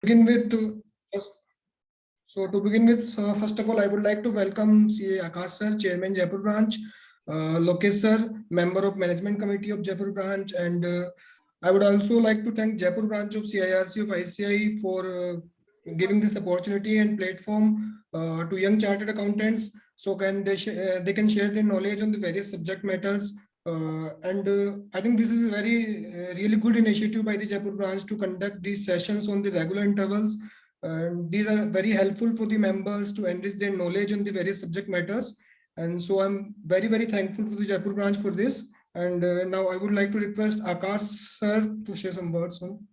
begin with, first of all, I would like to welcome CA Akash sir, Chairman Jaipur Branch, Lokesh sir, Member of Management Committee of Jaipur Branch, and I would also like to thank Jaipur Branch of CIRC of ICI for giving this opportunity and platform to young chartered accountants, so they can share their knowledge on the various subject matters. I think this is a very really good initiative by the Jaipur branch to conduct these sessions on the regular intervals. These are very helpful for the members to enrich their knowledge on the various subject matters. And so I'm very, very thankful to the Jaipur branch for this. And now I would like to request Akash sir to share some words on.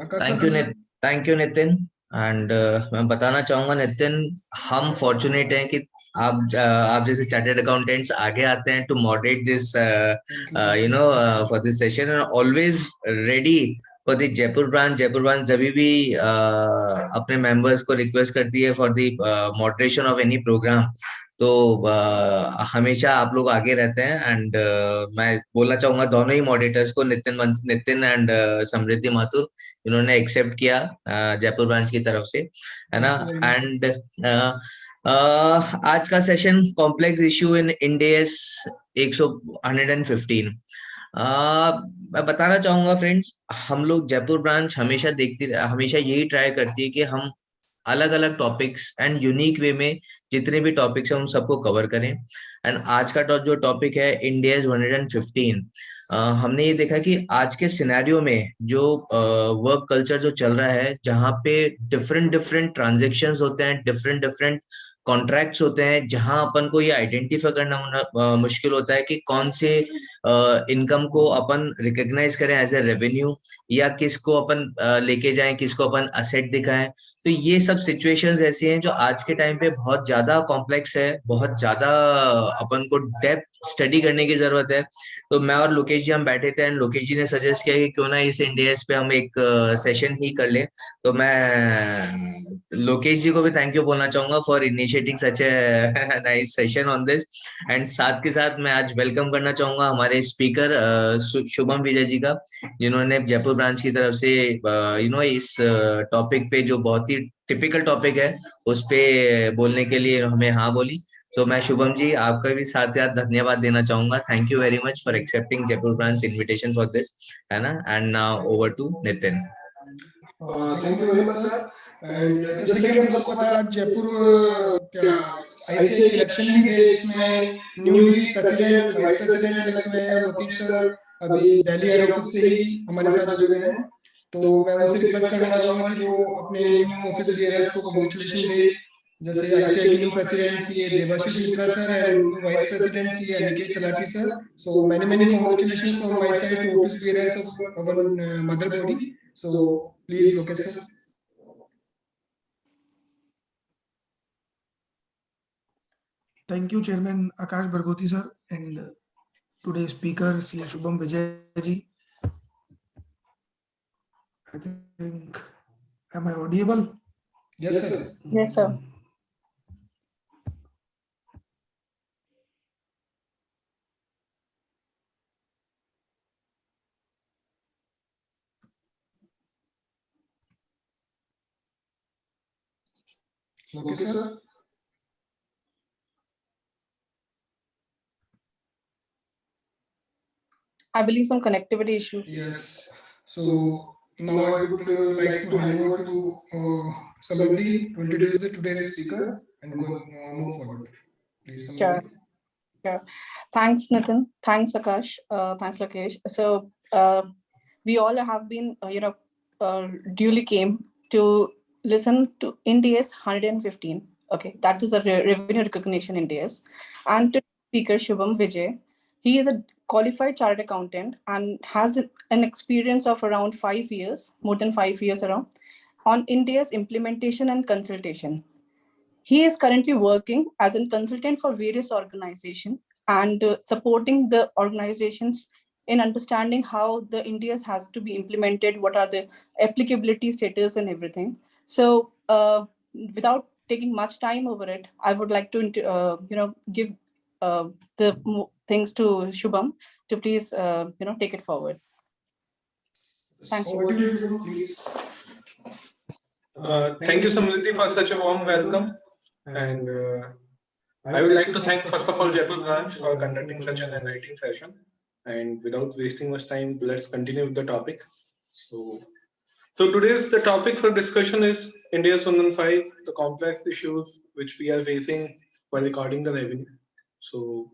Akash thank you Nitin. And मैं बताना चाहूंगा नितिन, हम fortunate हैं कि आप जैसे chartered accountants आगे आते हैं to moderate this for this session and always ready for the Jaipur branch जब भी अपने मेंबर्स को रिक्वेस्ट करती है for the moderation of any programme, तो हमेशा आप लोग आगे रहते हैं। एंड मैं बोलना चाहूंगा दोनों ही मॉडरेटर्स को, नितिन एंड समृद्धि माथुर, इन्होंने एक्सेप्ट किया जयपुर ब्रांच की तरफ से, है ना। एंड आज का सेशन कॉम्प्लेक्स इश्यू इन इंडेस 115। मैं बताना चाहूंगा फ्रेंड्स, हम लोग जयपुर ब्रांच हमेशा यही ट्राई करती है कि हम अलग अलग टॉपिक्स एंड यूनिक वे में जितने भी टॉपिक्स हैं उन सबको कवर करें। एंड आज का जो टॉपिक है इंडियाज 115, हमने ये देखा कि आज के सिनेरियो में जो वर्क कल्चर जो चल रहा है, जहाँ पे डिफरेंट ट्रांजेक्शन्स होते हैं, डिफरेंट कॉन्ट्रैक्ट्स होते हैं, जहां अपन को ये आइडेंटिफाई करना मुश्किल होता है कि कौन से इनकम को अपन रिकॉग्नाइज करें एज ए रेवेन्यू, या किसको अपन लेके जाएं, किसको अपन असेट दिखाएं। तो ये सब सिचुएशंस ऐसी हैं जो आज के टाइम पे बहुत ज्यादा कॉम्प्लेक्स है, बहुत ज्यादा अपन को डेप्थ स्टडी करने की जरूरत है। तो मैं और लोकेश जी हम बैठे थे एंड लोकेश जी ने सजेस्ट किया कि क्यों ना इस इंडियाज पे हम एक सेशन ही कर ले। तो मैं लोकेश जी को भी थैंक यू बोलना चाहूंगा for initiating such a nice session on this. And साथ के साथ मैं आज वेलकम करना चाहूंगा हमारे स्पीकर शुभम विजय जी का, जिन्होंने जयपुर ब्रांच की तरफ से इस टॉपिक पे जो बहुत ही टिपिकल टॉपिक है उस पे बोलने के लिए हमें हाँ बोली। तो मैं शुभम जी आपका भी साथ साथ धन्यवाद देना चाहूंगा। Thank you very much for accepting Jaipur branch invitation for this, है ना। And now over to Nitin. Thank you very much sir. And जैसे कि आप सबको पता है, आज जयपुर क्या आईसीआई की इलेक्शन भी गए, जिसमें newly president vice president elect हुए हैं, और लोकेश सर अभी दिल्ली हेड ऑफिस से ही हमारे साथ जुड़े हुए हैं। तो मैं उनसे रिक्वेस्ट करना चाहूंगा कि वो अपने न्यू ऑफिस बेयरर्स को कांग्रेचुलेशन दे। जैसे आईसीआई की new president CA Devashish Mitra sir and new vice president CA Aniket Talati sir. So many congratulations from my side to office bearers of our mother body. So please, Lokesh sir. Thank you, Chairman Akash Barghoti sir, and today's speaker, C. Shubham Vijay ji. I think, am I audible? Yes, sir. Yes, sir. Lokesh sir. I believe some connectivity issue. Yes. So now I would like to hand over to Samriddhi to introduce the today's speaker and go move forward. Please, Samriddhi. Sure. Thanks, Nitin. Thanks, Akash. Thanks, Lokesh. So we all have been, duly came to listen to India's 115. Okay, that is a revenue recognition India's. And to speaker Shubham Vijay, he is a qualified chartered accountant and has an experience of around 5 years, more than 5 years around, on India's implementation and consultation. He is currently working as a consultant for various organizations and supporting the organizations in understanding how the India's has to be implemented, what are the applicability status and everything. So without taking much time over it, I would like to give the things to Shubham to please take it forward. Thanks. Over to you, Shubham, please. Thank you, Samriddhi, for such a warm welcome. And I would like to thank, first of all, Jaipur branch for conducting such an enlightening session. And without wasting much time, let's continue with the topic. So today's the topic for discussion is India's 115, the complex issues which we are facing while recording the revenue. So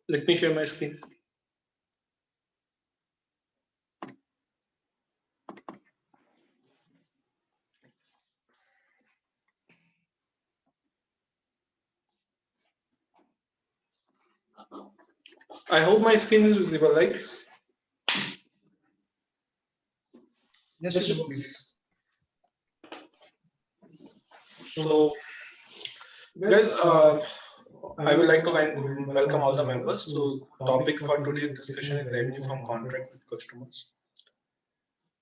let me share my screen. I hope my screen is visible, right? Yes, Shubham, please. So, guys, I would like to welcome all the members. So, topic for today's discussion is revenue from contract with customers.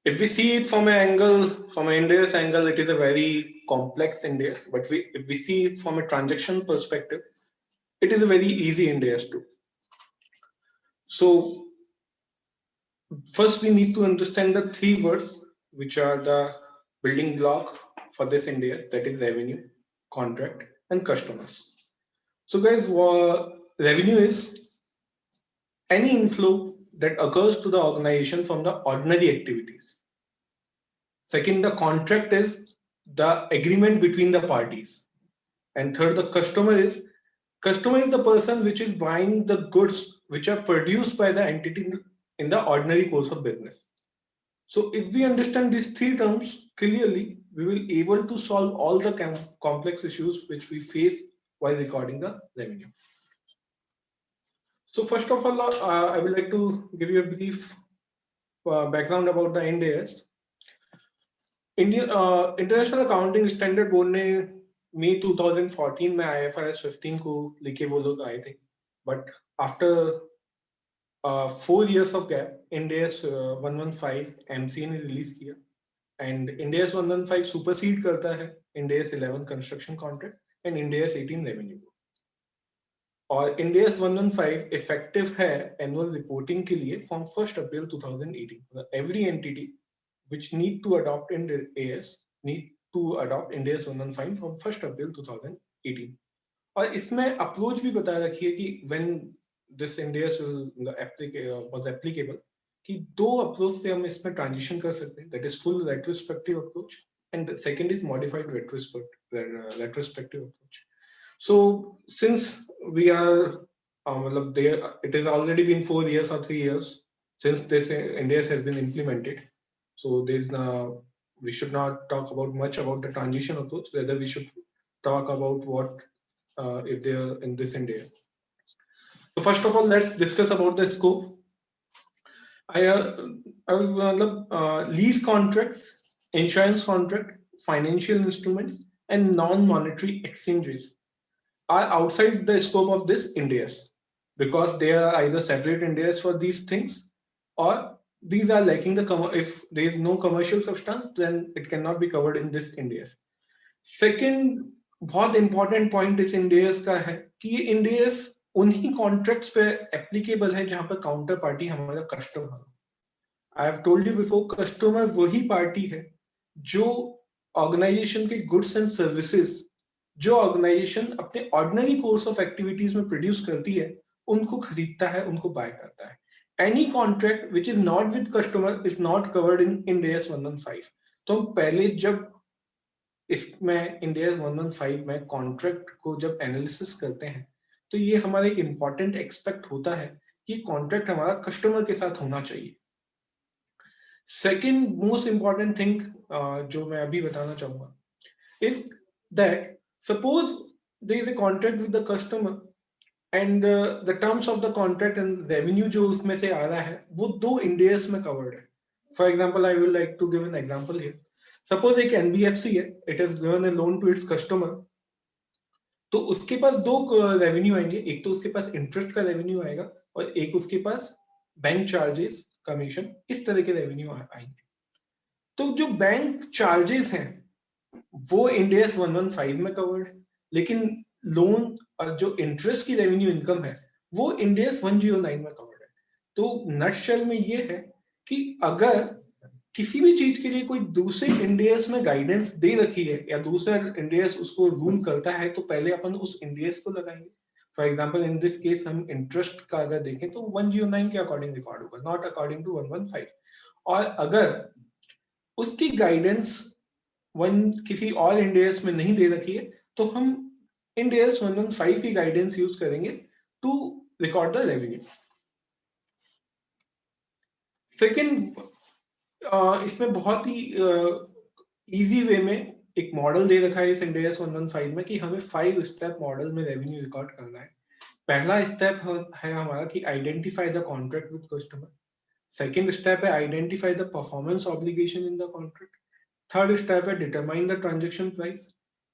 If we see it from an angle, from an India's angle, it is a very complex India. But if we see it from a transaction perspective, it is a very easy India's too. So, first we need to understand the three words which are the building block for this India, that is revenue, contract, and customers. So, guys, revenue is any inflow that occurs to the organization from the ordinary activities. Second, the contract is the agreement between the parties. And third, the customer is the person which is buying the goods which are produced by the entity in the ordinary course of business. So if we understand these three terms clearly, we will be able to solve all the complex issues which we face while recording the revenue. So first of all, I would like to give you a brief background about the Ind AS. International Accounting Standard Board ने मई 2014 में IFRS 15 को लेके वो लोग आए थे, but after 4 years of gap, Ind AS 115 MCA ने release किया, and Ind AS 115 सुपरसीड करता है Ind AS 11 construction contract and Ind AS 18 revenue को, और Ind AS 115 इफेक्टिव है एनुअल रिपोर्टिंग के लिए from 1 April 2018. Every entity which need to adopt Ind AS need to adopt Ind AS 115 from 1 April 2018. और इसमें approach भी बता रखी है कि when this Ind AS was applicable, कि दो अप्रोच से हम इसमें ट्रांजिशन कर सकते हैं, that is full retrospective approach and the second is modified retrospective approach. So since we are it has already been 4 years or 3 years since this Ind AS has been implemented. So we should not talk about much about the transition approach. Rather, we should talk about what if they are in this India. So first of all, let's discuss about the scope. Lease contracts, insurance contract, financial instruments, and non-monetary exchanges are outside the scope of this Ind AS because they are either separate Ind AS for these things or these are lacking if there is no commercial substance, then it cannot be covered in this Ind AS. Second, बहुत important point इस Ind AS का है कि ये Ind AS उन्हीं contracts पे applicable है जहाँ पर counter party हमारा customer. I have told you before, customer वही party है जो organization के goods and services जो organization अपने ordinary course of activities में produce करती है, उनको खरीदता है, उनको buy करता है. Any contract which is not with customer is not covered in Ind AS 115. तो हम पहले जब इसमें Ind AS 115 में कॉन्ट्रैक्ट को जब एनालिसिस करते हैं तो ये हमारा एक इंपॉर्टेंट एक्सपेक्ट होता है कि कॉन्ट्रैक्ट हमारा कस्टमर के साथ होना चाहिए. सेकेंड मोस्ट इंपॉर्टेंट थिंग जो मैं अभी बताना चाहूंगा is that suppose there is a contract with the customer and the terms of the contract and revenue जो उसमें से आ रहा है वो दो Ind AS में covered है. For example, I will like to give an example here. Suppose एक NBFC है, it has given a loan to its customer, तो उसके पास दो रेवेन्यू आएंगे, एक तो उसके पास इंटरेस्ट का रेवेन्यू आएगा और एक उसके पास बैंक चार्जेस, कमीशन, इस तरह के रेवेन्यू आएंगे. तो जो बैंक चार्जेस हैं वो Ind AS 115 में कवर्ड है, लेकिन लोन और जो इंटरेस्ट की रेवेन्यू इनकम है वो Ind AS 109 में कवर्ड है. तो नटशेल में ये है कि अगर किसी भी चीज के लिए कोई दूसरे इंडियस में गाइडेंस दे रखी है या दूसरा इंडियस उसको रूल करता है तो पहले अपन उस इंडियस को लगाएंगे। For example in this case हम इंटरेस्ट का अगर देखें तो 109 के अकॉर्डिंग रिकॉर्ड होगा, नॉट अकॉर्डिंग टू 115। और अगर उसकी गाइडेंस किसी और इंडियस में नहीं दे रखी है तो हम इंडियस 115 की गाइडेंस यूज करेंगे to record the revenue. Second, इसमें बहुत ही इजी वे में एक मॉडल दे रखा है इस इंडियस 115 में कि हमें 5 स्टेप मॉडल में रेवेन्यू रिकॉर्ड करना है। पहला स्टेप है हमारा कि identify the contract with customer. Second step है identify the performance obligation in the contract. Third step है determine the transaction price.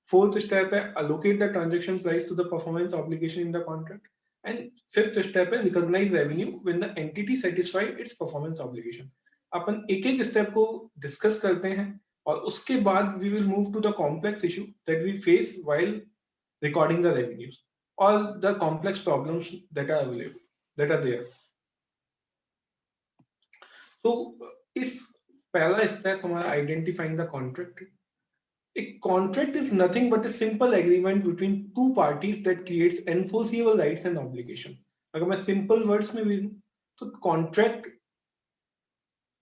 Fourth step है allocate the transaction price to the performance obligation in the contract. And fifth step है recognize revenue when the entity satisfy its performance obligation. अपन एक एक step को discuss करते हैं और उसके बाद we will move to the complex issue that we face while recording the revenues or the complex problems that are available, that are there. So इस पहला स्टेप हमारा identifying the contract. A contract is nothing but a simple agreement between two parties that creates enforceable rights and obligation. अगर मैं simple words में भी लूं तो contract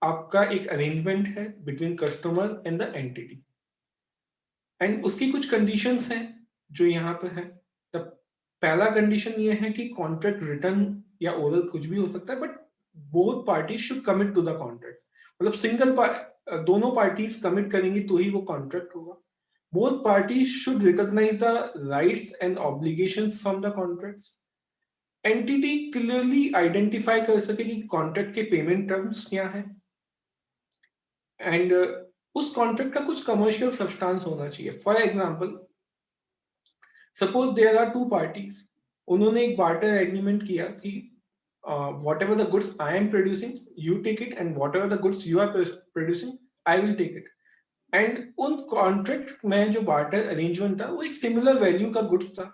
आपका एक arrangement है between customer and the entity. And उसकी कुछ conditions हैं जो यहाँ पर है। तो पहला condition ये है कि contract written या oral कुछ भी हो सकता है, but both parties should commit to the contract. मतलब दोनों parties commit करेंगी तो ही वो contract होगा। Both parties should recognize the rights and obligations from the contracts. Entity clearly identify कर सके कि contract के payment terms क्या हैं, and उस contract का कुछ commercial substance होना चाहिए। For example, suppose there are two parties, उन्होंने एक barter agreement किया कि whatever the goods I am producing, you take it, and whatever the goods you are producing, I will take it. And उन contract में जो barter arrangement था वो एक सिमिलर वैल्यू का गुड्स था,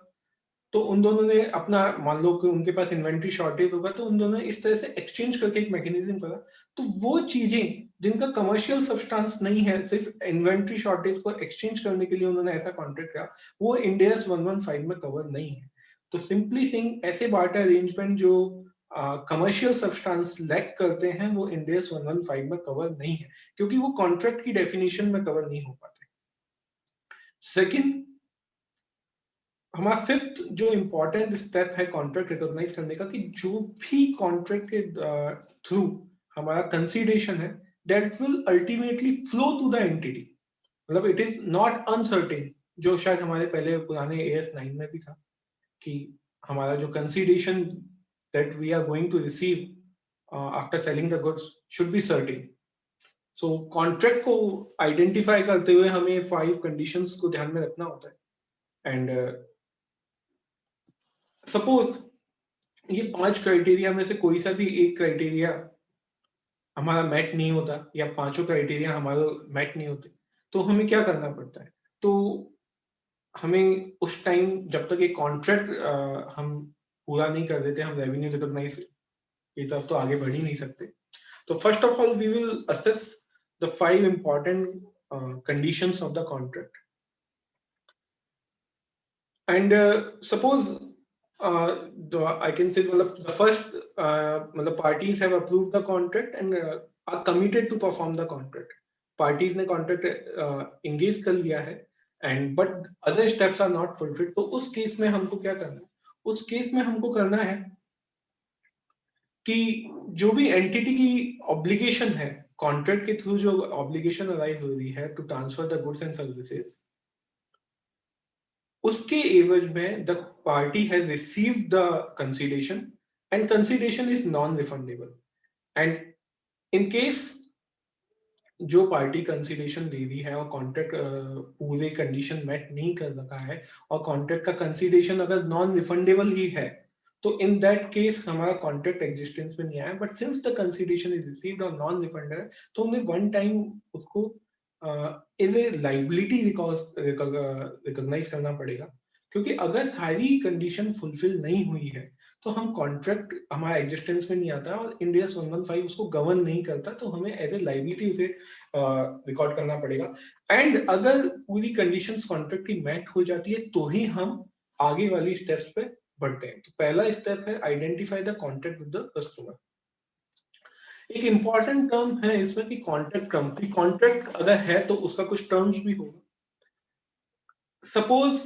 तो उन दोनों ने अपना, मान लो कि उनके पास इन्वेंट्री शॉर्टेज होगा तो उन दोनों ने इस तरह से एक्सचेंज करके एक मैकेनिज्म करा। तो वो चीजें जिनका कमर्शियल सब्सटेंस नहीं है, सिर्फ इन्वेंट्री शॉर्टेज को एक्सचेंज करने के लिए उन्होंने ऐसा कॉन्ट्रैक्ट किया, वो इंडियस 115 में कवर नहीं है। तो सिंपली थिंग ऐसे बार्टर अरेंजमेंट जो कमर्शियल सब्सटेंस लैक करते हैं वो इंडियस 115 में कवर नहीं है, क्योंकि वो कॉन्ट्रैक्ट की डेफिनेशन में कवर नहीं हो पाते। सेकंड, हमारा फिफ्थ जो इंपॉर्टेंट स्टेप है कॉन्ट्रैक्ट रिकॉग्नाइज करने का, कि जो भी कॉन्ट्रैक्ट के थ्रू हमारा कंसीडरेशन है that will ultimately flow to the entity. मतलब इट इज नॉट अनसर्टेन, जो शायद हमारे पहले पुराने AS9 में भी था कि हमारा जो consideration that we are going to receive after selling the goods should be certain. So contract को identify करते हुए हमें 5 conditions को ध्यान में रखना होता है। And suppose ये 5 क्राइटेरिया में से कोई सा भी एक क्राइटेरिया हमारा मेट नहीं होता या पांचों क्राइटेरिया हमारा मेट नहीं होते, तो हमें क्या करना पड़ता है? तो हमें उस टाइम जब तक एक कॉन्ट्रैक्ट हम पूरा नहीं कर देते, हम रेवेन्यू रिकॉग्नाइज की तरफ तो आगे बढ़ ही नहीं सकते। तो first of all we will assess the 5 important conditions of the contract. And suppose I can say the first parties have approved the contract and are committed to perform the contract. Parties ने contract engage कर लिया है and but other steps are not fulfilled, तो उस case में हमको क्या करना है? उस केस में हमको करना है कि जो भी एंटिटी की ऑब्लिगेशन है, कॉन्ट्रैक्ट के थ्रू जो ऑब्लिगेशन अराइज हो रही है to transfer the goods and services, उसके एवज में the party has received the consideration and consideration is non refundable. And in case जो पार्टी कंसीडरेशन दे रही है और कॉन्ट्रैक्ट पूरे कंडीशन मेट नहीं कर रखा है और कॉन्ट्रैक्ट का कंसीडरेशन अगर नॉन रिफंडेबल ही है, तो इन दैट केस हमारा कॉन्ट्रैक्ट एग्जिस्टेंस में नहीं आया। But since the consideration is received और नॉन रिफंडेबल, तो हमें वन टाइम उसको एज ए लाइबिलिटी रिकॉग्नाइज करना पड़ेगा, क्योंकि अगर सारी कंडीशन फुलफिल नहीं हुई है तो हम कॉन्ट्रैक्ट हमारा एग्जिस्टेंस में नहीं आता और इंडिया 115 उसको गवर्न नहीं करता, तो हमें एज ए लाइबिलिटी उसे रिकॉर्ड करना पड़ेगा। एंड अगर पूरी कंडीशंस कॉन्ट्रैक्ट की मैच हो जाती है तो ही हम आगे वाली स्टेप्स पे बढ़ते हैं। तो पहला स्टेप है identify the contract with the customer. एक इंपॉर्टेंट टर्म है इसमें कि कॉन्ट्रैक्ट टर्म, की कॉन्ट्रैक्ट अगर है तो उसका कुछ टर्म्स भी होगा। Suppose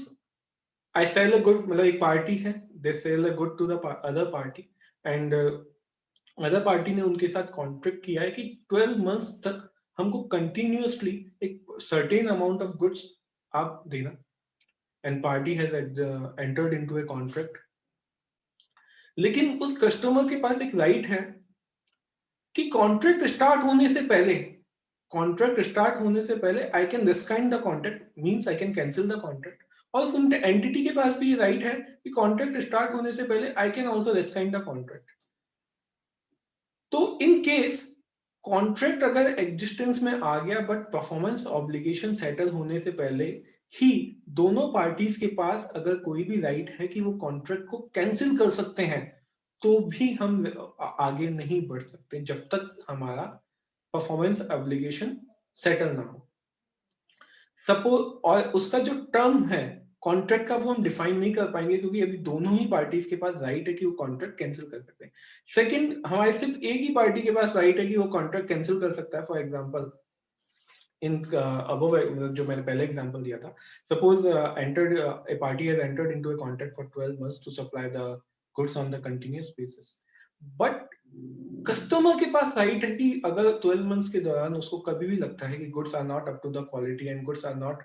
I sell a good, मतलब एक पार्टी है, they sell a good to the other party and other party ने उनके साथ कॉन्ट्रैक्ट किया है कि 12 मंथ्स तक हमको कंटिन्यूअसली एक सर्टेन अमाउंट ऑफ गुड्स आप देना, and party has entered into a contract. लेकिन उस कस्टमर के पास एक राइट है कि कॉन्ट्रैक्ट स्टार्ट होने से पहले I can rescind the contract, means I can cancel the contract. और उस एंटिटी के पास भी ये राइट है कि कॉन्ट्रैक्ट स्टार्ट होने से पहले I can also rescind the contract. तो इन केस कॉन्ट्रैक्ट अगर एग्जिस्टेंस में आ गया बट परफॉर्मेंस ऑब्लिगेशन सेटल होने से पहले ही दोनों पार्टीज के पास अगर कोई भी राइट है कि वो कॉन्ट्रैक्ट को कैंसिल कर सकते हैं, तो भी हम आगे नहीं बढ़ सकते जब तक हमारा परफॉर्मेंस ऑब्लिगेशन सेटल ना हो। सपोज, और उसका जो टर्म है कॉन्ट्रैक्ट का वो हम डिफाइन नहीं कर पाएंगे क्योंकि अभी दोनों ही पार्टीज के पास राइट है कि वो कॉन्ट्रैक्ट कैंसिल कर सकते हैं। सेकंड, हमारे सिर्फ एक ही पार्टी के पास राइट है कि वो कॉन्ट्रैक्ट कैंसिल कर सकता है। फॉर एग्जांपल इन अबव जो मैंने पहले एग्जांपल दिया था, suppose entered a party has entered into a contract for 12 months to supply the goods on the continuous basis, but customer के पास राइट है कि अगर 12 मंथ्स के दौरान उसको कभी भी लगता है कि goods are not up to the quality and goods are not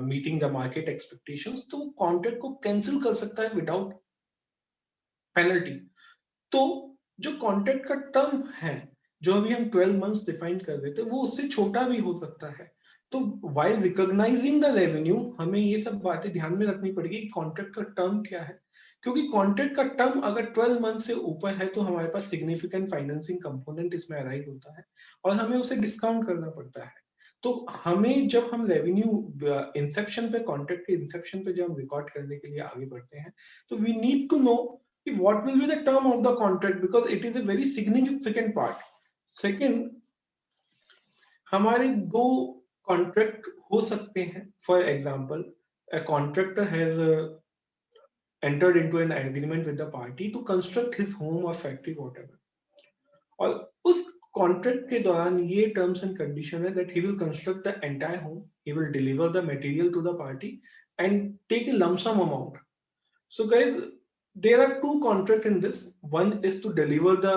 meeting the market expectations, तो कॉन्ट्रैक्ट को कैंसिल कर सकता है विदाउट पेनल्टी। तो जो कॉन्ट्रैक्ट का टर्म है जो अभी हम 12 मंथ्स डिफाइन कर रहे थे वो उससे छोटा भी हो सकता है। तो व्हाइल रिकॉग्नाइजिंग द रेवेन्यू हमें ये सब बातें ध्यान में रखनी पड़ेगी कि कॉन्ट्रैक्ट का टर्म क्या है, क्योंकि कॉन्ट्रैक्ट का टर्म अगर 12 मंथ से ऊपर है तो हमारे पास सिग्निफिकेंट फाइनेंसिंग कंपोनेंट इसमें अराइज होता है और हमें उसे डिस्काउंट करना पड़ता है। तो हमें जब हम रेवेन्यू इंसेप्शन पे, कॉन्ट्रैक्ट के इंसेप्शन पे जब हम रिकॉर्ड करने के लिए आगे बढ़ते हैं तो we need to know what will be the term of the contract because it is a very significant part. Second, हमारे दो कॉन्ट्रैक्ट हो सकते हैं। For example, a contractor has entered into an agreement with the party to construct his home or factory whatever, और उस contract के दौरान ये टर्म्स एंड कंडीशन है that he will construct the entire home, he will deliver the material to the party and take a lump sum amount. So guys, there are two contracts in this. One is to deliver the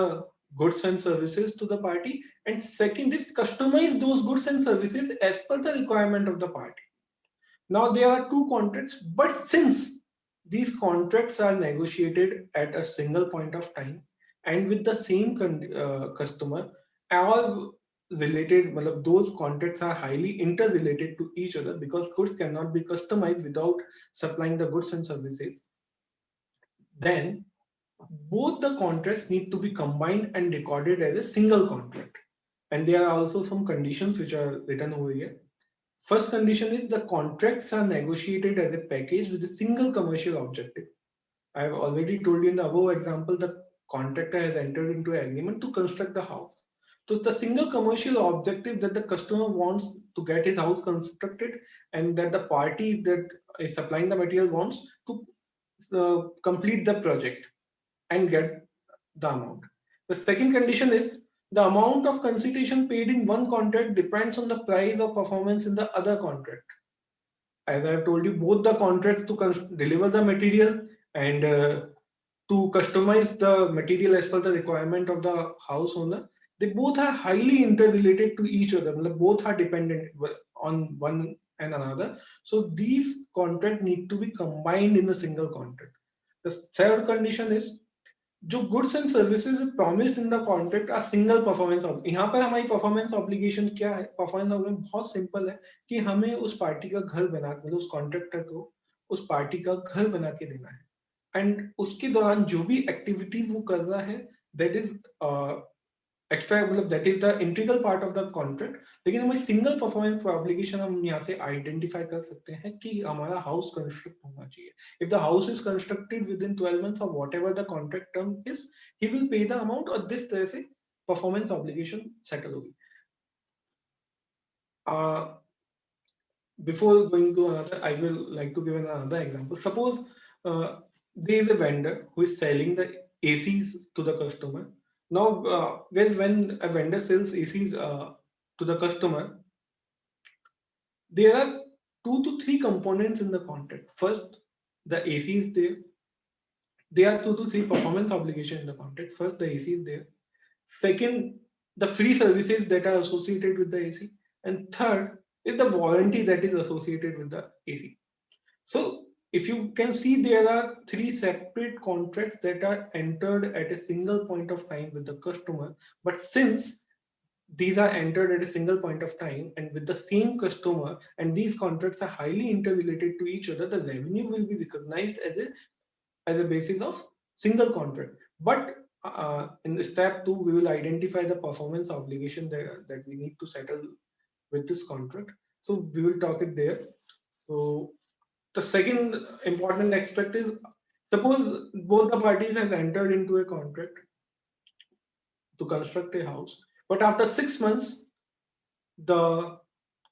goods and services to the party, and second is customize those goods and services as per the requirement of the party. Now there are two contracts, but since these contracts are negotiated at a single point of time and with the same customer, all related, those contracts are highly interrelated to each other because goods cannot be customized without supplying the goods and services, then both the contracts need to be combined and recorded as a single contract. And there are also some conditions which are written over here. First condition is the contracts are negotiated as a package with a single commercial objective. I have already told you in the above example, the contractor has entered into an agreement to construct the house. So the single commercial objective that the customer wants to get his house constructed and that the party that is supplying the material wants to complete the project and get the amount. The second condition is the amount of consideration paid in one contract depends on the price of performance in the other contract. As I have told you, both the contracts to deliver the material and to customize the material as per the requirement of the house owner, they both are highly interrelated to each other. Both are dependent on one and another. So these contracts need to be combined in a single contract. The third condition is जो goods and services promised in the contract are single performance. यहाँ पर हमारी performance obligation क्या है? Performance obligation बहुत simple है कि हमें उस पार्टी का घर बना, उस कॉन्ट्रैक्टर को उस पार्टी का घर बना के देना है एंड उसके दौरान जो भी एक्टिविटीज वो कर रहा है दैट इज एक्स्ट्रा मतलब that is the integral part of the contract, लेकिन हमें सिंगल परफॉर्मेंस ऑब्लिगेशन हम यहाँ से आइडेंटिफाई कर सकते हैं कि हमारा हाउस कंस्ट्रक्ट होना चाहिए. If the house is constructed with in 12 months और what ever the contract term is, he will pay the amount, और दिस तरह से परफॉर्मेंस ऑब्लिगेशन सेटल होगी. Before going to another, I will like to give another example. Suppose there is a vendor who is selling the ACs to the customer. Now, guys, when a vendor sells ACs to the customer, there are 2 to 3 components in the contract. First, the AC is there. There are 2 to 3 performance obligations in the contract. First, the AC is there. Second, the free services that are associated with the AC. And third is the warranty that is associated with the AC. So if you can see, there are 3 separate contracts that are entered at a single point of time with the customer. But since these are entered at a single point of time and with the same customer, and these contracts are highly interrelated to each other, the revenue will be recognized as a basis of single contract. But in step 2, we will identify the performance obligation that we need to settle with this contract. So we will talk it there. So the second important aspect is, suppose both the parties have entered into a contract to construct a house, but after 6 months, the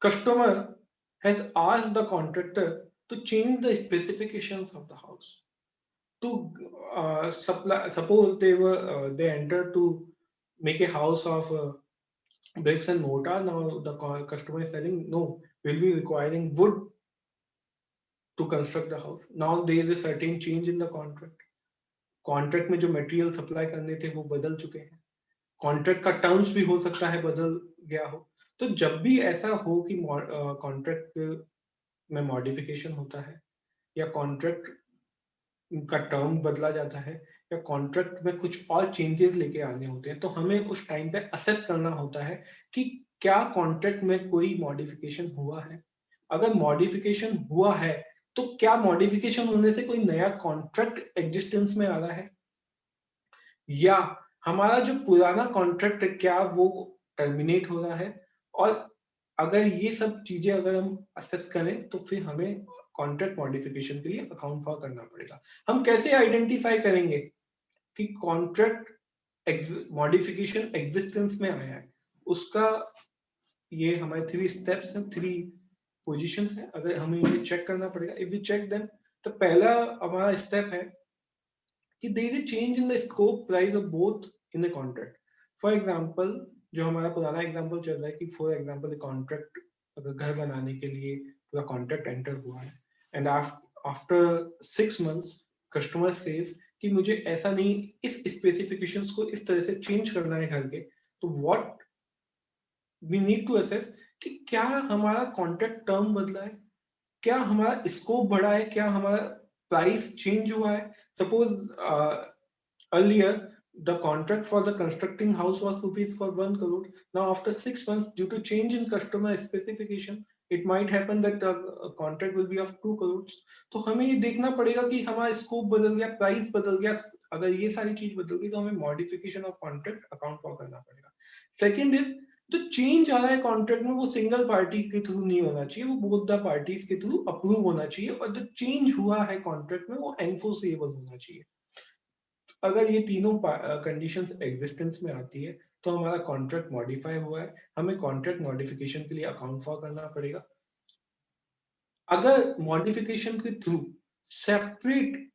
customer has asked the contractor to change the specifications of the house. To suppose they entered to make a house of bricks and mortar. Now the customer is telling, no, we'll be requiring wood to construct the house. Now there is a certain change in the contract. Contract में जो material supply करने थे वो बदल चुके हैं. Contract का terms भी हो सकता है बदल गया हो. तो जब भी ऐसा हो कि contract में modification होता है या contract का term बदला जाता है या contract में कुछ और changes लेके आने होते हैं, तो हमें उस time पे assess करना होता है कि क्या contract में कोई modification हुआ है. अगर modification हुआ है तो क्या modification होने से कोई नया contract existence में आ रहा है, या हमारा जो पुराना contract है क्या वो terminate हो रहा है. और अगर ये सब चीजें अगर हम assess करें तो फिर हमें कॉन्ट्रैक्ट मॉडिफिकेशन के लिए अकाउंट फॉर करना पड़ेगा. हम कैसे आइडेंटिफाई करेंगे कि कॉन्ट्रैक्ट मॉडिफिकेशन एग्जिस्टेंस में आया है? उसका ये हमारे 3 स्टेप्स हैं, 3 पोजीशंस हैं. अगर हमें ये चेक करना पड़ेगा, इफ वी चेक देम, तो पहला हमारा स्टेप है कि there is a change in the scope price of both in the contract. For example, जो हमारा पुराना एग्जांपल चल रहा है कि फॉर एग्जांपल कॉन्ट्रैक्ट अगर घर बनाने के लिए पूरा कॉन्ट्रैक्ट एंटर हुआ है, and after 6 months customer says कि मुझे ऐसा नहीं, इस specifications को इस तरह से change करना है घर के, तो what we need to assess कि क्या हमारा contract term बदला है, क्या हमारा scope बढ़ा है, क्या हमारा price change हुआ है. Suppose earlier the contract for the constructing house was rupees for 1 crore. Now after 6 months, due to change in customer specification, it might happen that the contract will be of 2 crores. तो हमें ये देखना पड़ेगा कि हमारा scope बदल गया, price बदल गया. अगर ये सारी चीज बदल गई तो हमें modification of contract account for करना पड़ेगा. सेकंड इज, जो चेंज आ रहा है कॉन्ट्रैक्ट में वो सिंगल पार्टी के थ्रू नहीं होना चाहिए, वो बोथ द पार्टीज के थ्रू अप्रूव होना चाहिए. और जो चेंज हुआ है कॉन्ट्रैक्ट में वो एनफोर्सेबल होना चाहिए. अगर ये तीनों कंडीशंस एग्जिस्टेंस में आती है तो हमारा कॉन्ट्रैक्ट मॉडिफाई हुआ है, हमें कॉन्ट्रैक्ट मॉडिफिकेशन के लिए अकाउंट फॉर करना पड़ेगा. अगर मॉडिफिकेशन के थ्रू सेपरेट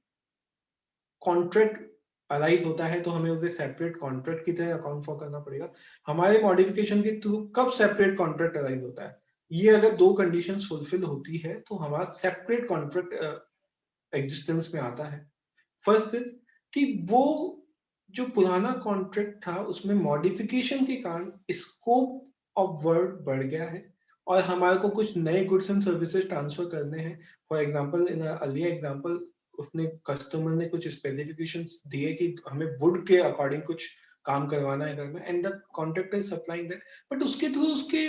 कॉन्ट्रैक्ट अराइज होता है तो हमें उसे सेपरेट कॉन्ट्रैक्ट की तरह अकाउंट फॉर करना पड़ेगा. हमारे मॉडिफिकेशन के थ्रू कब सेपरेट कॉन्ट्रैक्ट अराइज होता है, ये अगर 2 कंडीशंस फुलफिल होती है तो हमारा सेपरेट कॉन्ट्रैक्ट एग्जिस्टेंस में आता है. फर्स्ट इज कि वो जो पुराना कॉन्ट्रैक्ट था उसमें मॉडिफिकेशन के कारण स्कोप ऑफ वर्क बढ़ गया है और हमारे को कुछ नए गुड्स एंड सर्विसेज ट्रांसफर करने हैं. For example, in earlier example उसने कस्टमर ने कुछ स्पेसिफिकेशंस दिए कि हमें वुड के अकॉर्डिंग कुछ काम करवाना है घर में, and the contractor is supplying that. But उसके थ्रू उसके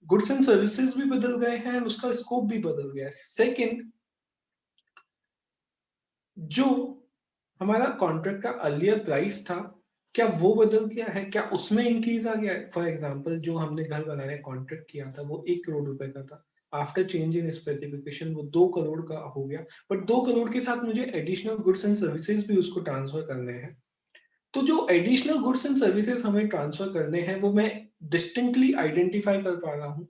गुड्स एंड सर्विसेज भी बदल गए हैं एंड उसका स्कोप भी बदल गया है. सेकेंड, जो हमारा कॉन्ट्रैक्ट का अर्लियर प्राइस था क्या वो बदल गया है, क्या उसमें इंक्रीज आ गया है? फॉर एग्जाम्पल जो हमने घर बनाने कॉन्ट्रैक्ट किया था वो 1 करोड़ रुपए का था, आफ्टर चेंज इन स्पेसिफिकेशन वो 2 करोड़ का हो गया, बट 2 करोड़ के साथ मुझे एडिशनल गुड्स एंड सर्विसेज भी उसको ट्रांसफर करने हैं। तो जो एडिशनल गुड्स एंड सर्विसेज हमें ट्रांसफर करने हैं वो मैं डिस्टिंक्टली आइडेंटिफाई कर पा रहा हूँ,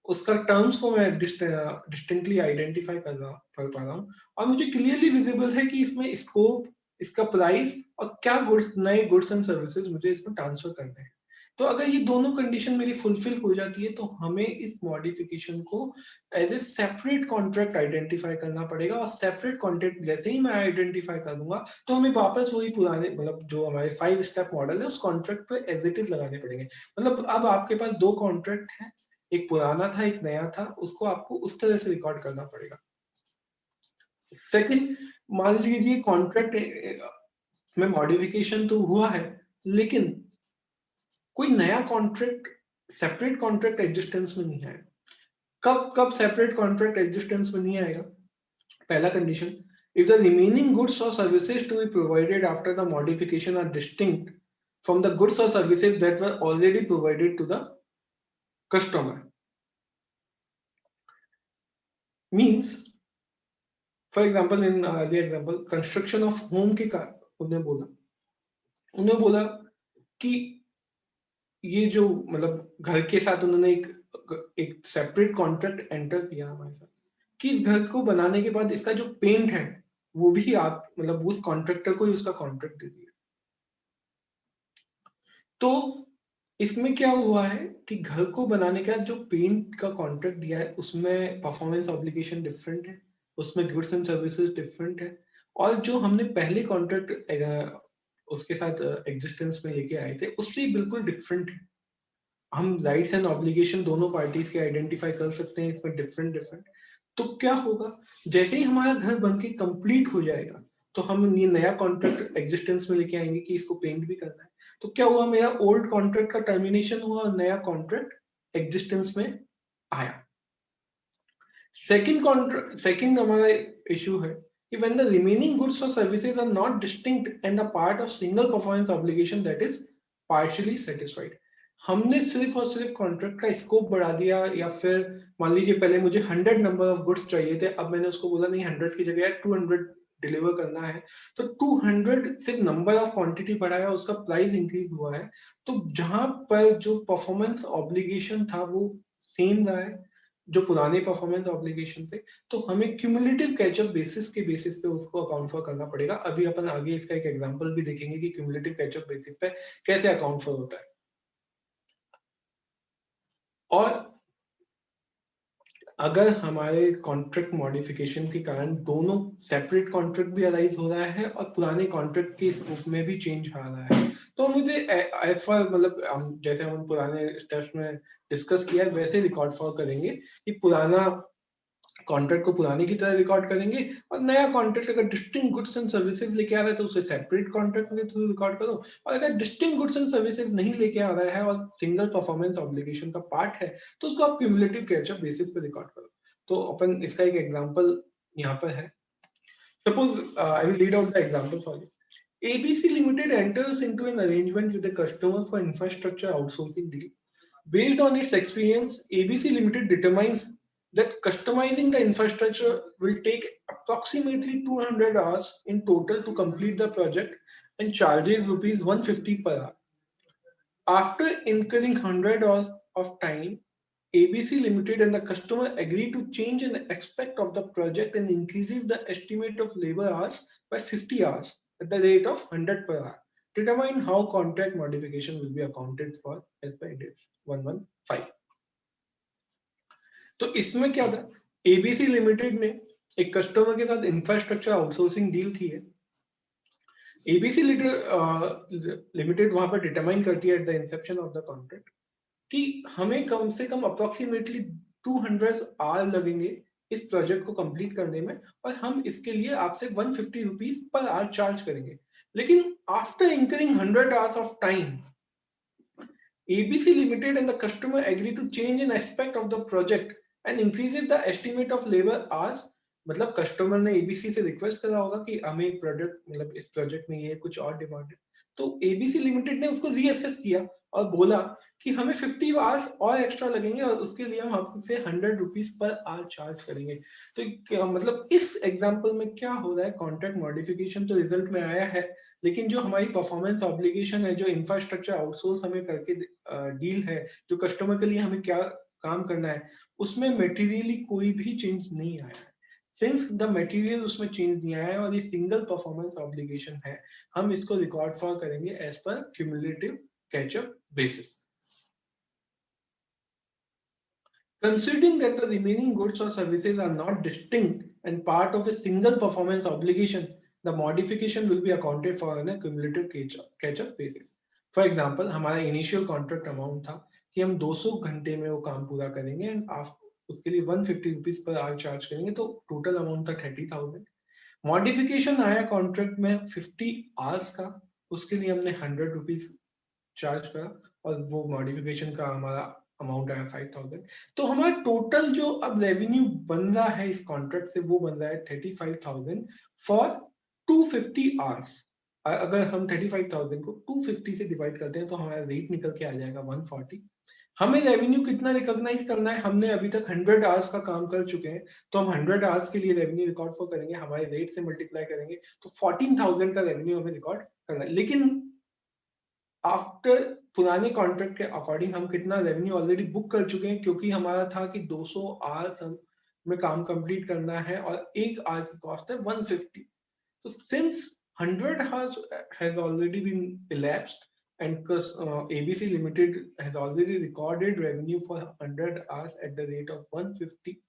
उसका टर्म्स को मैं डिस्टिंक्टली आइडेंटिफाई कर पा रहा हूँ, और मुझे क्लियरली विजिबल है कि इसमें स्कोप, इसका प्राइस और क्या गुड्स, नए गुड्स एंड सर्विसेज मुझे इसमें ट्रांसफर करने हैं। तो अगर ये दोनों कंडीशन मेरी फुलफिल हो जाती है तो हमें इस मॉडिफिकेशन को as a separate contract identify करना पड़ेगा, और सेपरेट कॉन्ट्रैक्ट जैसे ही मैं आइडेंटिफाई कर दूंगा तो हमें वापस वही पुराने, मतलब जो हमारे 5 स्टेप मॉडल है उस कॉन्ट्रैक्ट पे एज इट इज लगाने पड़ेंगे। मतलब अब आपके पास 2 कॉन्ट्रैक्ट है, एक पुराना था एक नया था, उसको आपको उस तरह से रिकॉर्ड करना पड़ेगा। सेकंड, मान लीजिए कॉन्ट्रैक्ट में मॉडिफिकेशन तो हुआ है, लेकिन कोई नया कॉन्ट्रैक्ट, सेपरेट कॉन्ट्रैक्ट एग्जिस्टेंस में नहीं आया। कब सेपरेट कॉन्ट्रैक्ट एग्जिस्टेंस में नहीं आएगा? पहला condition, if the remaining goods or services to be provided after the modification are distinct from the goods or services that were already provided to the customer. Means, for example, in the example construction of home के का उन्होंने बोला कि ये जो मतलब घर के साथ उन्होंने एक सेपरेट कॉन्ट्रैक्ट एंटर किया हमारे साथ कि इस घर को बनाने के बाद इसका जो पेंट है वो भी आप मतलब उस कॉन्ट्रैक्टर को ही उसका कॉन्ट्रैक्ट दे दिया। तो इसमें क्या हुआ है कि घर को बनाने का जो पेंट का कॉन्ट्रैक्ट दिया है उसमें परफॉर्मेंस ऑब्लिगेशन डिफरेंट है, उसमें गुड्स एंड सर्विसेज डिफरेंट है, और जो हमने पहले कॉन्ट्रैक्ट उसके साथ एग्जिस्टेंस में लेके आए थे उससे बिल्कुल डिफरेंट है। हम राइट्स एंड ऑब्लिगेशन दोनों पार्टीज के आइडेंटिफाई कर सकते हैं इसमें डिफरेंट। तो क्या होगा, जैसे ही हमारा घर बनके कंप्लीट हो जाएगा तो हम ये नया कॉन्ट्रैक्ट एग्जिस्टेंस में लेके आएंगे कि इसको पेंट भी करना है। तो क्या हुआ, मेरा ओल्ड कॉन्ट्रैक्ट का टर्मिनेशन हुआ और नया कॉन्ट्रैक्ट एग्जिस्टेंस में आया। सेकंड हमारा इशू है कि when the remaining goods or services are not distinct and a part of single performance obligation that is partially satisfied, हमने सिर्फ और सिर्फ कॉन्ट्रैक्ट का स्कोप बढ़ा दिया, या फिर मान लीजिए पहले मुझे 100 नंबर ऑफ गुड्स चाहिए थे, अब मैंने उसको बोला नहीं 100 की जगह 200 डिलीवर करना है, तो 200 सिर्फ नंबर ऑफ क्वांटिटी बढ़ाया, उसका प्राइस इंक्रीज हुआ है। तो जहां पर जो परफॉर्मेंस ऑब्लिगेशन था वो सेम रहा है जो पुराने परफॉर्मेंस ऑब्लिगेशन थे, तो हमें क्यूमुलेटिव कैचअप बेसिस पे उसको अकाउंट फॉर करना पड़ेगा। अभी अपन आगे इसका एक एग्जांपल भी देखेंगे कि क्यूमुलेटिव कैचअप बेसिस पे कैसे अकाउंट फॉर होता है। और अगर हमारे कॉन्ट्रैक्ट मॉडिफिकेशन के कारण दोनों सेपरेट कॉन्ट्रैक्ट भी अराइज हो रहा है और पुराने कॉन्ट्रैक्ट के स्कोप में भी चेंज आ रहा है, तो मुझे एफर मतलब जैसे हम पुराने स्टेप्स में डिस्कस किया वैसे रिकॉर्ड फॉर करेंगे कि पुराना कॉन्ट्रैक्ट को पुराने की तरह रिकॉर्ड करेंगे, और नया कॉन्ट्रैक्ट अगर डिस्टिंक्ट गुड्स एंड सर्विसेज लेके आ रहा है तो उसे सेपरेट कॉन्ट्रैक्ट के थ्रू रिकॉर्ड करो, और अगर डिस्टिंक्ट गुड्स एंड सर्विसेज नहीं लेके आ रहा है और सिंगल परफॉर्मेंस ऑब्लिगेशन का पार्ट है तो उसको आप क्यूमुलेटिव कैचअप बेसिस पे रिकॉर्ड करो। तो अपन इसका एक एग्जांपल यहाँ पर है। Suppose I will read out the example for you. ABC Limited enters into an arrangement with the customer for infrastructure outsourcing deal. Based on its experience, ABC Limited determines that customizing the infrastructure will take approximately 200 hours in total to complete the project and charges rupees 150 per hour. After incurring 100 hours of time, ABC Limited and the customer agree to change an aspect of the project and increases the estimate of labor hours by 50 hours at the rate of 100 per hour. Determine how contract modification will be accounted for as per Index 115. तो इसमें क्या था, ABC limited ने एक customer के साथ infrastructure outsourcing deal की है। एबीसी लिमिटेड वहां पर डिटरमाइन करती है at the Inception of the contract कि हमें कम से कम अप्रोक्सीमेटली 200 आवर लगेंगे इस प्रोजेक्ट को कंप्लीट करने में, और हम इसके लिए आपसे 150 रुपीज पर आवर चार्ज करेंगे। लेकिन after incurring 100 hours of time, ABC Limited and the customer agree to change an aspect of the project and increases the estimate of labor hours. मतलब कस्टमर ने ABC से request करा होगा कि हमें product मतलब इस प्रोजेक्ट में ये कुछ और डिमांड है, तो एबीसी लिमिटेड ने उसको रीअसेस किया और बोला कि हमें 50 आवर्स और एक्स्ट्रा लगेंगे और उसके लिए हम आपसे 100 रुपीज पर आवर चार्ज करेंगे। तो मतलब इस एग्जांपल में क्या हो रहा है, कॉन्ट्रैक्ट मॉडिफिकेशन तो रिजल्ट में आया है, लेकिन जो हमारी परफॉर्मेंस ऑब्लिगेशन है, जो इंफ्रास्ट्रक्चर आउटसोर्स हमें करके डील है, जो कस्टमर के लिए हमें क्या काम करना है, उसमें मटेरियली कोई भी चेंज नहीं आया है। सिंस द मटेरियल उसमें चेंज नहीं आया है और ये सिंगल परफॉर्मेंस ऑब्लिगेशन है, हम इसको रिकॉर्ड फॉर करेंगे as per cumulative catch-up basis. Considering that the remaining goods or services are not distinct and part of a single performance obligation, the modification will be accounted for on a cumulative catch-up basis. For example, हमारा initial contract amount था कि हम 200 घंटे में वो काम पूरा करेंगे एंड उसके लिए 150 रुपीज पर आवर चार्ज करेंगे, तो टोटल अमाउंट था 30,000। मॉडिफिकेशन आया कॉन्ट्रैक्ट में 50 आवर्स का, उसके लिए हमने 100 रुपीज चार्ज करा और वो मॉडिफिकेशन का हमारा अमाउंट आया 5,000। तो हमारा टोटल जो अब रेवेन्यू बन रहा है इस कॉन्ट्रैक्ट से, वो बन रहा है 35,000 फॉर 250 आवर्स। अगर हम 35,000 को 250 से डिवाइड करते हैं तो हमारा रेट निकल के आ जाएगा 140। हमें रेवेन्यू कितना रिकॉग्नाइज करना है, हमने अभी तक 100 आवर्स का काम कर चुके हैं, तो हम 100 आवर्स के लिए रेवेन्यू रिकॉर्ड फॉर करेंगे, हमारे रेट से मल्टीप्लाई करेंगे, तो 14,000 का रेवेन्यू हमें रिकॉर्ड करना है। लेकिन आफ्टर पुराने कॉन्ट्रैक्ट के अकॉर्डिंग हम कितना रेवेन्यू ऑलरेडी बुक कर चुके हैं, क्योंकि हमारा था कि 200 आवर्स में काम कंप्लीट करना है और एक आवर की कॉस्ट है 150। तो since 100 hours has already been elapsed and ABC Limited has already recorded revenue for 100 hours at the rate of 150,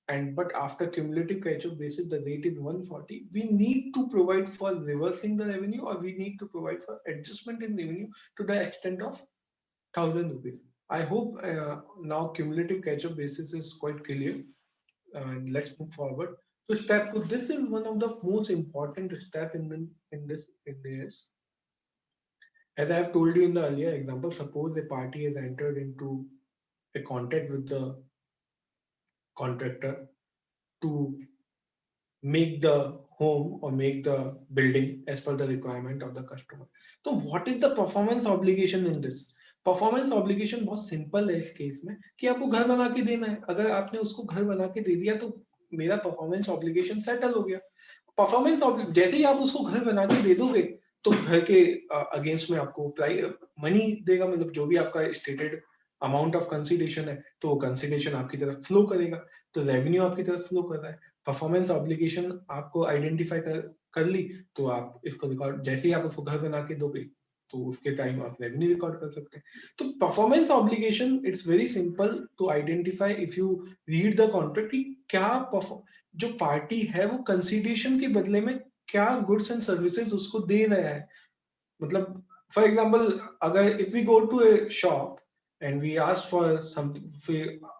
and but after cumulative catch-up basis the rate is 140, we need to provide for reversing the revenue or we need to provide for adjustment in revenue to the extent of 1,000 rupees. I hope now cumulative catch-up basis is quite clear. Let's move forward. So step 2, this is one of the most important step in this. As I have told you in the earlier example, suppose a party has entered into a contract with the contractor to make the home or make the building as per the requirement of the customer. So what is the performance obligation in this? Performance obligation बहुत simple है इस case में कि आपको घर बना के देना है। अगर आपने उसको घर बना के दे दिया तो मेरा परफॉर्मेंस ऑब्लिगेशन सेटल हो गया। परफॉर्मेंस जैसे ही आप उसको घर बना के दे दोगे तो घर के अगेंस्ट में आपको मनी देगा, मतलब जो भी आपका स्टेटेड अमाउंट ऑफ कंसिडरेशन है तो वो कंसिडरेशन आपकी तरफ फ्लो करेगा, तो रेवेन्यू आपकी तरफ फ्लो कर रहा है। परफॉर्मेंस ऑब्लिगेशन आपको आइडेंटिफाई कर ली तो आप इसको रिकॉर्ड, जैसे ही आप उसको घर बना के दोगे तो उसके टाइम आप रेवेन्यू रिकॉर्ड कर सकते हैं। तो performance obligation it's very simple to identify if you read the contract कि क्या जो पार्टी है वो कंसिडरेशन के बदले में क्या गुड्स एंड सर्विसेज उसको दे रहा है। मतलब फॉर एग्जांपल अगर if we go to a shop and we ask for something,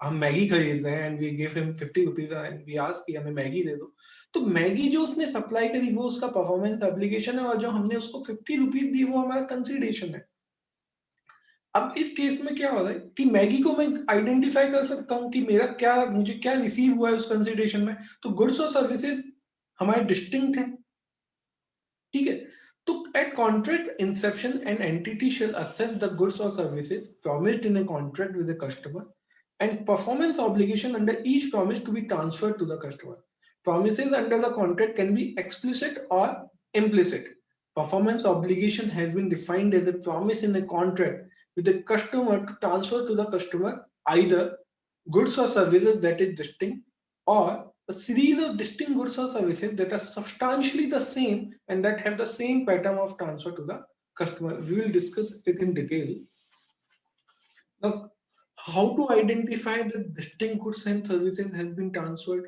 हम मैगी खरीद रहे हैं and we give him 50 rupees and we ask कि हमें मैगी दे दो, तो मैगी जो उसने सप्लाई करी वो उसका परफॉर्मेंस एप्लीकेशन है और जो हमने उसको 50 रुपीज दी वो हमारा कंसिडरेशन है। अब इस केस में क्या हो रहा है कि मैगी को मैं आइडेंटिफाई कर सकता हूँ कि मेरा क्या, मुझे क्या रिसीव हुआ है उस कंसिडरेशन में, तो गुड्स और सर्विसेज हमारे डिस्टिंक्ट हैं, ठीक है। So at contract inception, an entity shall assess the goods or services promised in a contract with the customer and performance obligation under each promise to be transferred to the customer. Promises under the contract can be explicit or implicit. Performance obligation has been defined as a promise in a contract with the customer to transfer to the customer either goods or services that is distinct or a series of distinct goods or services that are substantially the same and that have the same pattern of transfer to the customer. We will discuss it in detail. Now, how to identify the distinct goods and services has been transferred?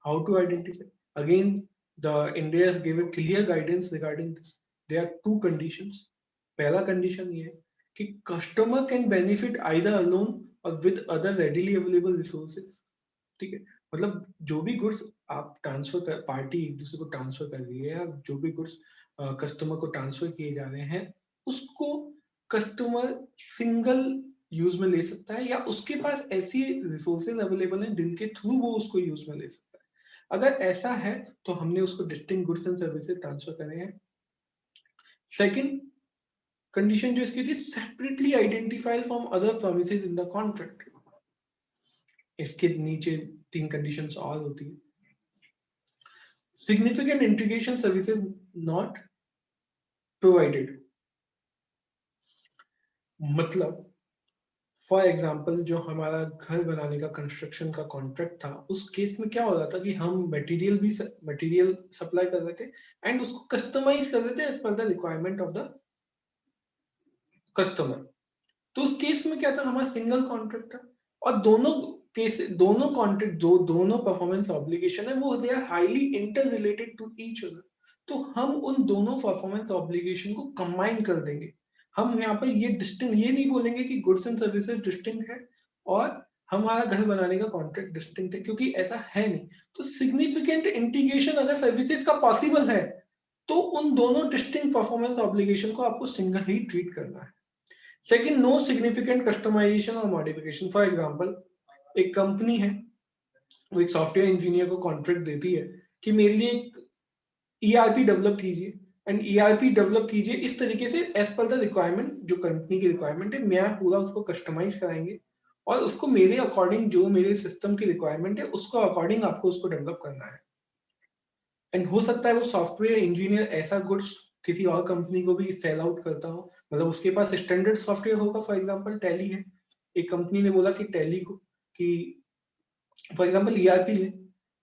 How to identify? Again, the India gave a clear guidance regarding this. There are two conditions. पहला condition ये है कि customer can benefit either alone or with other readily available resources. ठीक है, मतलब जो भी goods आप ट्रांसफर कर, पार्टी एक दूसरे को ट्रांसफर कर रही है या जो भी गुड्स कस्टमर को ट्रांसफर किए जा रहे हैं उसको कस्टमर सिंगल यूज में ले सकता है या उसके पास ऐसी रिसोर्सेज अवेलेबल हैं जिनके थ्रू वो उसको यूज में ले सकता है। अगर ऐसा है तो हमने उसको distinct goods and services transfer करे हैं। सेकंड, कंडीशन जो इसकी थी separately identified from other promises in the contract. इसके नीचे 3 कंडीशंस और होती है। Significant integration services not provided, मतलब फॉर एग्जाम्पल जो हमारा घर बनाने का कंस्ट्रक्शन का कॉन्ट्रैक्ट था, उस केस में क्या हो रहा था कि हम मटेरियल सप्लाई कर रहे थे एंड उसको कस्टमाइज कर रहे थे as per the requirement of the customer. तो उस केस में क्या था, हमारा सिंगल कॉन्ट्रैक्ट था और दोनों कॉन्ट्रैक्ट जो दोनों परफॉर्मेंस ऑब्लिगेशन है वो they are highly interrelated to each other. तो हम उन दोनों परफॉर्मेंस ऑब्लिगेशन को कंबाइन कर देंगे। हम यहाँ पर ये नहीं बोलेंगे कि गुड्स एंड सर्विसेज डिस्टिंक्ट है और हमारा घर बनाने का कॉन्ट्रैक्ट डिस्टिंक्ट है, क्योंकि ऐसा है नहीं। तो सिग्निफिकेंट इंटीग्रेशन अगर सर्विसेज का पॉसिबल है तो उन दोनों डिस्टिंक्ट परफॉर्मेंस ऑब्लिगेशन को आपको सिंगल ही ट्रीट करना है। सेकंड, नो सिग्निफिकेंट कस्टमाइजेशन और मॉडिफिकेशन। फॉर एग्जांपल एक कंपनी है, वो एक सॉफ्टवेयर इंजीनियर को कॉन्ट्रैक्ट देती है कि मेरे लिए एक ईआरपी डेवलप कीजिए एंड ईआरपी डेवलप कीजिए इस तरीके से एज पर द रिक्वायरमेंट, जो कंपनी की रिक्वायरमेंट है, मैं पूरा उसको कस्टमाइज कराएंगे और उसको मेरे अकॉर्डिंग, जो मेरे सिस्टम की रिक्वायरमेंट है उसको अकॉर्डिंग आपको उसको डेवलप करना है। एंड हो सकता है वो सॉफ्टवेयर इंजीनियर ऐसा गुड्स किसी और कंपनी को भी सेल आउट करता हो, मतलब उसके पास स्टैंडर्ड सॉफ्टवेयर होगा। फॉर एग्जांपल टैली है, एक कंपनी ने बोला कि टैली को, कि फॉर एग्जांपल ईआरपी ले,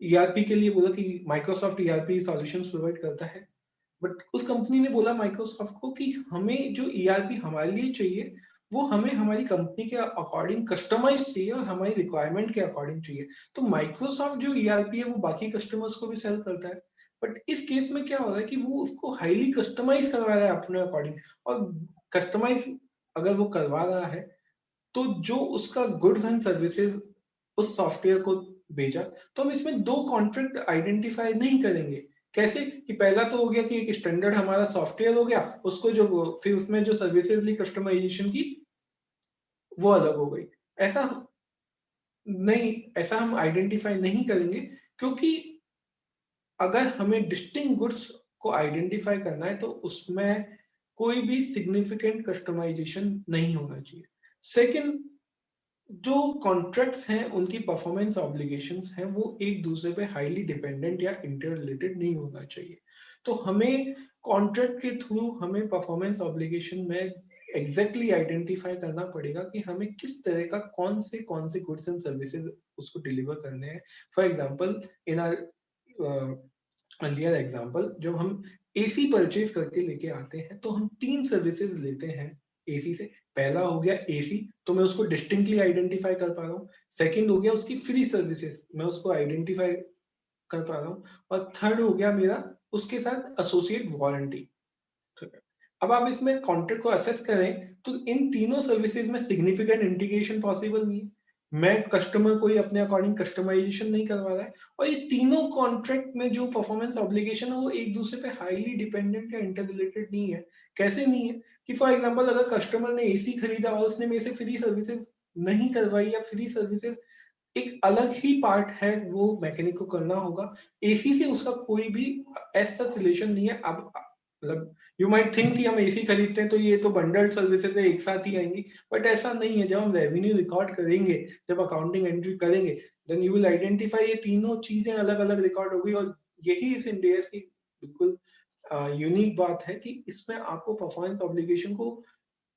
ईआरपी के लिए बोला कि माइक्रोसॉफ्ट ईआरपी सॉल्यूशंस प्रोवाइड करता है, बट उस कंपनी ने बोला माइक्रोसॉफ्ट को कि हमें जो ईआरपी हमारे लिए चाहिए वो हमें हमारी कंपनी के अकॉर्डिंग कस्टमाइज चाहिए और हमारी रिक्वायरमेंट के अकॉर्डिंग चाहिए। तो माइक्रोसॉफ्ट जो ईआरपी है वो बाकी कस्टमर्स को भी सेल करता है, बट इस केस में क्या हो रहा है कि वो उसको हाईली कस्टमाइज करवा रहा है अपने अकॉर्डिंग। और कस्टमाइज अगर वो करवा रहा है तो जो उसका गुड्स एंड सर्विसेज उस सॉफ्टवेयर को भेजा, तो हम इसमें 2 कॉन्ट्रैक्ट आइडेंटिफाई नहीं करेंगे। कैसे कि पहला तो हो गया कि एक स्टैंडर्ड हमारा सॉफ्टवेयर हो गया, उसको जो फिर उसमें जो सर्विसेज ली कस्टमाइजेशन की वो अलग हो गई। ऐसा नहीं, ऐसा हम आइडेंटिफाई नहीं करेंगे, क्योंकि अगर हमें डिस्टिंक्ट गुड्स को आइडेंटिफाई करना है तो उसमें कोई भी सिग्निफिकेंट कस्टमाइजेशन नहीं होना चाहिए। सेकंड, जो कॉन्ट्रैक्ट्स हैं उनकी परफॉर्मेंस ऑब्लिगेशंस हैं वो एक दूसरे पे हाईली डिपेंडेंट या इंटर रिलेटेड नहीं होना चाहिए। तो हमें कॉन्ट्रैक्ट के थ्रू हमें परफॉर्मेंस ऑब्लिगेशन में एग्जैक्टली आइडेंटिफाई करना पड़ेगा कि हमें किस तरह का कौन से गुड्स एंड सर्विसेज उसको डिलीवर करने हैं। For example in earlier example, जब हम एसी परचेज करके लेके आते हैं तो हम 3 सर्विसेज लेते हैं एसी से। पहला हो गया एसी, तो मैं उसको डिस्टिंक्टली आइडेंटिफाई कर पा रहा हूँ। सेकंड हो गया उसकी फ्री सर्विसेज, मैं उसको आइडेंटिफाई कर पा रहा हूँ। और थर्ड हो गया मेरा उसके साथ एसोसिएट वारंटी। अब आप इसमें कॉन्ट्रैक्ट को असेस करें तो इन तीनों सर्विसेज में सिग्निफिकेंट इंटीग्रेशन पॉसिबल नहीं है। मैं कस्टमर को ही अपने अकॉर्डिंग कस्टमाइजेशन नहीं करवा रहा है, और ये तीनों कॉन्ट्रैक्ट में जो परफॉर्मेंस ऑब्लिगेशन है वो एक दूसरे पे हाईली डिपेंडेंट या इंटर रिलेटेड नहीं है। कैसे नहीं है कि फॉर एग्जांपल अगर कस्टमर ने एसी खरीदा और उसने मेरे से फ्री सर्विसेज नहीं करवाई, या फ्री सर्विसेज एक अलग ही पार्ट है वो मैकेनिक को करना होगा, एसी से उसका कोई भी ऐसा रिलेशन नहीं है। अब मतलब यू माइट थिंक कि हम एसी खरीदते हैं तो ये तो बंडल्ड सर्विसेज है, एक साथ ही आएंगी, बट ऐसा नहीं है। जब हम रेवेन्यू रिकॉर्ड करेंगे, जब अकाउंटिंग एंट्री करेंगे, देन यू विल आइडेंटिफाई ये तीनों चीजें अलग अलग रिकॉर्ड होगी। और यही इस इंडिया की बिल्कुल यूनिक बात है कि इसमें आपको परफॉर्मेंस ऑब्लिगेशन को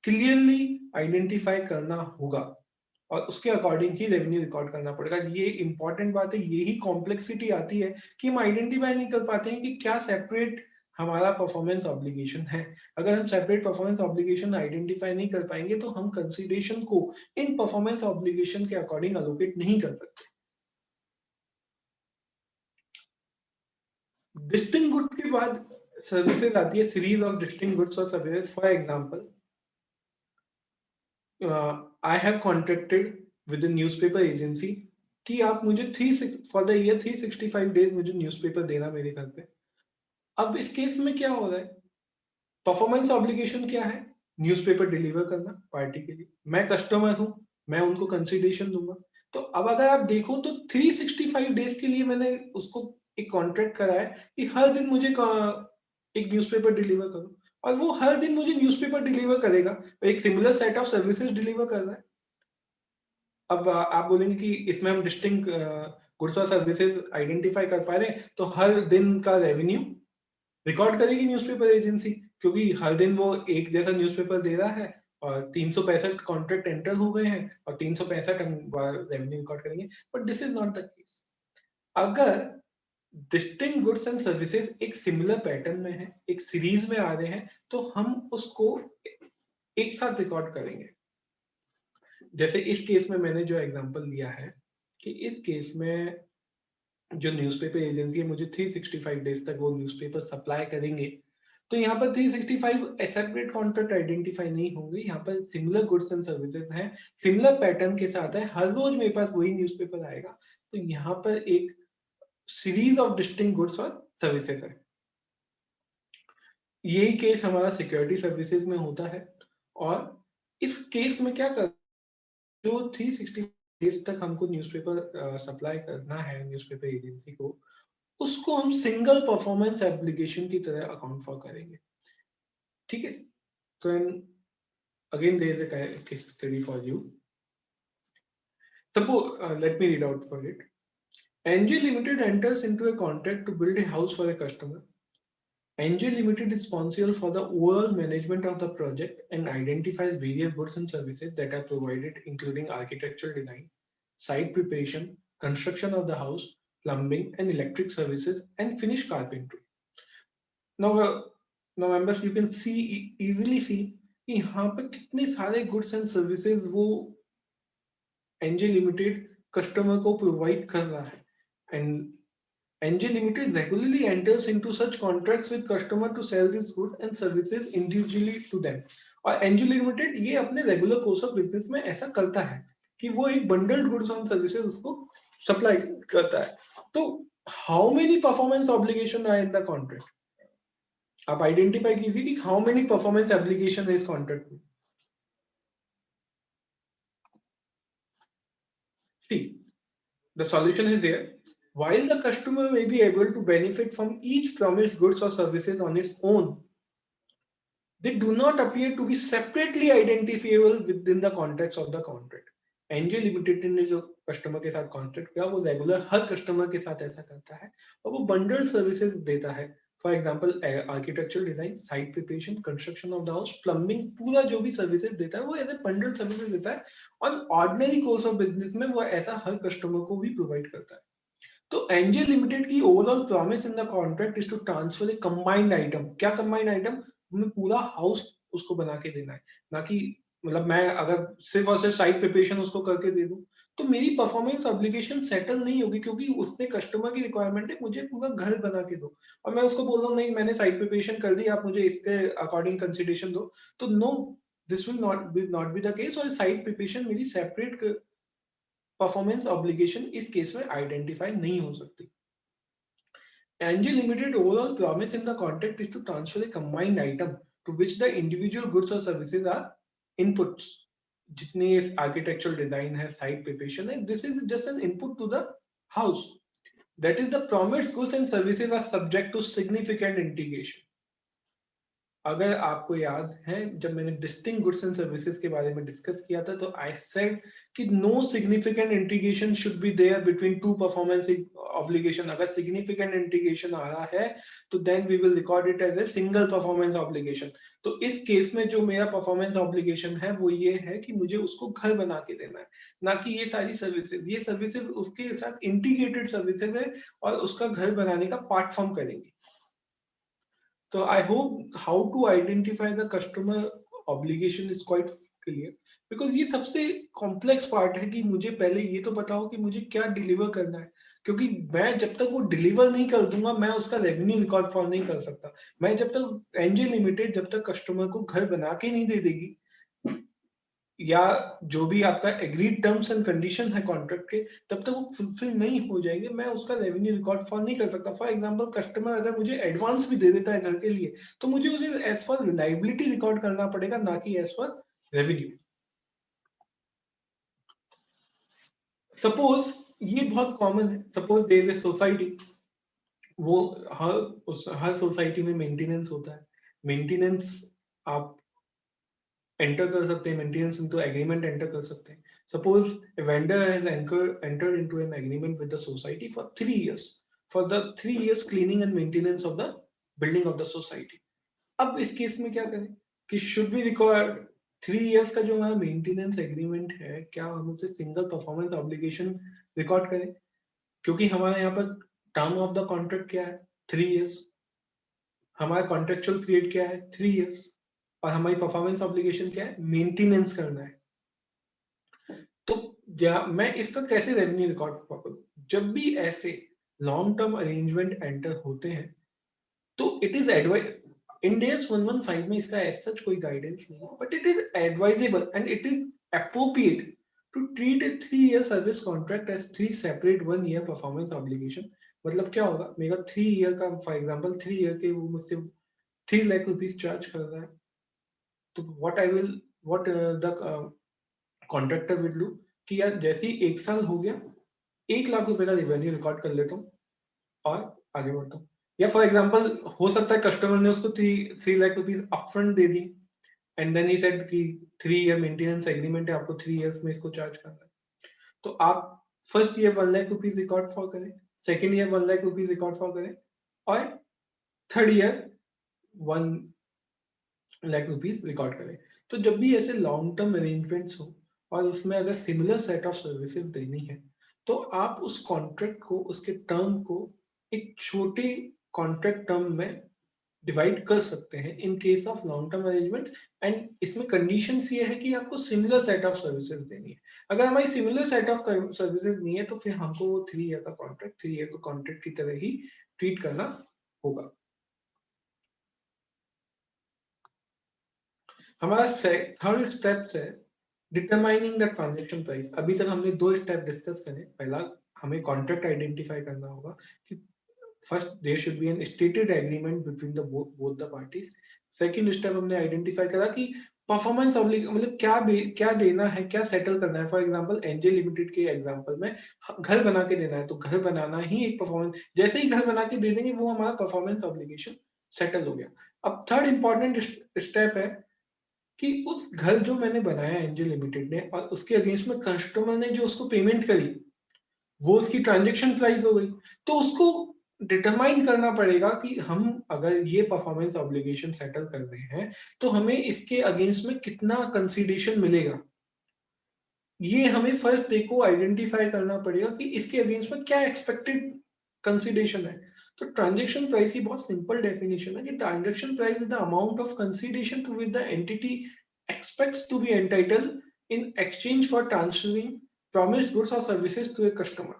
क्लियरली आइडेंटिफाई करना होगा और उसके अकॉर्डिंग ही रेवेन्यू रिकॉर्ड करना पड़ेगा। ये इंपॉर्टेंट बात है, यही कॉम्प्लेक्सिटी आती है कि हम आइडेंटिफाई नहीं कर पाते हैं कि क्या सेपरेट हमारा परफॉर्मेंस ऑब्लिगेशन है। अगर हम सेपरेट परफॉर्मेंस ऑब्लिगेशन आइडेंटिफाई नहीं कर पाएंगे तो हम कंसिडरेशन को इन परफॉर्मेंस ऑब्लिगेशन के अकॉर्डिंग अलोकेट नहीं कर सकते। डिस्टिंक्ट गुड के बाद सर्विसेज आती है, सीरीज ऑफ डिस्टिंक्ट गुड्स और services. For example, I have contracted with a newspaper agency कि आप मुझे फॉर द ईयर 365 डेज मुझे न्यूज़पेपर देना मेरे घर पे। अब इस केस में क्या हो रहा है, परफॉर्मेंस ऑब्लिगेशन क्या है, न्यूज़पेपर डिलीवर करना पार्टी के लिए। मैं कस्टमर हूं, मैं उनको कंसिडरेशन दूंगा। तो अब अगर आप देखो तो 365 डेज के लिए मैंने उसको एक कॉन्ट्रैक्ट करा है कि हर दिन मुझे एक न्यूज़पेपर डिलीवर करो। और वो हर दिन मुझे न्यूज़पेपर डिलीवर करेगा, एक similar set of services deliver कर रहा है। अब आप बोलेंगे कि इसमें हम डिस्टिंक्ट गुड्स और सर्विसेज आइडेंटिफाई कर पा रहे हैं, तो हर दिन का रेवेन्यू रिकॉर्ड करेगी न्यूज़पेपर एजेंसी, क्योंकि हर दिन वो एक जैसा न्यूज़पेपर दे रहा है और 365 कॉन्ट्रैक्ट एंटर हो गए हैं और 365 बार रेवेन्यू रिकॉर्ड करेंगे, but this is not the case. अगर डिस्टिंक्ट गुड्स एंड सर्विसेज एक सिमिलर पैटर्न में है, एक सीरीज में आ रहे हैं, तो हम उसको एक साथ रिकॉर्ड करेंगे। जैसे इस केस में मैंने जो एग्जांपल लिया है कि इस केस में जो न्यूज़पेपर एजेंसी है मुझे 365 डेज तक वो न्यूज़पेपर सप्लाई करेंगे, तो यहाँ पर 365 सेपरेट कॉन्ट्रैक्ट आइडेंटिफाई नहीं होंगे, यहाँ पर सिमिलर गुड्स एंड सर्विसेज हैं, सिमिलर पैटर्न के साथ है, हर रोज मेरे पास वही न्यूज़पेपर आएगा, तो यहाँ पर एक सीरीज ऑफ डिस्टिंक्ट गुड्स और सर्विसेज है। यही केस हमारा सिक्योरिटी सर्विसेज में होता है, और इस केस में क्या कर जो 365 डेज तक हमको न्यूज़पेपर सप्लाई करना है न्यूज़पेपर एजेंसी को, उसको हम सिंगल परफॉर्मेंस एप्लीकेशन की तरह अकाउंट फॉर करेंगे। ठीक है, तो again there is a case study for you. Suppose, let me read out for it. NJ Limited enters into a contract to build a house for a customer. NJ Limited is responsible for the overall management of the project and identifies various goods and services that are provided, including architectural design, site preparation, construction of the house, plumbing and electric services, and finished carpentry. Now members, you can easily see कि यहाँ पे कितने सारे goods and services वो NJ Limited customer को provide कर रहा है, and NJ Limited regularly enters into such contracts with customer to sell these goods and services individually to them. और NJ Limited ये अपने regular course of business में ऐसा करता है कि वो एक bundled goods and services उसको supply करता है। तो how many performance obligation are in the contract? आप आइडेंटिफाई कीजिए कि how many performance obligation है इस contract में। See, the solution is there. While the customer may be able to benefit from each promised goods or services on its own, they do not appear to be separately identifiable within the context of the contract. NJ Limited ने जो customer के साथ contract किया वो regular हर customer के साथ ऐसा करता है और वो बंडल सर्विसेज देता है। For example architectural design, site preparation, construction of the house, plumbing, पूरा जो भी सर्विसेज देता है वो एज ए बंडल सर्विसेज देता है, और ऑर्डिनरी कोर्स ऑफ बिजनेस में वो ऐसा हर कस्टमर को भी प्रोवाइड करता है। तो एनजे लिमिटेड की overall promise in the contract is to transfer a combined item. क्या कंबाइंड आइटम? हमें पूरा हाउस उसको बना के देना है, ना कि मतलब मैं अगर सिर्फ और सिर्फ साइट प्रिपरेशन उसको करके दे दूं तो मेरी परफॉर्मेंस ऑब्लिगेशन सेटल नहीं होगी, क्योंकि उसने कस्टमर की रिक्वायरमेंट है मुझे पूरा घर बना के दो, और मैं उसको बोल रहा हूँ नहीं मैंने साइट प्रिपरेशन कर दी, आप मुझे इसके अकॉर्डिंग कंसिडरेशन दो, तो no, this will not be the case, और साइट प्रिपरेशन मेरी सेपरेट परफॉर्मेंस ऑब्लिगेशन इस केस में आइडेंटिफाई नहीं हो सकती। NJ Limited overall promise in the contract is to transfer a combined item to which the individual goods or services are inputs. जितने architectural design है, site preparation है, this is just an input to the house. That is, the promised goods and services are subject to significant integration. अगर आपको याद है जब मैंने distinct goods and services के बारे में डिस्कस किया था तो आई सेड कि no significant integration should be there between two performance obligation. अगर सिग्निफिकेंट इंटीग्रेशन आ रहा है तो then we will record it as a single performance obligation. तो इस केस में जो मेरा परफॉर्मेंस ऑब्लिगेशन है वो ये है कि मुझे उसको घर बना के देना है, ना कि ये सारी सर्विसेज। ये सर्विसेज उसके साथ इंटीग्रेटेड सर्विसेज है और उसका घर बनाने का प्लेटफॉर्म करेंगे। So I hope how to identify the customer obligation is quite clear, because ये सबसे कॉम्प्लेक्स पार्ट है कि मुझे पहले ये तो पता हो कि मुझे क्या डिलीवर करना है, क्योंकि मैं जब तक वो डिलीवर नहीं कर दूंगा मैं उसका रेवेन्यू रिकॉर्ड फॉर नहीं कर सकता। मैं जब तक एनजे लिमिटेड जब तक कस्टमर को घर बना के नहीं दे देगी या जो भी आपका एग्रीड टर्म्स एंड कंडीशन है कॉन्ट्रैक्ट के, तब तक वो फुलफिल नहीं हो जाएंगे, मैं उसका रेवेन्यू रिकॉर्ड फॉर नहीं कर सकता। फॉर एग्जांपल कस्टमर अगर मुझे एडवांस भी दे देता है घर के लिए तो मुझे उसे एज फॉर लायबिलिटी रिकॉर्ड करना पड़ेगा, ना कि एज फॉर रेवेन्यू। सपोज ये बहुत कॉमन है, suppose there is a society, वो हर सोसाइटी में मेंटेनेंस होता है, मेंटेनेंस आप एंटर कर सकते हैं, मेंटेनेंस इनटू एग्रीमेंट एंटर कर सकते हैं. Suppose a vendor has entered into an agreement with the society for 3 years for the 3 years cleaning and maintenance of the building of the society. अब इस case में क्या करें कि शुड वी रिकॉर्ड 3 इयर्स का जो हमारा मेंटेनेंस एग्रीमेंट है, क्या हम उसे सिंगल परफॉर्मेंस ऑब्लिगेशन रिकॉर्ड करें, क्योंकि हमारे यहाँ पर टर्म ऑफ द कॉन्ट्रैक्ट क्या है 3 इयर्स, हमारा कॉन्ट्रेक्चुअल पीरियड क्या है 3 इयर्स, और हमारी परफॉर्मेंस ऑब्लिगेशन क्या है मेंटेनेंस करना है. तो मैं इसका कैसे रेवेन्यू रिकॉर्ड करूं? जब भी ऐसे लॉन्ग टर्म अरेंजमेंट एंटर होते हैं तो it is advise Ind AS 115 में इसका as such कोई गाइडेंस नहीं है, but it is advisable and it is appropriate to treat a 3-year service contract as 3 separate 1-year performance obligation. मतलब क्या होगा, मेरा 3 ईयर का फॉर एग्जांपल 3 ईयर के वो मुझसे 3 लाख रुपीस चार्ज कर रहा है, तो what the contractor will do कि यार जैसे ही 1 साल हो गया 1 लाख रुपए का रेवेन्यू रिकॉर्ड कर लेता हूँ और आगे बढ़ता हूँ. या फॉर एग्जांपल हो सकता है कस्टमर ने उसको 3 लाख रुपीस अपफ्रंट दे दी एंड देन ही सेड कि 3 ईयर मेंटेनेंस एग्रीमेंट है, आपको 3 इयर्स में इसको चार्ज करना है. तो आप first year 1 lakh rupees record for करें, second year 1 lakh rupees record for करें और third year 1 lakh rupees record करें. तो जब भी ऐसे लॉन्ग टर्म अरेंजमेंट्स हो और उसमें अगर सिमिलर सेट ऑफ सर्विसेज देनी है तो आप उस कॉन्ट्रैक्ट को, उसके टर्म को एक छोटे कॉन्ट्रैक्ट टर्म में डिवाइड कर सकते हैं in case of long term arrangement. And इसमें कंडीशंस ये है कि आपको सिमिलर सेट ऑफ सर्विसेज देनी है. अगर हमारी सिमिलर सेट ऑफ सर्विसेज नहीं है तो फिर हमको वो 3 ईयर का कॉन्ट्रैक्ट की तरह ही ट्रीट करना होगा. हमारा थर्ड स्टेप है डिटरमाइनिंग द ट्रांजैक्शन प्राइस. अभी तक हमने 2 स्टेप डिस्कस करे. पहला हमें कॉन्ट्रैक्ट आइडेंटिफाई करना होगा कि first there should be an stated agreement between the both the parties. Second step हमने आइडेंटिफाई करा कि परफॉर्मेंस मतलब क्या देना है, क्या सेटल करना है. फॉर एग्जांपल एनजे लिमिटेड के एग्जांपल में घर बना के देना है तो घर बनाना ही एक परफॉर्मेंस, जैसे ही घर बना के दे देंगे वो हमारा परफॉर्मेंस ऑब्लिगेशन सेटल हो गया. अब थर्ड इंपॉर्टेंट स्टेप है कि उस घर जो मैंने बनाया एनजे लिमिटेड ने और उसके अगेंस्ट में कस्टमर ने जो उसको पेमेंट करी वो उसकी ट्रांजैक्शन प्राइस हो गई. तो उसको डिटरमाइन करना पड़ेगा कि हम अगर ये परफॉर्मेंस ऑब्लिगेशन सेटल कर रहे हैं तो हमें इसके अगेंस्ट में कितना कंसीडरेशन मिलेगा. ये हमें फर्स्ट देखो आइडेंटिफाई करना पड़ेगा कि इसके अगेंस्ट में क्या एक्सपेक्टेड कंसीडरेशन है. तो ट्रांजैक्शन प्राइस की बहुत सिंपल डेफिनेशन है कि transaction price is the amount of consideration to which the entity expects to be entitled in exchange for transferring promised goods or services to a customer,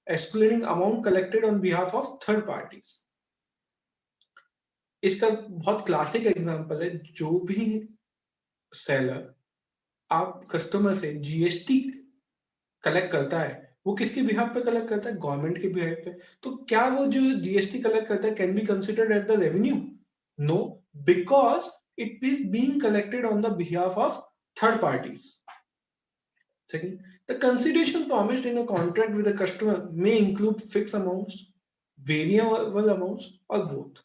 excluding amount collected on behalf of third parties. इसका बहुत classic example है, जो भी seller आप customer से GST collect करता है वो किसके बिहाफ पे कलेक्ट करता है, गवर्नमेंट के बिहाफ पे. तो क्या वो जो जीएसटी कलेक्ट करता है can be considered as the revenue? No, because it is being collected on the behalf of third parties. Second, the consideration promised in a contract with a customer may include fixed amounts, variable amounts, or both.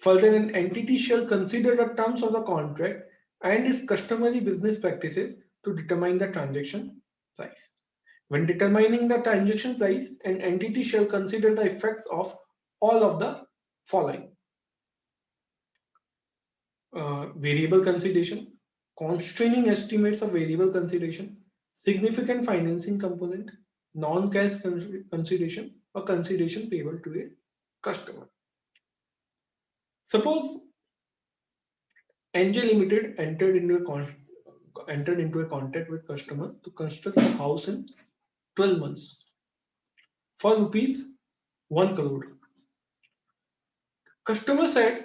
Further, an entity shall consider the terms of the contract and its customary business practices to determine the transaction price. When determining the transaction price, an entity shall consider the effects of all of the following: variable consideration, constraining estimates of variable consideration, significant financing component, non-cash consideration, or consideration payable to a customer. Suppose NJ Limited entered into a contract with customer to construct a house in 12 months for rupees 1 crore. Customer said,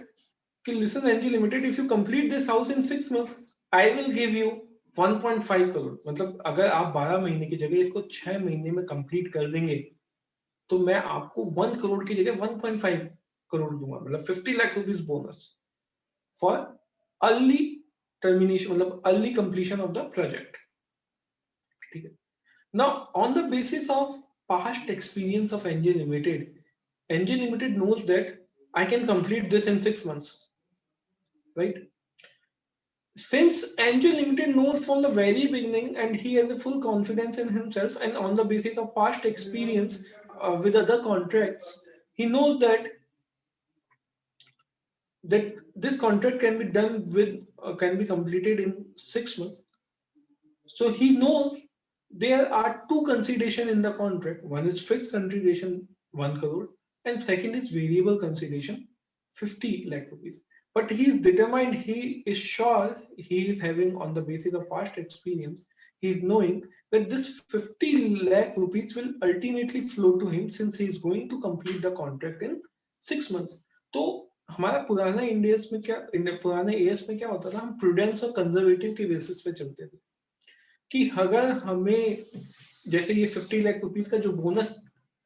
"Listen, NJ Limited, if you complete this house in 6 months, I will give you 1.5 crore. मतलब अगर आप 12 महीने की जगह इसको 6 महीने में complete कर देंगे तो मैं आपको 1 करोड़ की जगह 1.5 करोड़ दूंगा, मतलब 50 lakh rupees bonus for early termination, मतलब early completion of the project." ठीक है. Now on the basis of past experience of NJ limited knows that I can complete this in 6 months. right? Since Angel Limited knows from the very beginning, and he has a full confidence in himself, and on the basis of past experience with other contracts, he knows that this contract can be done with can be completed in 6 months. So he knows there are two consideration in the contract. One is fixed consideration 1 crore, and second is variable consideration 50 lakh rupees. But he is determined, he is sure, he is having on the basis of past experience, he is knowing that this 50 lakh rupees will ultimately flow to him since he is going to complete the contract in 6 months. तो हमारा पुराना Indians में क्या पुराने as में क्या होता था, हम प्रूडेंस और कंजर्वेटिव के बेसिस पे चलते थे कि अगर हमें जैसे ये 50 लाख रुपीस का जो बोनस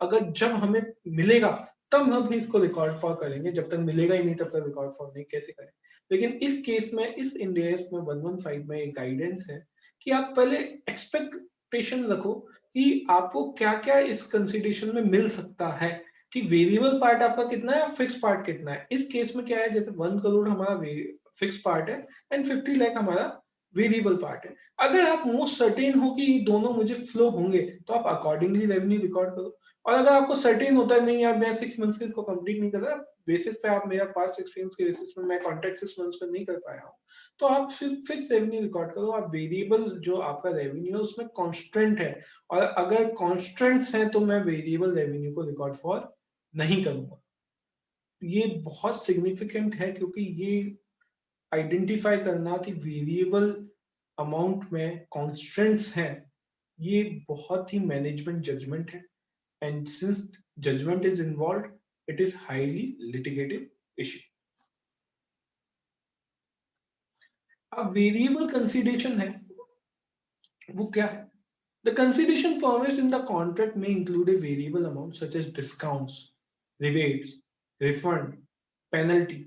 अगर जब हमें मिलेगा तब हम इसको रिकॉर्ड फॉर करेंगे, जब तक मिलेगा ही नहीं तब तक रिकॉर्ड फॉर नहीं कैसे करें। लेकिन इस केस में इस इंडियस में 115 में एक गाइडेंस है कि आप पहले एक्सपेक्टेशन रखो कि आपको क्या क्या इस कंसिडरेशन में मिल सकता है, कि वेरिएबल पार्ट आपका कितना है, फिक्स पार्ट कितना है। इस केस में क्या है, जैसे 1 करोड़ हमारा फिक्स पार्ट है एंड 50 लाख हमारा वेरिएबल पार्ट है। अगर आप मोस्ट सर्टेन हो कि दोनों मुझे फ्लो होंगे तो आप अकॉर्डिंगली रेवेन्यू रिकॉर्ड करो, और अगर आपको सर्टेन होता है नहीं यार मैं 6 मंथ्स के इसको कंप्लीट नहीं कर रहा, बेसिस पे आप मेरा पास्ट एक्सपीरियंस के बेसिस पे मैं कॉन्ट्रैक्ट 6 मंथ्स पे नहीं कर पाया हूँ, तो आप सिर्फ फिक्स रेवेन्यू रिकॉर्ड करो। आप वेरिएबल जो आपका रेवेन्यू है उसमें कांस्टेंट है, और अगर कांस्टेंट्स हैं तो मैं वेरिएबल रेवेन्यू को रिकॉर्ड फॉर नहीं करूंगा। ये बहुत सिग्निफिकेंट है क्योंकि ये आइडेंटिफाई करना कि वेरिएबल अमाउंट में कॉन्स्टेंट्स हैं, ये बहुत ही मैनेजमेंट जजमेंट है, and since judgement is involved it is highly litigative issue. अब वेरिएबल कंसिडरेशन है वो क्या है? The consideration promised in the contract may include a variable amount such as discounts, rebates, refund, penalty,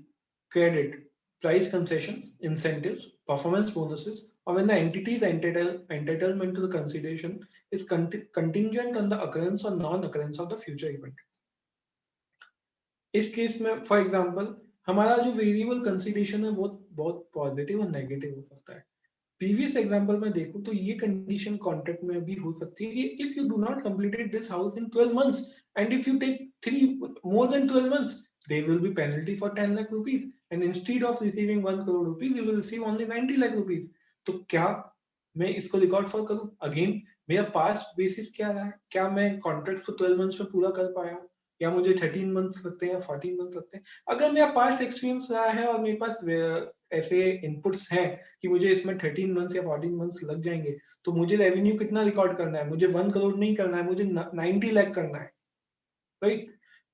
credit, price concession, incentives, performance bonuses, or when the entity's entitlement to the consideration is contingent on the occurrence or non-occurrence of the future event. इस case में for example हमारा जो variable consideration है वो बहुत positive और negative हो सकता है। प्रीवियस एग्जांपल में देखूं तो ये कंडीशन कॉन्ट्रैक्ट में भी हो सकती है कि if you do not completed this house in 12 months and if you take 3 more than 12 months there will be penalty for 10 lakh rupees, and instead of receiving 1 crore rupees you will receive only 90 lakh rupees। तो क्या मैं इसको record for करूं? Again मेरा past basis क्या रहा है, क्या मैं कॉन्ट्रैक्ट को 12 मंथ्स में पूरा कर पाया हूं या मुझे 13 मंथ्स लगते हैं या 14 मंथ्स लगते हैं। अगर मेरा पास्ट एक्सपीरियंस रहा है और मेरे पास ऐसे इनपुट्स हैं कि मुझे इसमें 13 मंथ्स या 14 मंथ्स लग जाएंगे, तो मुझे रेवेन्यू कितना रिकॉर्ड करना है? मुझे 1 करोड़ नहीं करना है, मुझे 90 लाख करना है, राइट?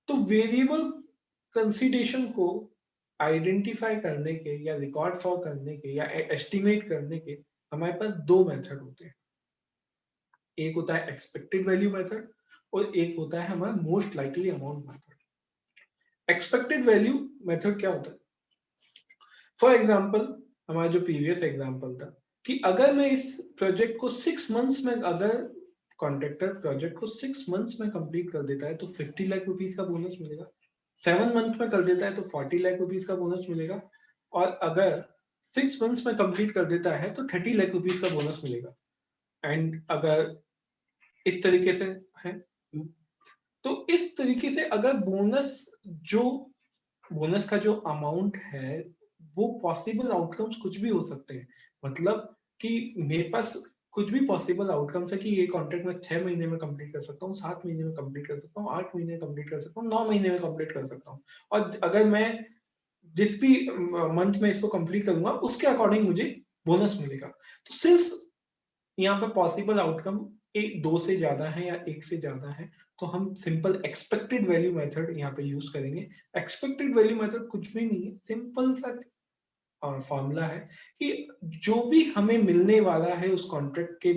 तो वेरिएबल कंसिडरेशन को आइडेंटिफाई करने के या रिकॉर्ड फॉर करने के या एस्टिमेट करने के हमारे पास दो मेथड होते हैं। एक होता है एक्सपेक्टेड वैल्यू मेथड और एक होता है हमारा most likely amount method. Expected value method क्या होता है? फॉर एग्जाम्पल हमारा जो प्रीवियस एग्जाम्पल था कि अगर मैं इस प्रोजेक्ट को 6 मंथ्स में, अगर कॉन्ट्रैक्टर प्रोजेक्ट को 6 मंथ्स में कंप्लीट कर देता है तो 50 लाख रुपीस का बोनस मिलेगा, 7 मंथ में कर देता है तो 40 लाख रुपीस का बोनस मिलेगा, और अगर 6 मंथ्स में कंप्लीट कर देता है तो 30 लाख रुपीस का बोनस मिलेगा। एंड अगर इस तरीके से है तो इस तरीके से अगर बोनस का जो अमाउंट है वो पॉसिबल आउटकम्स कुछ भी हो सकते हैं। मतलब कि मेरे पास कुछ भी पॉसिबल आउटकम्स है कि ये कॉन्ट्रैक्ट में 6 महीने में कंप्लीट कर सकता हूँ, 7 महीने में कंप्लीट कर सकता हूँ, 8 महीने में कंप्लीट कर सकता हूँ, 9 महीने में कंप्लीट कर सकता हूँ, और अगर मैं जिस भी मंथ में इसको कंप्लीट करूंगा उसके अकॉर्डिंग मुझे बोनस मिलेगा। तो सिंस यहाँ पे पॉसिबल आउटकम एक 2 से ज्यादा है या 1 से ज्यादा है तो हम सिंपल एक्सपेक्टेड वैल्यू मेथड यहाँ पे यूज करेंगे। एक्सपेक्टेड वैल्यू मेथड कुछ भी नहीं है, सिंपल सा फॉर्मूला है कि जो भी हमें मिलने वाला है उस कॉन्ट्रैक्ट के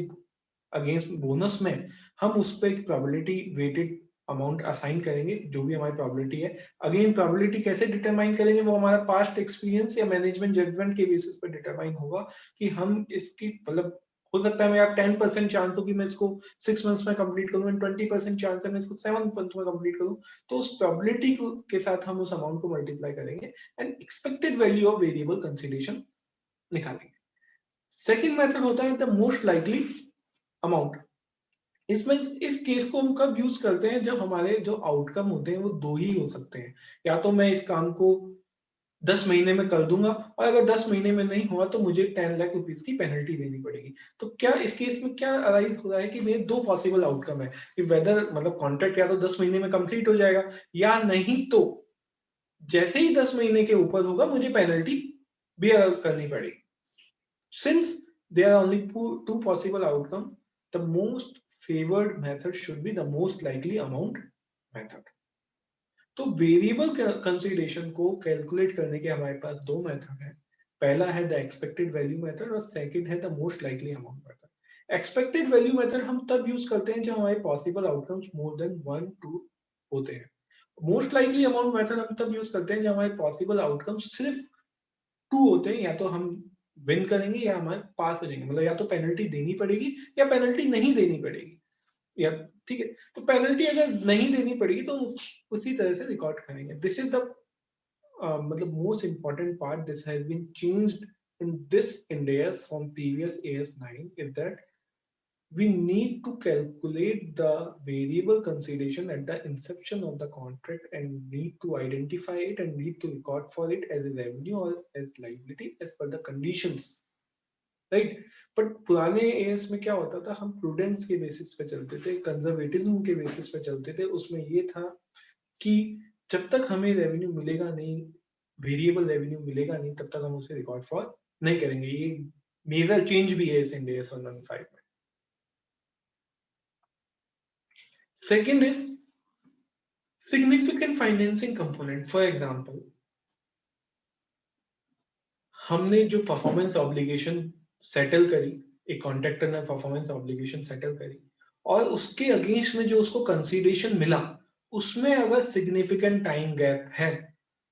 अगेंस्ट बोनस में हम उस पर एक प्रोबेबिलिटी वेटेड अमाउंट असाइन करेंगे, जो भी हमारी प्रोबेबिलिटी है। अगेन प्रोबेबिलिटी कैसे डिटरमाइन करेंगे, वो हमारा पास्ट एक्सपीरियंस या मैनेजमेंट जजमेंट के बेसिस पर डिटरमाइन होगा कि हम इसकी मतलब हो सकता है मेरा 10% चांस हो कि मैं इसको 6 मंथ्स में कंप्लीट करूं एंड 20% चांस है मैं इसको 7 मंथ में कंप्लीट करूं, तो उस प्रोबेबिलिटी के साथ हम उस अमाउंट को मल्टीप्लाई करेंगे and expected value of variable consideration निकालेंगे। सेकेंड मेथड होता है द मोस्ट लाइकली अमाउंट। इसमें इस केस को हम कब यूज करते हैं, जब हमारे जो आउटकम होते हैं वो दो ही हो सकते हैं, या तो मैं इस काम को 10 महीने में कर दूंगा और अगर 10 महीने में नहीं हुआ तो मुझे 10 लाख रुपीस की पेनल्टी देनी पड़ेगी। तो क्या इस केस में क्या अराइज हो रहा है कि मेरे दो पॉसिबल आउटकम है कि वेदर मतलब कॉन्ट्रैक्ट या तो 10 महीने में कंप्लीट हो जाएगा, या नहीं तो जैसे ही 10 महीने के ऊपर होगा मुझे पेनल्टी बेयर करनी पड़ेगी। Since there are only two possible outcomes, the most favored method should be the most likely amount method. तो वेरिएबल कंसीडरेशन को कैलकुलेट करने के हमारे पास दो मेथड है। पहला है द एक्सपेक्टेड वैल्यू मेथड और सेकंड है the most likely amount method. Expected value method हम तब यूज करते हैं जब हमारे पॉसिबल आउटकम्स मोर देन 1 2 होते हैं। मोस्ट लाइकली अमाउंट मेथड हम तब यूज करते हैं जब हमारे पॉसिबल आउटकम्स सिर्फ 2 होते हैं, या तो हम विन करेंगे या हमारे पास हो जाएंगे, मतलब या तो पेनल्टी देनी पड़ेगी या पेनल्टी नहीं देनी पड़ेगी, या ठीक है। तो पेनल्टी अगर नहीं देनी पड़ेगी तो उसी तरह से रिकॉर्ड करेंगे। दिस इज द मतलब most important part this has been changed in this Ind AS from previous AS9 is that we need to calculate the variable consideration at the inception of the contract and need to identify it and need to record for it as a revenue or as liability as per the conditions, right. But पुराने as में क्या होता था, हम prudence के basis पे चलते थे, कंजर्वेटिज्म के बेसिस पे चलते थे। उसमें ये था कि जब तक हमें रेवेन्यू मिलेगा नहीं, वेरिएबल रेवेन्यू मिलेगा नहीं, तब तक हम उसे रिकॉर्ड फॉर नहीं करेंगे। ये मेजर चेंज भी है इस Ind AS 115 में। Second is significant financing component. For example, हमने जो परफॉर्मेंस ऑब्लिगेशन सेटल करी, एक कॉन्ट्रैक्टर ने परफॉर्मेंस ऑब्लिगेशन सेटल करी और उसके अगेंस्ट में जो उसको कंसीडरेशन मिला, उसमें अगर सिग्निफिकेंट टाइम गैप है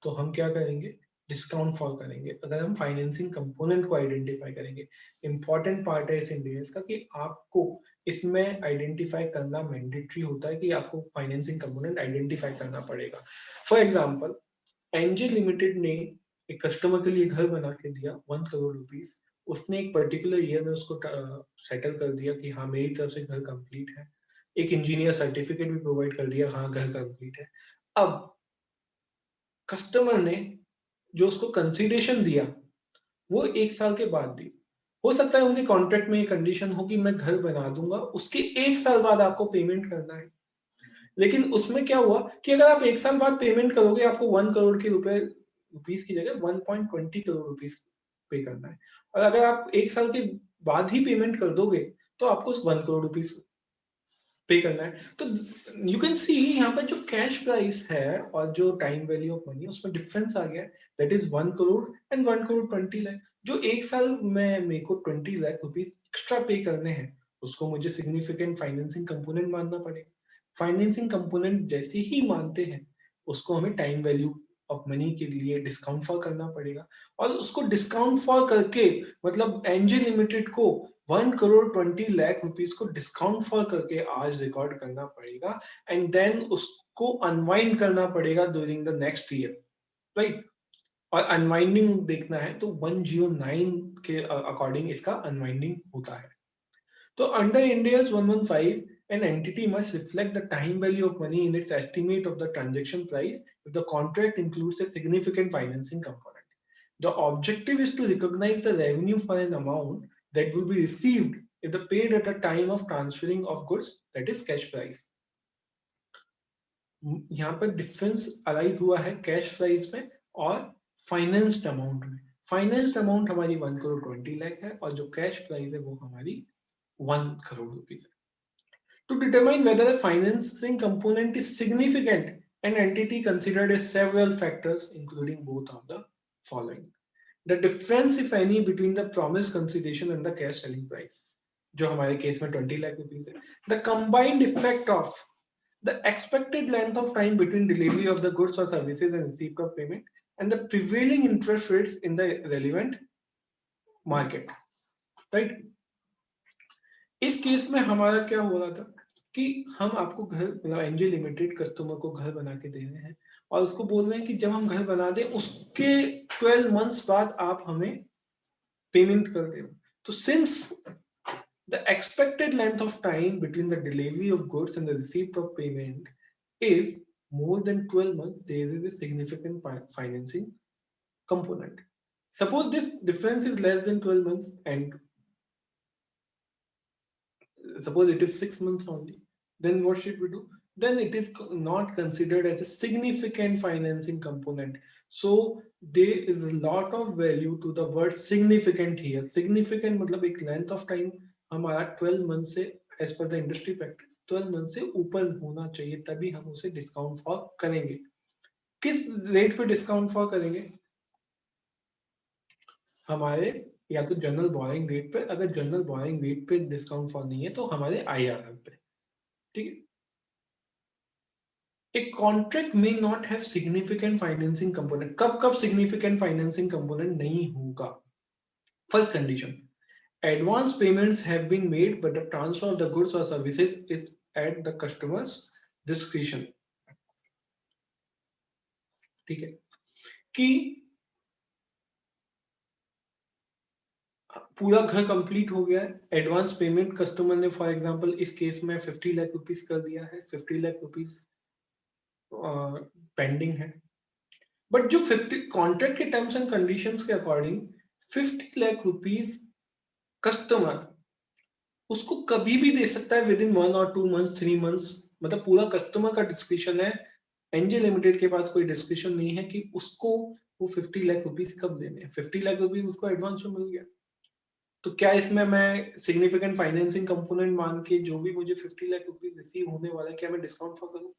तो हम क्या करेंगे, डिस्काउंट फॉर करेंगे। अगर हम फाइनेंसिंग कंपोनेंट को आइडेंटिफाई करेंगे, इंपॉर्टेंट पार्ट है इस Ind AS का कि आपको इसमें आइडेंटिफाई करना मैंडेटरी होता है कि आपको फाइनेंसिंग कंपोनेंट आइडेंटिफाई करना पड़ेगा। फॉर एग्जाम्पल, एनजे लिमिटेड ने एक कस्टमर के लिए घर बना के दिया 1 करोड़ रुपीस, उसने एक पर्टिकुलर ईयर में उसको सेटल कर दिया कि हाँ मेरी तरफ से घर कंप्लीट है, एक इंजीनियर सर्टिफिकेट भी प्रोवाइड कर दिया, हाँ घर कंप्लीट है। अब कस्टमर ने जो उसको कंसीडरेशन दिया वो 1 साल के बाद दी। हो सकता है उन्हें कॉन्ट्रैक्ट में ये कंडीशन हो कि मैं घर बना दूंगा, उसके 1 साल बाद आपको पेमेंट करना है। लेकिन उसमें क्या हुआ कि अगर आप 1 साल बाद पेमेंट करोगे, आपको 1 करोड़ के रुपीस की जगह 1.20 करोड़ रुपीस पे करना है, और अगर आप 1 साल के बाद ही पेमेंट कर दोगे तो आपको 1 करोड़ रुपीस पे करना है। तो यू कैन सी यहाँ पर जो कैश प्राइस है और जो टाइम वैल्यू ऑफ मनी उसमें डिफरेंस आ गया, that is 1 crore and 1 crore 20 lakh. जो 1 साल में मेरे को 20 लाख रुपीस एक्स्ट्रा पे करने हैं, उसको मुझे सिग्निफिकेंट फाइनेंसिंग कंपोनेंट मानना पड़ेगा। फाइनेंसिंग कंपोनेंट जैसे ही मानते हैं, उसको हमें टाइम वैल्यू ऑफ मनी के लिए डिस्काउंट फॉर करना पड़ेगा, और उसको डिस्काउंट फॉर करके मतलब एनजे लिमिटेड को 1 करोड़ 20 लाख रुपीस को डिस्काउंट फॉर करके आज रिकॉर्ड करना पड़ेगा, एंड देन उसको अनवाइंड करना पड़ेगा during the next year, right. और अनवाइंडिंग देखना है तो 109 के अकॉर्डिंग इसका अनवाइंडिंग होता है। So under Ind AS 115, an entity must reflect the time value of money in its estimate of the transaction price if the contract includes a significant financing component. The objective is to recognize the revenue for an amount that will be received if the paid at the time of transferring of goods, that is cash price. यहाँ पर difference arise हुआ है cash price में और financed amount में। Financed amount हमारी 1 करोड़ 20 लाख है और जो कैश प्राइस है वो हमारी 1 crore rupees. To determine whether a financing component is significant, an entity considered as several factors, including both of the following: the difference, if any, between the promised consideration and the cash selling price, जो हमारे case में 20 lakh rupees है, the combined effect of the expected length of time between delivery of the goods or services and receipt of payment, and the prevailing interest rates in the relevant market, right? इस case में हमारा क्या हो रहा था कि हम आपको घर मतलब एनजे लिमिटेड कस्टमर को घर बना के दे रहे हैं और उसको बोल रहे हैं कि जब हम घर बना दें उसके 12 मंथ्स बाद आप हमें पेमेंट कर दे। तो since the expected length of time between the delivery of goods and the receipt of payment is more than 12 months, there is a significant financing component. Suppose this difference is less than 12 months and suppose it is 6 months only, then what should we do? Then it is not considered as a significant financing component. So there is a lot of value to the word significant here. Significant मतलब एक length of time हमारा 12 month से as per the industry practice 12 month से ऊपर होना चाहिए, तभी हम उसे डिस्काउंट फॉर करेंगे। किस रेट पे डिस्काउंट फॉर करेंगे? हमारे या तो जनरल बोरिंग रेट पे, अगर जनरल बोरिंग रेट पे डिस्काउंट फॉर नहीं है तो हमारे आईआरआर पे। ठीक है। A contract may not have significant financing component. कब significant financing component नहीं होगा? First condition, advance payments have been made but the transfer of the goods or services is at the customer's discretion. ठीक है कि पूरा घर complete हो गया है, एडवांस पेमेंट कस्टमर ने फॉर एग्जांपल इस केस में 50 लाख रुपीस कर दिया है, 50 लाख रुपीस पेंडिंग है, बट जो 50 कॉन्ट्रैक्ट के टर्म्स एंड कंडीशंस के अकॉर्डिंग 50 लाख रुपीस कस्टमर उसको कभी भी दे सकता है विद इन 1 और 2 मंथ्स 3 मंथ्स, मतलब पूरा कस्टमर का डिस्क्रिप्शन है। एनजे लिमिटेड के पास कोई डिस्क्रिप्शन नहीं है कि उसको वो 50 लाख रुपीस कब देने हैं। 50 लाख रुपीस उसको एडवांस में मिल गया, तो क्या इसमें मैं सिग्निफिकेंट फाइनेंसिंग कंपोनेंट मान के जो भी मुझे 50 लाख रुपीस रिसीव होने वाला है क्या मैं डिस्काउंट फॉर करूं?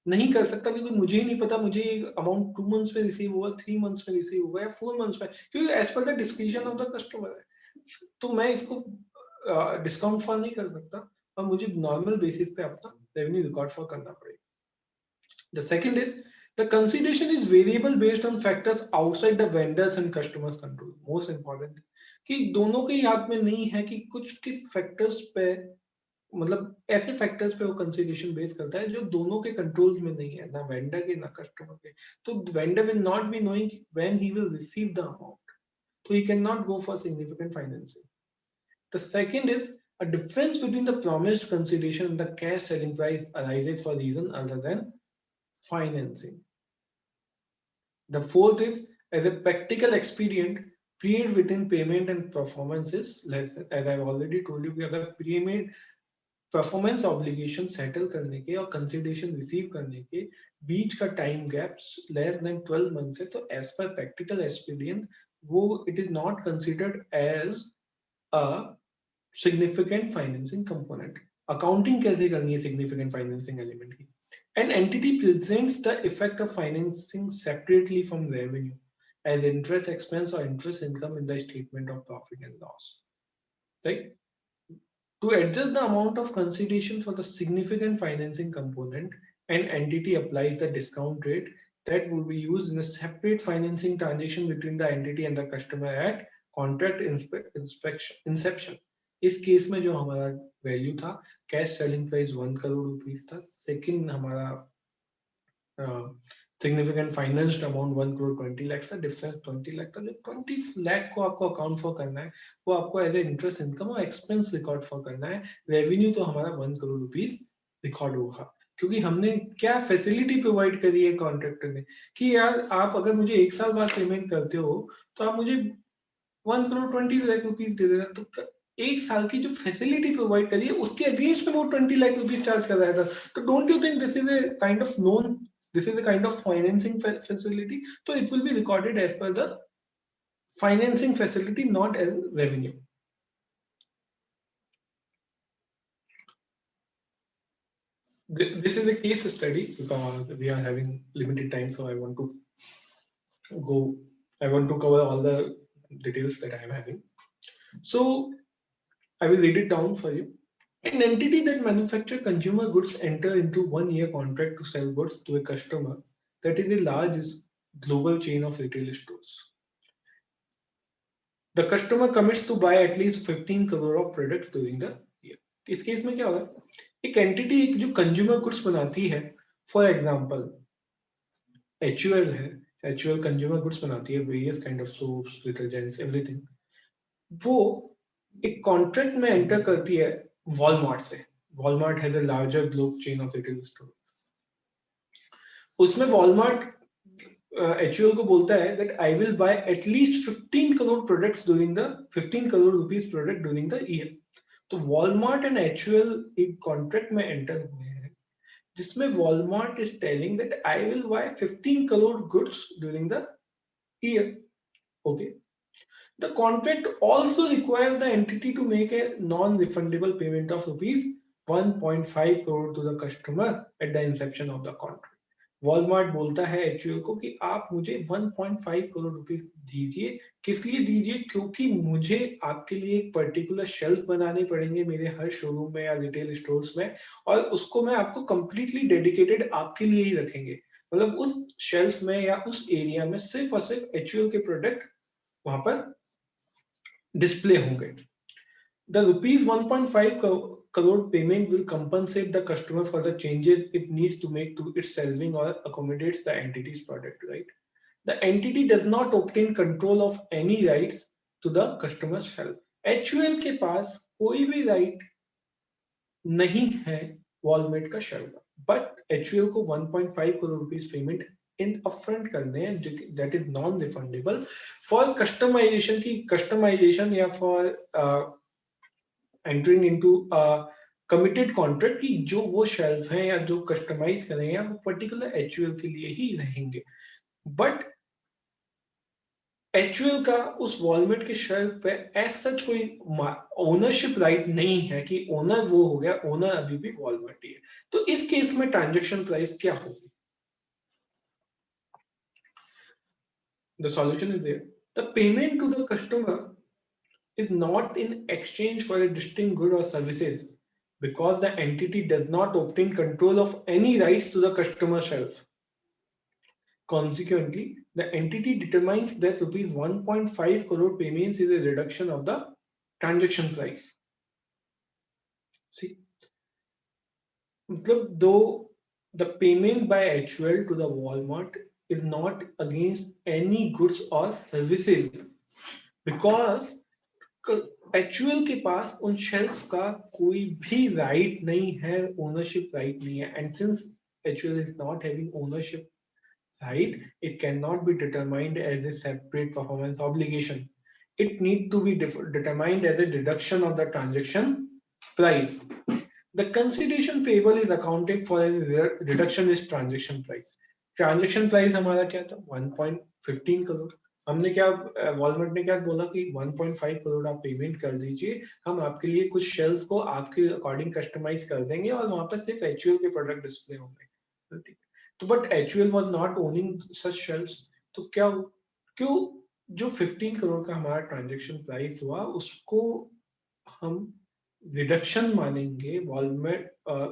नहीं कर सकता, क्योंकि मुझे ही नहीं पता मुझे अमाउंट 2 मंथ्स में रिसीव होगा, 3 मंथ्स में रिसीव होगा या 4 मंथ्स में, क्योंकि as per the description of the customer है। तो मैं इसको डिस्काउंट फॉर नहीं कर सकता और मुझे नॉर्मल बेसिस पे अपना रेवेन्यू रिकॉर्ड फॉर करना पड़ेगा। The second is the consideration is variable based on factors outside the vendors and customers control. Most important कि दोनों के हाथ में नहीं है कि कुछ किस फैक्टर्स पे, मतलब ऐसे फैक्टर्स पे वो कंसीडरेशन बेस करता है जो दोनों के कंट्रोल में नहीं है, ना वेंडर के ना कस्टमर के। तो vendor will not be knowing when he will receive the amount, so he cannot go for significant financing. The second is a difference between the promised consideration and the cash selling price arises for reason other than financing. The fourth is as a practical expedient, period within payment and performance is less than, as I've already told you, अगर payment performance obligation settle करने के और consideration receive करने के बीच का time gap less than 12 months है, तो एज पर प्रैक्टिकल एक्सपीडियंट वो it is not considered as a significant financing component. Accounting कैसे करनी है सिग्निफिकेंट फाइनेंसिंग एलिमेंट की? An entity presents the effect of financing separately from revenue as interest expense और interest income in the statement of profit and loss, right? To adjust the amount of consideration for the significant financing component, an entity applies the discount rate that would be used in a separate financing transaction between the entity and the customer at contract inception. इस case में जो हमारा value था, cash selling price 1 crore rupees था, second हमारा significant financed amount 1 crore 20 lakh था, difference 20 lakh था। जो 20 लाख को आपको अकाउंट फॉर करना है वो आपको एज ए इंटरेस्ट इनकम और एक्सपेंस रिकॉर्ड फॉर करना है। रेवेन्यू तो हमारा 1 करोड़ रुपीस रिकॉर्ड होगा, क्योंकि हमने क्या फैसिलिटी प्रोवाइड करी है कॉन्ट्रैक्टर ने कि यार आप अगर मुझे 1 साल बाद पेमेंट करते हो तो आप मुझे 1 करोड़ 20 लाख रुपीस दे देना। तो 1 साल की जो फैसिलिटी प्रोवाइड करी है उसके अगेंस्ट में वो 20 लाख रुपीस चार्ज कर रहा था। तो don't you think this is a kind of known, this is a kind of financing facility, so it will be recorded as per the financing facility, not as revenue. This is a case study because we are having limited time, so I want to cover all the details that I am having. So I will read it down for you. An entity that manufactures consumer goods enter into 1-year contract to sell goods to a customer that is the largest global chain of retail stores. The customer commits to buy at least 15 crore of products during the year. इस case में क्या होगा, एक entity एक जो consumer goods बनाती है, for example HUL है, HUL कंज्यूमर गुड्स बनाती है, various kind of soaps, detergents, everything, वो एक कॉन्ट्रैक्ट में एंटर करती है वॉलमार्ट से। Walmart has a larger globe chain of retail store. उसमें वॉलमार्ट HUL को बोलता है that I will buy at least 15 crore products during the 15 crore rupees product during the year. तो वॉलमार्ट एंड HUL एक कॉन्ट्रैक्ट में एंटर हुए हैं जिसमें Walmart is telling that I will buy 15 crore goods during the year. Okay, the contract also requires the entity to make a non-refundable payment of rupees 1.5 crore to the customer at the inception of the contract. Walmart बोलता है HUL को कि आप मुझे 1.5 crore rupees दीजिए। किस लिए दीजिए? क्योंकि मुझे आपके लिए एक पर्टिकुलर शेल्फ बनाने पड़ेंगे मेरे हर शोरूम में या रिटेल स्टोर्स में, और उसको मैं आपको कंप्लीटली डेडिकेटेड आपके लिए ही रखेंगे। मतलब उस शेल्फ में या उस एरिया में सिर्फ और सिर्फ HUL के प्रोडक्ट वहां पर डिस्प्ले होंगे। The rupees 1.5 crore payment will compensate the customer for the changes it needs to make to its shelving or accommodates the entity's product, right? The entity does not obtain control of any rights to the customer's shelf. HUL के पास कोई भी right नहीं है Walmart का shelf, but HUL को 1.5 crore rupees payment in upfront करने हैं, that is non refundable for customisation की कस्टमाइजेशन या for entering into committed contract की जो वो शेल्फ हैं या जो कस्टमाइज करेंगे वो पर्टिकुलर HUL के लिए ही रहेंगे। बट HUL का उस वॉलमार्ट के शेल्फ पे एज सच कोई ओनरशिप राइट नहीं है कि ओनर वो हो गया, ओनर अभी भी वॉलमार्ट ही है। तो इस केस में ट्रांजैक्शन प्राइस क्या होगी? The solution is there. The payment to the customer is not in exchange for a distinct good or services because the entity does not obtain control of any rights to the customer shelf. Consequently, the entity determines that rupees 1.5 crore payments is a reduction of the transaction price. See, though the payment by HUL to the Walmart is not against any goods or services because HUL के पास उन shelf का कोई भी right नहीं है, ownership right नहीं है, and since HUL is not having ownership right, it cannot be determined as a separate performance obligation. It needs to be determined as a deduction of the transaction price. The consideration payable is accounted for as a reduction is transaction price. Transaction price हमारा क्या था? 1.15 करोड़। हमने क्या Walmart ने क्या बोला कि 1.5 करोड़ आप पेमेंट कर दीजिए, हम आपके लिए कुछ शेल्फ को आपके अकॉर्डिंग कस्टमाइज कर देंगे और वहां पर सिर्फ HUL के प्रोडक्ट डिस्प्ले होंगे। तो but HUL was not owning such shelves, तो क्या क्यों जो 15 करोड़ का हमारा ट्रांजैक्शन प्राइस हुआ उसको हम रिडक्शन मानेंगे, वॉलमार्ट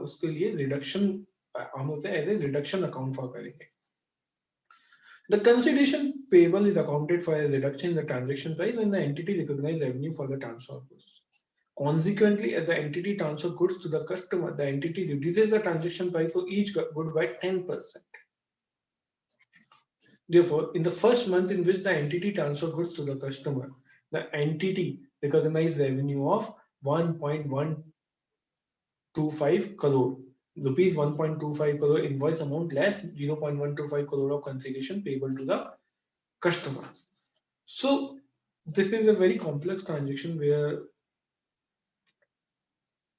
उसके लिए रिडक्शन हम उसे as a reduction account for करेंगे। The consideration payable is accounted for as reduction in the transaction price when the entity recognizes revenue for the transfer of goods. Consequently, as the entity transfers goods to the customer, the entity reduces the transaction price for each good by 10%. Therefore, in the first month in which the entity transfers goods to the customer, the entity recognizes revenue of 1.125 crore. Rupees 1.25 crore invoice amount less 0.125 crore of consideration payable to the customer. So, this is a very complex transaction where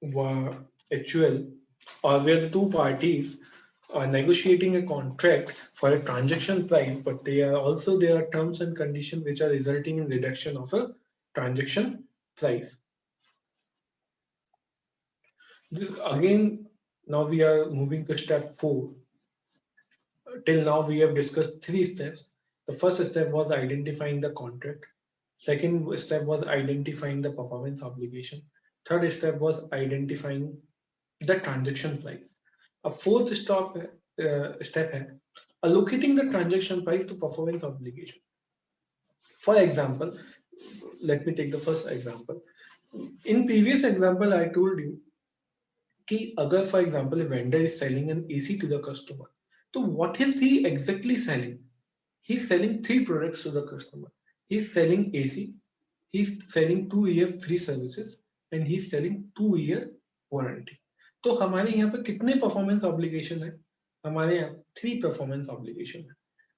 HUL or where the two parties are negotiating a contract for a transaction price, but there are terms and conditions which are resulting in reduction of a transaction price. This, again, now we are moving to step 4. Till now we have discussed 3 steps. The first step was identifying the contract. Second step was identifying the performance obligation. Third step was identifying the transaction price. A fourth step है allocating the transaction price to performance obligation. For example, let me take the first example. In previous example, I told you कि अगर for example vendor is selling an AC to the customer, तो what is he exactly selling? He is selling 3 products to the customer. He is selling AC, he is selling 2-year free services and he is selling 2-year warranty. तो हमारे यहाँ पे कितने performance obligation है? हमारे यहाँ 3 performance obligation है.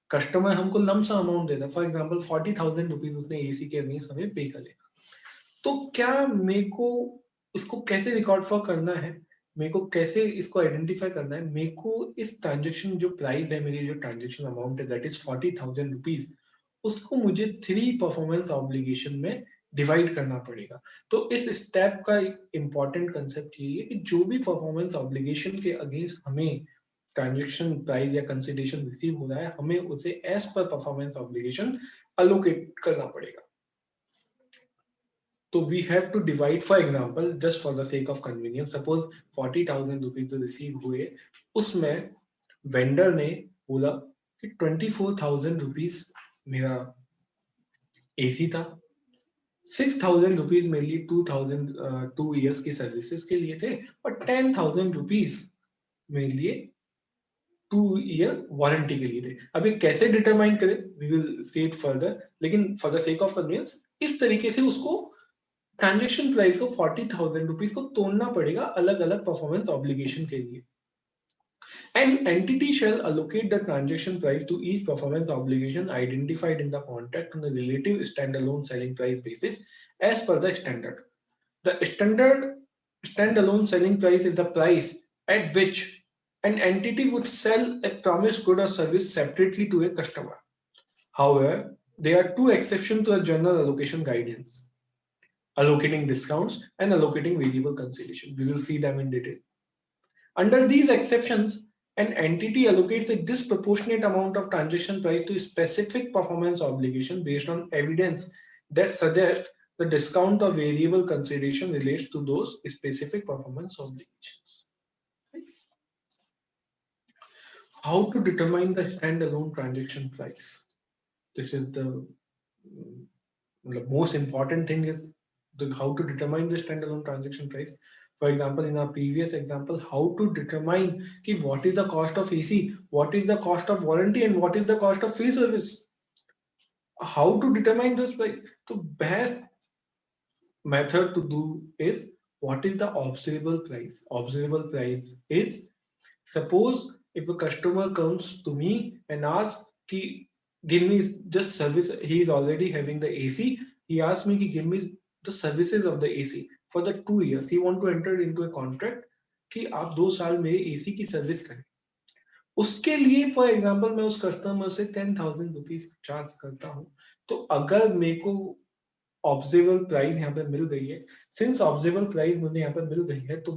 Customer हमको लम सम अमाउंट देता है, फॉर एग्जांपल 40,000 रुपीज उसने एसी के अगेंस्ट हमें पे करेगा. तो क्या मेरे को इसको कैसे रिकॉर्ड फॉर करना है, मेरे को कैसे इसको आइडेंटिफाई करना है? मेरे को इस ट्रांजेक्शन जो प्राइस है, मेरी जो ट्रांजेक्शन अमाउंट है दैट इज 40,000 रुपीज, उसको मुझे 3 परफॉर्मेंस ऑब्लिगेशन में डिवाइड करना पड़ेगा. तो इस स्टेप का इंपॉर्टेंट कंसेप्ट ये है कि जो भी परफॉर्मेंस ऑब्लिगेशन के अगेंस्ट हमें ट्रांजेक्शन प्राइस या कंसिडरेशन रिसीव हो रहा है, हमें उसे as per performance obligation allocate करना पड़ेगा. तो we have to divide, for example just for the sake of convenience, suppose 40,000 rupees receive हुए, उसमें वेंडर ने बोला कि 24,000 रुपीज मेरा एसी था, 6,000 रुपीज मेरे लिए 2 इयर्स की सर्विसेज के लिए थे, और 10,000 रुपीज मेरे लिए 2 ईयर वारंटी के लिए थे. अब ये कैसे डिटरमाइन करें, we will see it further, लेकिन for the sake of convenience इस तरीके से उसको ट्रांजेक्शन प्राइस को 40,000 रुपीज को तोड़ना पड़ेगा अलग अलग परफॉर्मेंस ऑब्लिगेशन के लिए. An entity shall allocate the transaction price to each performance obligation identified in the contract on a relative standalone selling price basis as per the standard. The standard standalone selling price is the price at which an entity would sell a promised good or service separately to a customer. However, there are 2 exceptions to the general allocation guidance: allocating discounts and allocating variable consideration. We will see them in detail. Under these exceptions, an entity allocates a disproportionate amount of transaction price to a specific performance obligation based on evidence that suggests the discount or variable consideration relates to those specific performance obligations. How to determine the standalone transaction price? This is the most important thing, is how to determine the standalone transaction price. For example, in our previous example, how to determine ki what is the cost of AC, what is the cost of warranty, and what is the cost of free service. How to determine this price? So best method to do is, what is the observable price? Observable price is, suppose if a customer comes to me and asks ki give me just service, he is already having the AC, he asks me ki give me the services of the AC for the 2 years. He want to enter into a contract कि आप 2 साल मेरे AC की service करें. उसके लिए for example मैं उस कस्टमर से 10,000 रुपीज चार्ज करता हूं. तो अगर मेरे को ऑब्जर्वेबल प्राइस यहाँ पे मिल गई है, सिंस ऑब्जर्वेबल प्राइस मुझे यहाँ पे मिल गई है, तो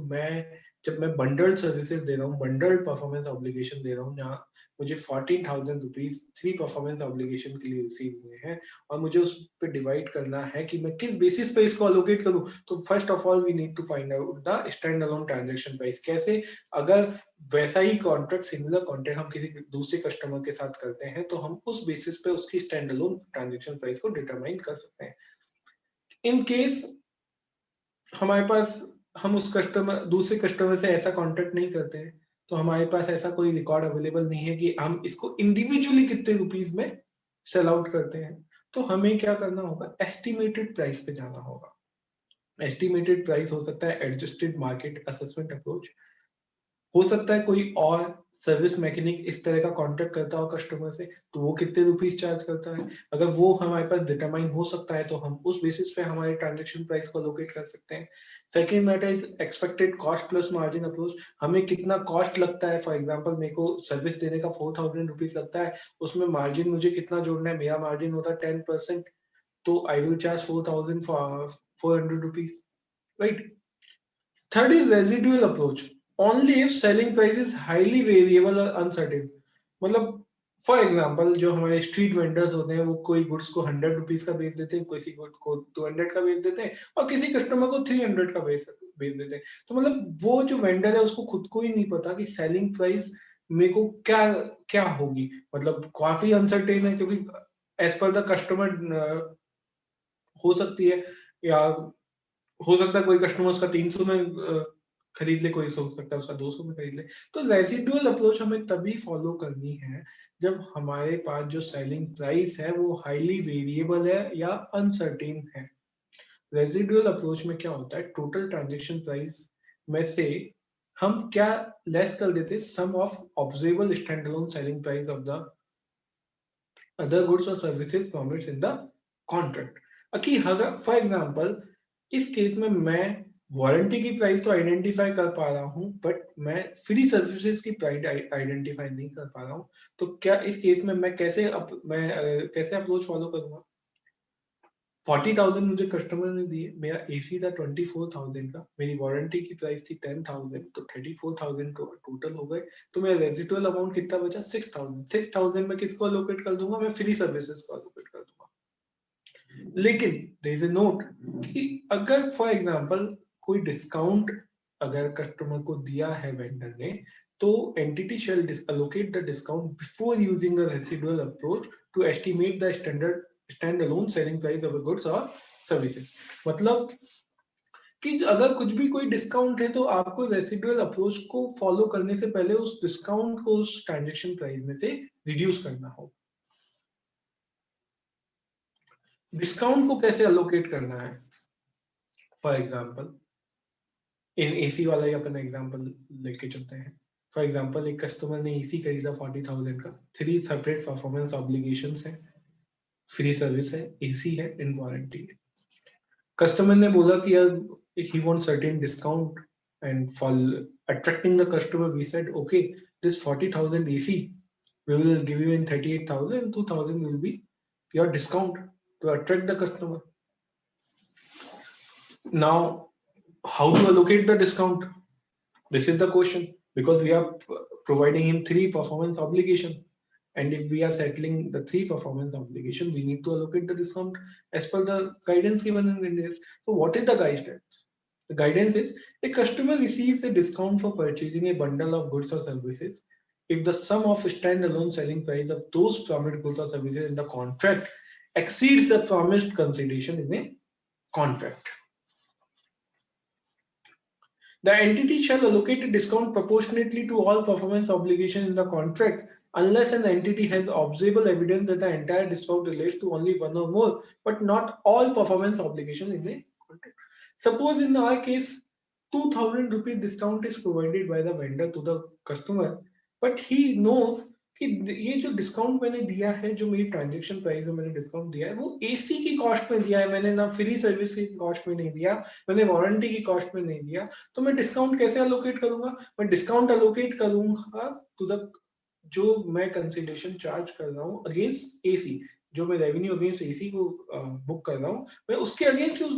जब मैं बंडल्ड सर्विसेज दे रहा हूँ, बंडल्ड परफॉर्मेंस ऑब्लिगेशन दे रहा हूँ, जहाँ मुझे 14,000 रुपीज 3 परफॉर्मेंस ऑब्लिगेशन के लिए रिसीव हुए हैं, और मुझे उस पर डिवाइड करना है कि मैं किस बेसिस पे इसको अलोकेट करूँ. तो first of all we need to find out the stand alone transaction price. कैसे? अगर वैसा ही कॉन्ट्रैक्ट, सिमिलर कॉन्ट्रैक्ट हम किसी दूसरे कस्टमर के साथ करते हैं, तो हम उस बेसिस पे उसकी स्टैंड अलोन ट्रांजेक्शन प्राइस को डिटरमाइन कर सकते हैं. इन केस हमारे पास, हम उस कस्टमर, दूसरे कस्टमर से ऐसा कॉन्ट्रैक्ट नहीं करते हैं, तो हमारे पास ऐसा कोई रिकॉर्ड अवेलेबल नहीं है कि हम इसको इंडिविजुअली कितने रुपीस में सेल आउट करते हैं. तो हमें क्या करना होगा, एस्टिमेटेड प्राइस पे जाना होगा. एस्टिमेटेड प्राइस हो सकता है एडजस्टेड मार्केट असेसमेंट अप्रोच, हो सकता है कोई और सर्विस मैकेनिक इस तरह का कॉन्ट्रैक्ट करता हो कस्टमर से, तो वो कितने रुपीस चार्ज करता है. अगर वो हमारे पास डिटरमाइन हो सकता है, तो हम उस बेसिस पे हमारे ट्रांजैक्शन प्राइस को लोकेट कर सकते हैं. Second matter is expected cost plus margin approach. हमें कितना कॉस्ट लगता है, फॉर एग्जांपल मेरे को सर्विस देने का 4,000 रुपीस लगता है, उसमें मार्जिन मुझे कितना जोड़ना है, मेरा मार्जिन होता है 10%, तो I will charge 4,400 rupees, right. Third is residual approach. Only if selling price is highly variable or uncertain. मतलब फॉर एग्जाम्पल जो हमारे स्ट्रीट वेंडर्स होते हैं, वो कोई गुड्स को 100 रुपीज का बेच देते हैं, किसी गुड्स को 200 का बेच देते हैं, और किसी कस्टमर को 300 का बेच देते हैं. तो मतलब वो जो वेंडर है उसको खुद को ही नहीं पता कि सेलिंग प्राइस मेरे को क्या होगी. मतलब काफी अनसर्टेन है, क्योंकि एज पर द कस्टमर हो सकती है, या हो सकता है कोई कस्टमर उसका 300 में खरीद ले, कोई सोच सकता है उसका 200 में खरीद ले। तो रेसिडुअल अप्रोच हमें तभी फॉलो करनी है जब हमारे पास जो सेलिंग प्राइस है वो हाईली वेरिएबल है या अनसर्टेन है। रेसिडुअल अप्रोच में क्या होता है, टोटल ट्रांजेक्शन प्राइस में से हम क्या लेस कर देते, some of observable stand alone selling price of the other goods और services promised in the contract. कि अगर फॉर एग्जांपल इस केस में मैं वारंटी की प्राइस तो आइडेंटिफाई कर पा रहा हूं, बट मैं फ्री सर्विसेज की प्राइस आइडेंटिफाई नहीं कर पा रहा हूं, तो क्या इस केस में मैं कैसे कैसे अप्रोच फॉलो करूंगा? 40,000 मुझे कस्टमर ने दिए, मेरा एसी था 24,000 का, मेरी वारंटी की प्राइस थी 10,000, तो 34,000 टोटल हो गए। तो मेरा रेजिडुअल अमाउंट कितना बचा? 6,000। 6,000 में किसको अलोकेट कर दूंगा? मैं फ्री सर्विसेज को अलोकेट कर दूंगा। लेकिन देयर इज अ नोट कि अगर फॉर एग्जांपल कोई डिस्काउंट अगर कस्टमर को दिया है वेंडर ने, तो entity shall allocate the discount before using the residual approach to estimate the standalone selling price of a goods or services। मतलब कि अगर कुछ भी कोई डिस्काउंट है तो आपको रेसिडुअल अप्रोच को फॉलो करने से पहले उस डिस्काउंट को उस ट्रांजैक्शन प्राइस में से रिड्यूस करना हो। डिस्काउंट को कैसे अलोकेट करना है? फॉर एग्जांपल इन एसी वाला ही अपन एग्जांपल लेके चलते हैं। फॉर एग्जांपल एक कस्टमर ने एसी खरीदा 40,000 का, 3 सेपरेट परफॉर्मेंस ऑब्लिगेशंस है, फ्री सर्विस है, एसी है, इन वारंटी है। कस्टमर ने बोला कि यार he wants certain discount, and for attracting the customer we said okay, this 40,000 AC we will give you in 38,000 and 2,000 will be your discount to attract the customer. Now how to allocate the discount? This is the question, because we are providing him 3 performance obligation, and if we are settling the 3 performance obligation, we need to allocate the discount as per the guidance given in India. So what is the guidance? The guidance is a customer receives a discount for purchasing a bundle of goods or services if the sum of standalone selling price of those promised goods or services in the contract exceeds the promised consideration in a contract. The entity shall allocate a discount proportionately to all performance obligations in the contract unless an entity has observable evidence that the entire discount relates to only one or more, but not all performance obligations in a contract. Suppose in our case, 2,000 rupees discount is provided by the vendor to the customer, but he knows कि ये जो discount मैंने दिया है, जो मेरी transaction price में मैंने डिस्काउंट दिया है, वो एसी की कॉस्ट में दिया है, मैंने ना फ्री सर्विस की कॉस्ट में नहीं दिया, मैंने वारंटी की कॉस्ट में नहीं दिया। तो मैं डिस्काउंट कैसे अलोकेट करूंगा? मैं डिस्काउंट अलोकेट करूंगा टू द जो मैं कंसिडरेशन चार्ज कर रहा हूँ अगेंस्ट एसी, जो मैं रेवेन्यू अगेंस्ट एसी को बुक कर रहा हूँ, मैं उसके अगेंस्ट उस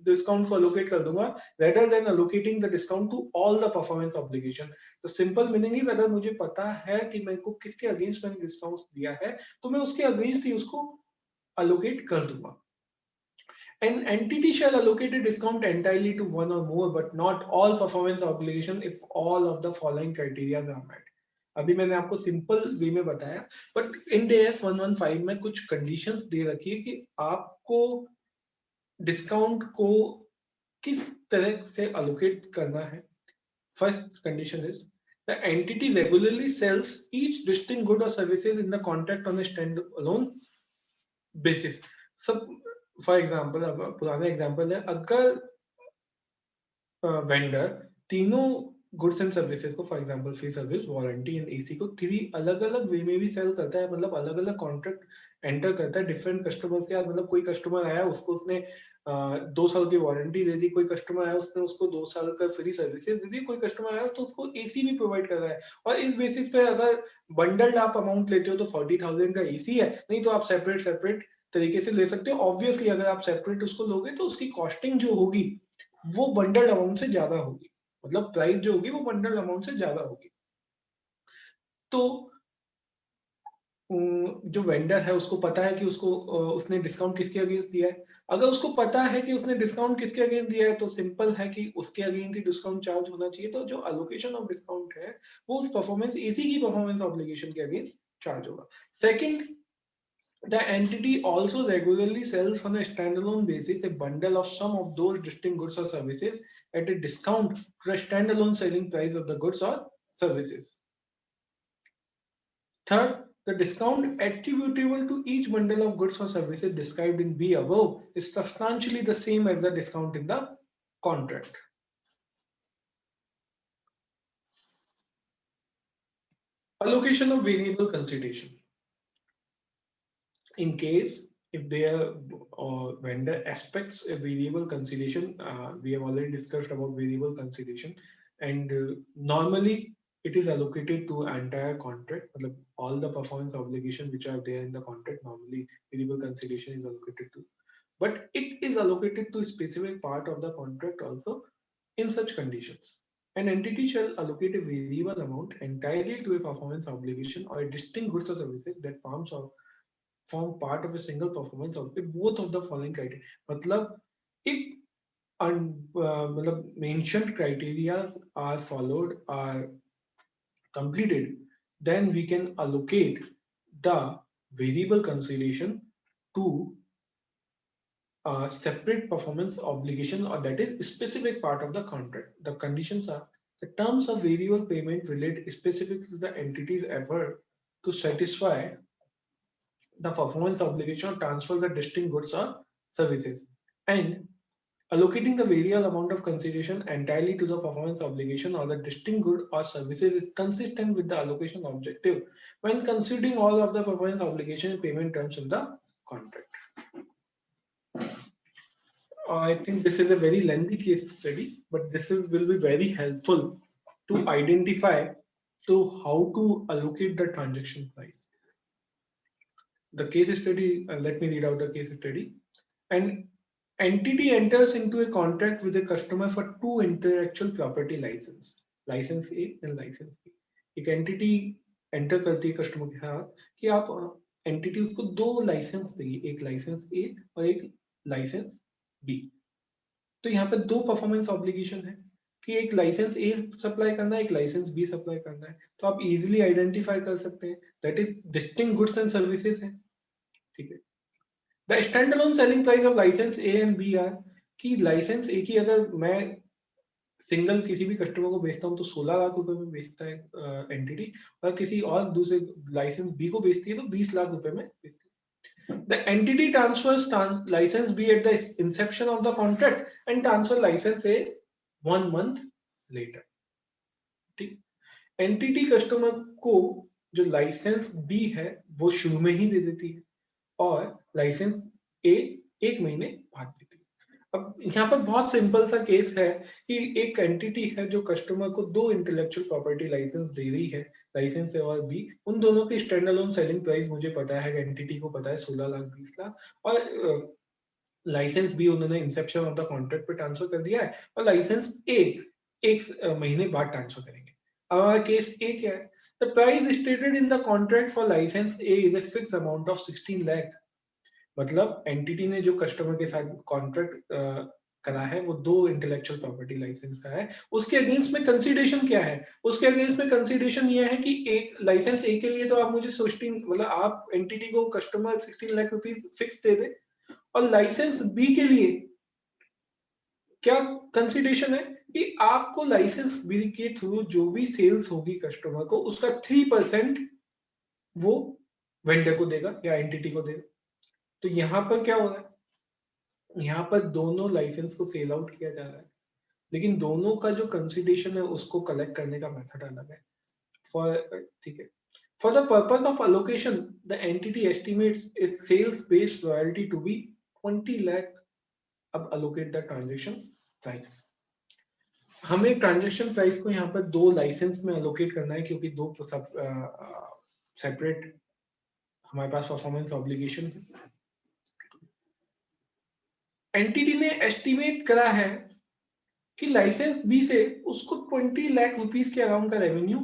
डिस्काउंट को अलोकेट कर दूंगा, rather than allocating the discount to all the performance obligation. तो सिंपल मीनिंग इज, अगर मुझे पता है कि मेरे को किसके अगेंस्ट मैंने डिस्काउंट दिया है, तो मैं उसके अगेंस्ट ही उसको अलोकेट कर दूंगा। An entity shall allocate a discount entirely to one or more, but not all performance obligation if all of the following criteria are met. अभी मैंने आपको सिंपल वे में बताया, बट इन AS 115 में कुछ कंडीशंस दे रखी है कि आपको डिस्काउंट को किस तरह से अलोकेट करना है। First condition is the entity regularly sells each distinct good और services in the contract on a stand alone basis. सब फॉर एग्जाम्पल, पुराना एग्जाम्पल है, अगर वेंडर तीनों गुड्स एंड सर्विसेज को, for example free service, warranty and AC को 3 अलग अलग वे में भी सेल करता है, मतलब अलग अलग कॉन्ट्रैक्ट एंटर करता है डिफरेंट कस्टमर्स के साथ। मतलब कोई कस्टमर आया, उसको उसने 2 साल की वारंटी दे दी, कोई कस्टमर आया उसने उसको 2 साल का फ्री सर्विसेज दे दी, कोई कस्टमर आया तो उसको एसी भी प्रोवाइड कर रहा है। और इस बेसिस पे अगर बंडल्ड आप अमाउंट लेते हो तो 40,000 का एसी है, नहीं तो आप सेपरेट तरीके से ले सकते हो। ऑब्वियसली अगर आप सेपरेट उसको लोगे तो उसकी कॉस्टिंग जो होगी वो बंडल अमाउंट से ज्यादा होगी, मतलब प्राइस जो होगी वो बंडल अमाउंट से ज्यादा होगी। तो जो वेंडर है उसको पता है कि उसको उसने डिस्काउंट किसके अगेंस्ट दिया है। अगर उसको पता है कि उसने डिस्काउंट किसके अगेंस्ट दिया है, तो सिंपल है कि उसके अगेंस्ट ही डिस्काउंट चार्ज होना चाहिए। तो जो अलोकेशन ऑफ डिस्काउंट है वो उस परफॉर्मेंस एसी की परफॉर्मेंस ऑब्लिगेशन के अगेंस्ट चार्ज होगा। Second, The entity also regularly sells on a standalone basis a bundle of some of those distinct goods or services at a discount to the standalone selling price of the goods or services. Third, the discount attributable to each bundle of goods or services described in B above is substantially the same as the discount in the contract. Allocation of variable consideration. In case if their vendor expects a variable consideration, we have already discussed about variable consideration, and normally it is allocated to entire contract. All the performance obligations which are there in the contract, normally variable consideration is allocated to, but it is allocated to a specific part of the contract also. In such conditions, an entity shall allocate a variable amount entirely to a performance obligation or a distinct goods or services that form part of a single performance of both of the following criteria. मतलब if mentioned criteria are followed, are completed, then we can allocate the variable consideration to a separate performance obligation, or that is specific part of the contract. The conditions are: the terms of variable payment relate specifically to the entity's effort to satisfy the performance obligation or transfer the distinct goods or services, and allocating the variable amount of consideration entirely to the performance obligation or the distinct good or services is consistent with the allocation objective when considering all of the performance obligation and payment terms in the contract. I think this is a very lengthy case study, but this will be very helpful to identify to how to allocate the transaction price. The case study, let me read out the case study. An entity enters into a contract with a customer for two intellectual property license, license A and license B. एक entity enter करती है customer के साथ कि आप entity उसको दो license देगी, एक license A और एक license B. तो यहाँ पे दो performance obligation है कि एक license A supply करना है, एक license B supply करना है. तो आप easily identify कर सकते हैं, that is distinct goods and services है. ठीक है. The standalone selling price of license A and B are कि license A की अगर मैं सिंगल किसी भी कस्टमर को बेचता हूँ तो 16 लाख रुपए में बेचता है एंटिटी, और किसी और दूसरे लाइसेंस बी को बेचती है तो 20 लाख रुपए में बेचती है. The entity transfers license B at the inception of the contract and transfer license A 1 month later. ठीक. एंटिटी कस्टमर को जो लाइसेंस बी है वो शुरू में ही दे देती है और लाइसेंस ए एक महीने बाद देती है. अब यहाँ पर बहुत सिंपल सा केस है कि एक एंटिटी है जो कस्टमर को दो इंटेलेक्चुअल प्रॉपर्टी लाइसेंस दे रही है, लाइसेंस ए और बी. उन दोनों की स्टैंड अलोन सेलिंग प्राइस मुझे पता है, एंटिटी को पता है 16 लाख 20 लाख, और लाइसेंस बी उन्होंने इंसेप्शन ऑफ द कॉन्ट्रैक्ट पे ट्रांसफर कर दिया है और लाइसेंस ए एक महीने बाद ट्रांसफर करेंगे. अब हमारा केस ए क्या है? The price stated in the contract for license A is a fixed amount of 16 lakh. मतलब एंटिटी ने जो कस्टमर के साथ कॉन्ट्रैक्ट करा है वो दो इंटेलेक्चुअल प्रॉपर्टी लाइसेंस का है. उसके अगेंस्ट में कंसीडरेशन क्या है? उसके अगेंस्ट में कंसीडरेशन ये है कि एक लाइसेंस ए के लिए तो आप मुझे 16 मतलब आप एंटिटी को कस्टमर 16 लाख रुपीस फिक्स दे दे, और लाइसेंस बी के लिए क्या कंसीडरेशन है कि आपको लाइसेंस बी के थ्रू जो भी सेल्स होगी कस्टमर को उसका 3% वो वेंडर को देगा या एंटिटी को देगा. तो यहाँ पर क्या हो रहा है? यहाँ पर दोनों लाइसेंस को सेल आउट किया जा रहा है, लेकिन दोनों का जो कंसीडरेशन है उसको कलेक्ट करने का मेथड अलग है. ठीक है. For the purpose of allocation, the entity estimates its sales-based royalty to be 20 lakh. अब allocate the transaction price. हमें ट्रांजैक्शन प्राइस को यहाँ पर दो लाइसेंस में allocate करना है क्योंकि दो सेपरेट हमारे पास परफॉर्मेंस ऑब्लिगेशन है. एंटिटी ने एस्टिमेट करा है कि लाइसेंस बी से उसको 20 लाख रुपीस के अराउंड का रेवेन्यू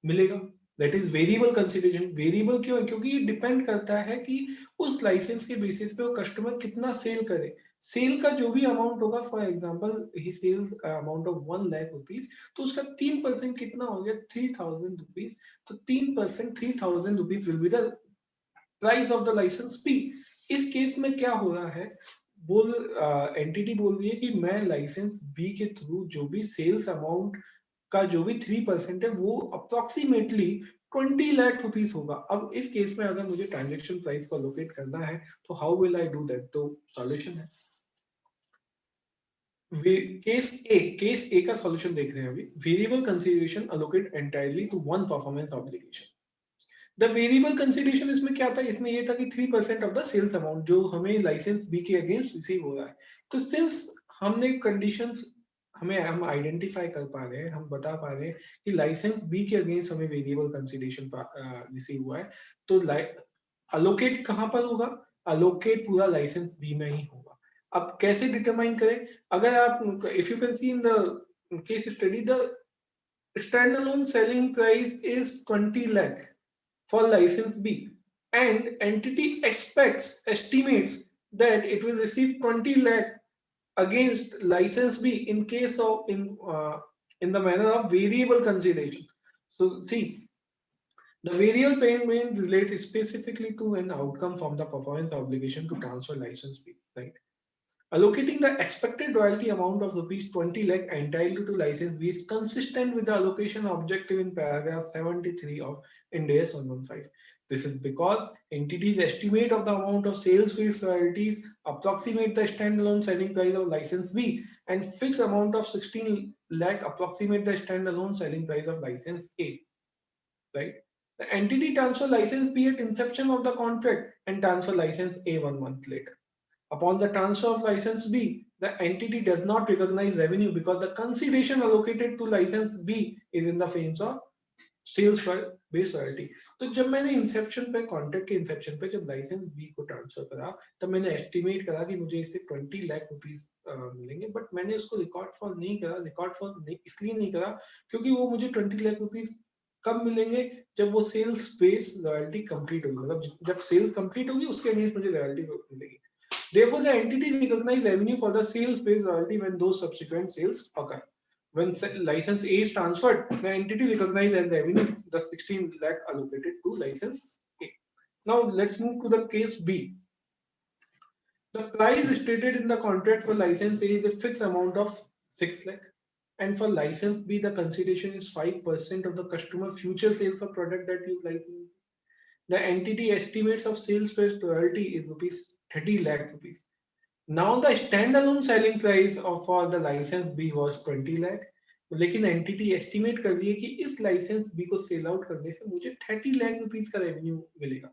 मिलेगा. That is variable consideration. Variable क्यों है? क्योंकि ये डिपेंड करता है कि उस लाइसेंस के बेसिस पे वो कस्टमर कितना सेल करे. सेल का जो भी अमाउंट होगा, for example he sales amount of 1 lakh rupees, तो उसका 3% कितना हो गया? 3000 रुपीस. तो 3% 3000 rupees will be the price of the licence B. इस केस में क्या हो रहा है, एंटिटी बोल रही है कि मैं लाइसेंस बी के थ्रू जो भी सेल्स अमाउंट का जो भी 3% है वो अप्रोक्सीमेटली 20 लाख रुपीस होगा। अब इस केस में अगर मुझे ट्रांजेक्शन प्राइस को अलोकेट करना है तो how will I do that? तो सॉल्यूशन है केस ए का सॉल्यूशन देख रहे हैं अभी। Variable consideration allocate entirely to one performance obligation. The variable consideration इसमें क्या था, इसमें ये था कि 3% ऑफ द सेल्स अमाउंट जो हमें लाइसेंस बी के अगेंस्ट रिसीव हो रहा है। तो सिंस हमने कंडीशंस हम आइडेंटिफाई कर पा रहे हैं, हम बता पा रहे हैं कि लाइसेंस बी के अगेंस्ट हमें वेरिएबल कंसीडरेशन रिसीव हुआ है, तो अलोकेट कहां पर होगा? अलोकेट पूरा लाइसेंस बी में ही होगा। अब कैसे डिटरमाइन करें? अगर आप if you can see in the case study, the standalone selling price is 20 lakh for license B, and entity estimates that it will receive 20 lakh against license B in case of in the manner of variable consideration. So see, the variable payment relates specifically to an outcome from the performance obligation to transfer license B, right? Allocating the expected royalty amount of rupees 20 lakh entitled to license B is consistent with the allocation objective in paragraph 73 of Ind AS 115. This is because entities' estimate of the amount of sales-based royalties approximate the standalone selling price of license B, and fixed amount of 16 lakh approximate the standalone selling price of license A, right? The entity transfer license B at inception of the contract and transfer license A 1 month later. Upon the transfer of license B, the entity does not recognize revenue because the consideration allocated to license B is in the form of sales based royalty. तो जब मैंने Inception पे, contract के Inception पे जब licence B को transfer करा, तब मैंने एस्टिमेट करा कि मुझे इससे 20 लाख रुपीस मिलेंगे, बट मैंने उसको रिकॉर्ड फॉर नहीं करा। रिकॉर्ड फॉर इसलिए नहीं करा क्योंकि वो मुझे 20 लाख रुपीस कब मिलेंगे? जब वो सेल्स बेस्ड रॉयल्टी कंप्लीट होगी, मतलब जब सेल्स कंप्लीट होगी उसके अगेंस्ट मुझे रॉयल्टी मिलेगी। Therefore, the entity recognizes revenue for the sales-based royalty when those subsequent sales occur. When license A is transferred, the entity recognizes as revenue the 16 lakh allocated to license A. Now, let's move to the case B. The price stated in the contract for license A is a fixed amount of 6 lakh. And for license B, the consideration is 5% of the customer future sales of product that use license. The entity estimates of sales-based royalty is rupees 30 lakh rupees. Now the standalone selling price for the license B was 20 lakh. लेकिन entity estimate कर रही है कि इस licence B को sell out करने से मुझे 30 लाख रुपीस का रेवेन्यू मिलेगा।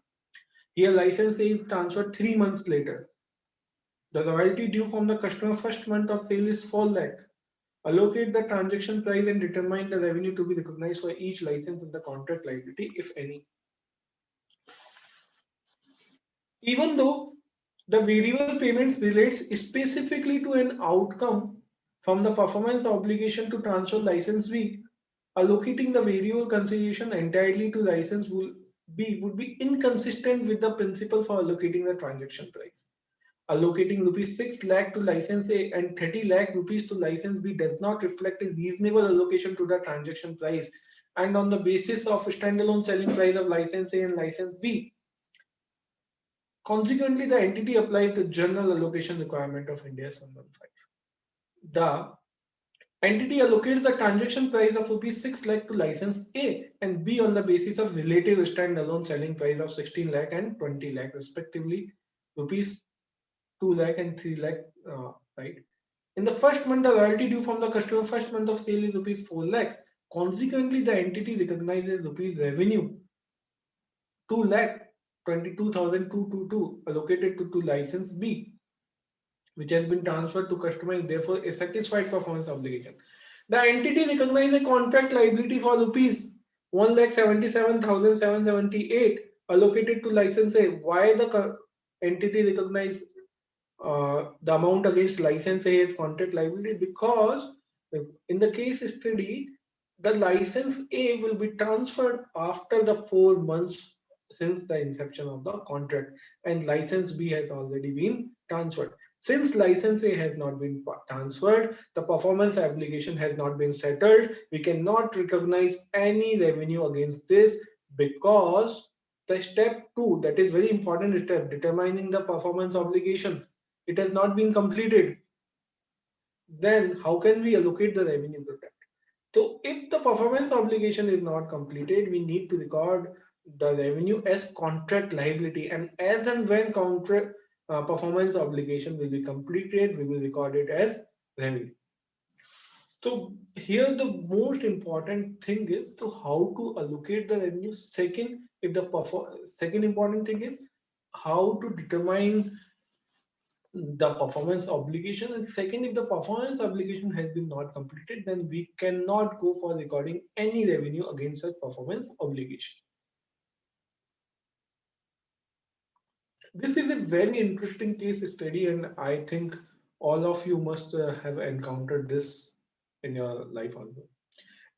Here license A is transferred 3 months later. The royalty due from the customer first month of sale is 4 lakh. Allocate the transaction price and determine the revenue to be recognized for each license in the contract liability, if any. Even though the variable payments relates specifically to an outcome from the performance obligation to transfer license B, allocating the variable consideration entirely to license B would be inconsistent with the principle for allocating the transaction price. Allocating rupees 6 lakh to license A and 30 lakh rupees to license B does not reflect a reasonable allocation to the transaction price, and on the basis of standalone selling price of license A and license B, consequently, the entity applies the general allocation requirement of Ind AS 115. The entity allocates the transaction price of rupees 6 lakh to license A and B on the basis of relative standalone selling price of 16 lakh and 20 lakh respectively, rupees 2 lakh and 3 lakh, right? In the first month, the royalty due from the customer first month of sale is rupees 4 lakh. Consequently, the entity recognizes rupees revenue 2 lakh 22,222 allocated to license B, which has been transferred to customer, and therefore a satisfied performance obligation. The entity recognizes a contract liability for rupees 1,77,778 allocated to license A. Why the entity recognize the amount against license A as contract liability? Because in the case study, the license A will be transferred after the 4 months since the inception of the contract, and license B has already been transferred. Since license A has not been transferred, the performance obligation has not been settled. We cannot recognize any revenue against this because the step 2, that is very important step, determining the performance obligation, it has not been completed. Then how can we allocate the revenue to that? So if the performance obligation is not completed, we need to record the revenue as contract liability, and as and when contract performance obligation will be completed, we will record it as revenue. So here the most important thing is to how to allocate the revenue. Second, if the second important thing is how to determine the performance obligation, and second, if the performance obligation has been not completed, then we cannot go for recording any revenue against such performance obligation. This is a very interesting case study, and I think all of you must have encountered this in your life also.